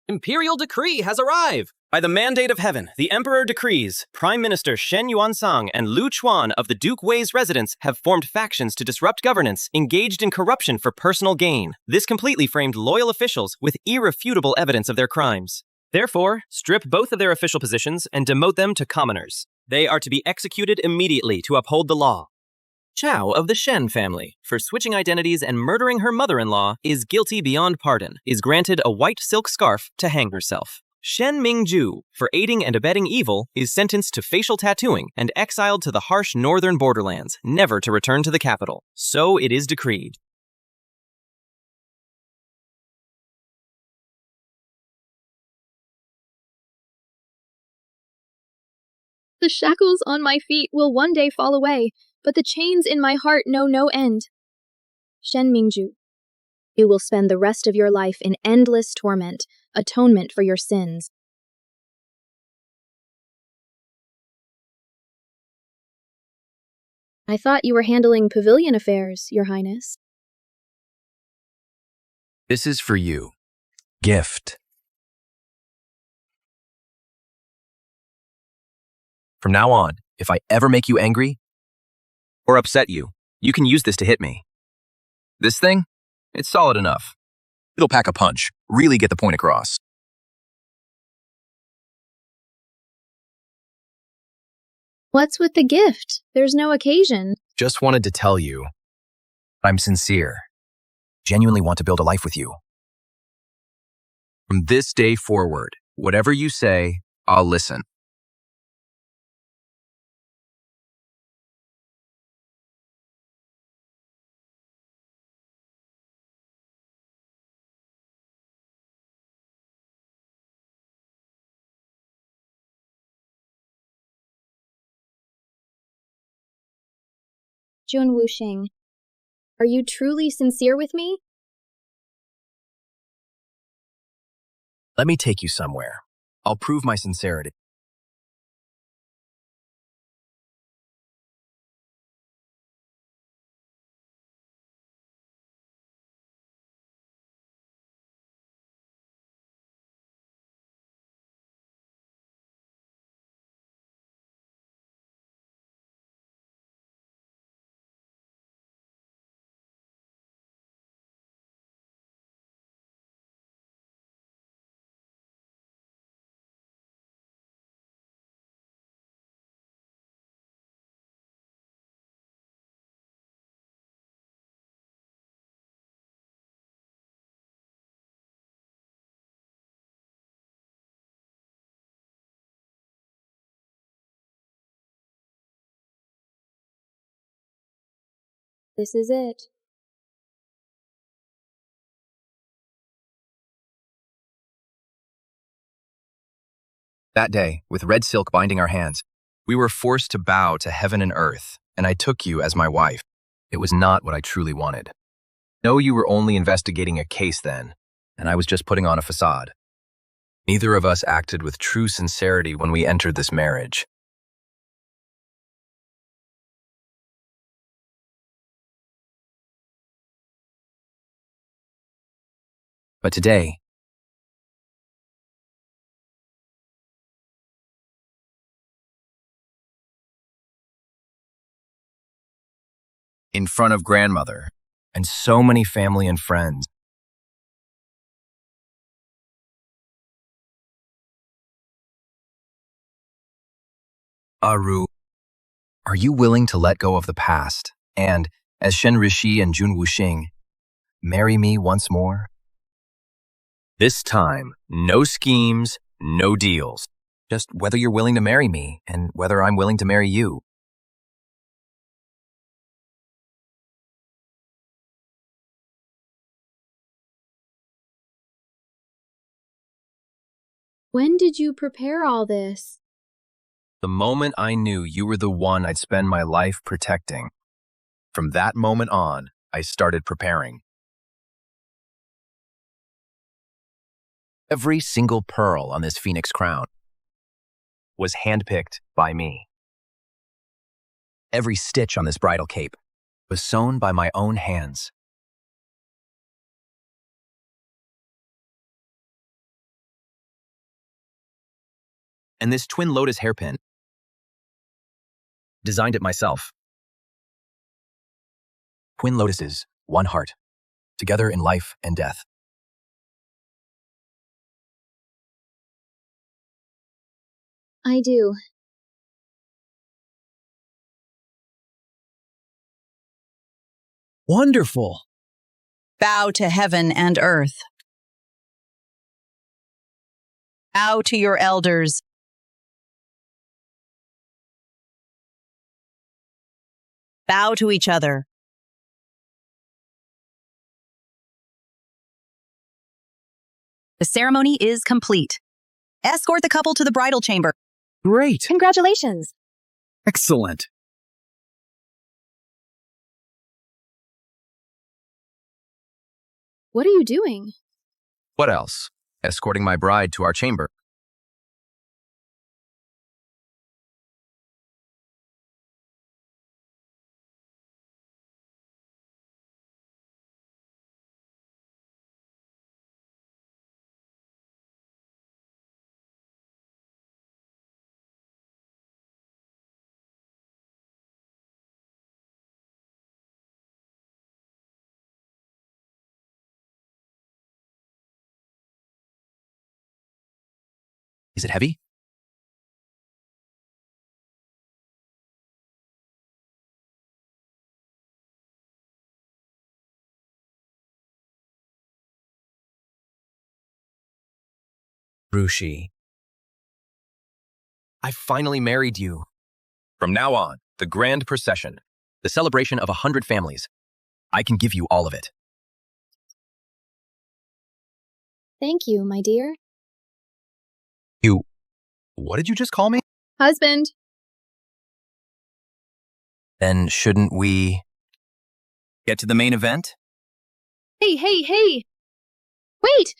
Imperial decree has arrived! By the mandate of heaven, the Emperor decrees, Prime Minister Shen Yuansang and Lu Chuan of the Duke Wei's residence have formed factions to disrupt governance, engaged in corruption for personal gain. This completely framed loyal officials with irrefutable evidence of their crimes. Therefore, strip both of their official positions and demote them to commoners. They are to be executed immediately to uphold the law. Chao of the Shen family, for switching identities and murdering her mother-in-law, is guilty beyond pardon, is granted a white silk scarf to hang herself. Shen Mingju, for aiding and abetting evil, is sentenced to facial tattooing and exiled to the harsh northern borderlands, never to return to the capital. So it is decreed. The shackles on my feet will one day fall away, but the chains in my heart know no end. Shen Mingju, you will spend the rest of your life in endless torment, atonement for your sins. I thought you were handling pavilion affairs, Your Highness. This is for you. Gift. From now on, if I ever make you angry or upset you, you can use this to hit me. This thing, it's solid enough. It'll pack a punch, really get the point across. What's with the gift? There's no occasion. Just wanted to tell you, I'm sincere. Genuinely want to build a life with you. From this day forward, whatever you say, I'll listen. Jun Wuxing, are you truly sincere with me? Let me take you somewhere. I'll prove my sincerity. This is it. That day, with red silk binding our hands, we were forced to bow to heaven and earth, and I took you as my wife. It was not what I truly wanted. No, you were only investigating a case then, and I was just putting on a facade. Neither of us acted with true sincerity when we entered this marriage. But today, in front of grandmother and so many family and friends, Aru, are you willing to let go of the past and, as Shen Rishi and Jun Wuxing, marry me once more? This time, no schemes, no deals. Just whether you're willing to marry me and whether I'm willing to marry you. When did you prepare all this? The moment I knew you were the one I'd spend my life protecting. From that moment on, I started preparing. Every single pearl on this phoenix crown was handpicked by me. Every stitch on this bridal cape was sewn by my own hands. And this twin lotus hairpin, designed it myself. Twin lotuses, one heart, together in life and death. I do. Wonderful. Bow to heaven and earth. Bow to your elders. Bow to each other. The ceremony is complete. Escort the couple to the bridal chamber. Great. Congratulations. Excellent. What are you doing? What else? Escorting my bride to our chamber. Is it heavy? Rushi, I finally married you. From now on, the grand procession, the celebration of 100 families. I can give you all of it. Thank you, my dear. What did you just call me? Husband. Then shouldn't we get to the main event? Hey! Wait!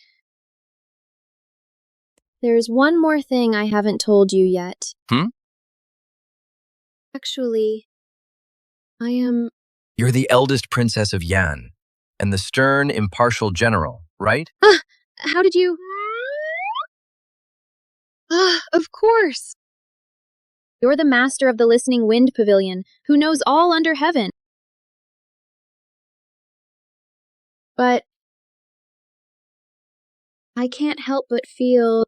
There's one more thing I haven't told you yet. Actually, I am... You're the eldest princess of Yan, and the stern, impartial general, right? How did you... Of course! You're the master of the Listening Wind Pavilion, who knows all under heaven. But I can't help but feel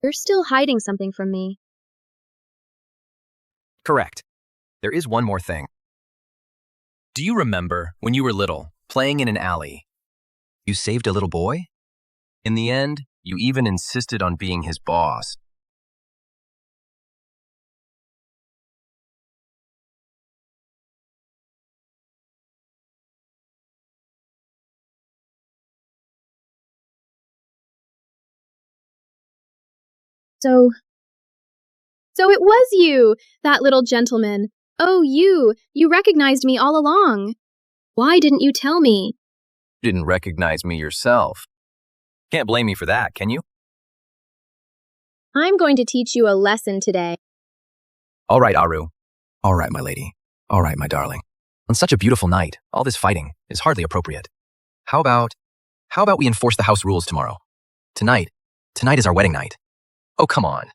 you're still hiding something from me. Correct. There is one more thing. Do you remember when you were little, playing in an alley? You saved a little boy? In the end, you even insisted on being his boss. So it was you, that little gentleman. Oh, you recognized me all along. Why didn't you tell me? You didn't recognize me yourself. Can't blame me for that, can you? I'm going to teach you a lesson today. All right, Aru. All right, my lady. All right, my darling. On such a beautiful night, all this fighting is hardly appropriate. How about we enforce the house rules tomorrow? Tonight is our wedding night. Oh, come on.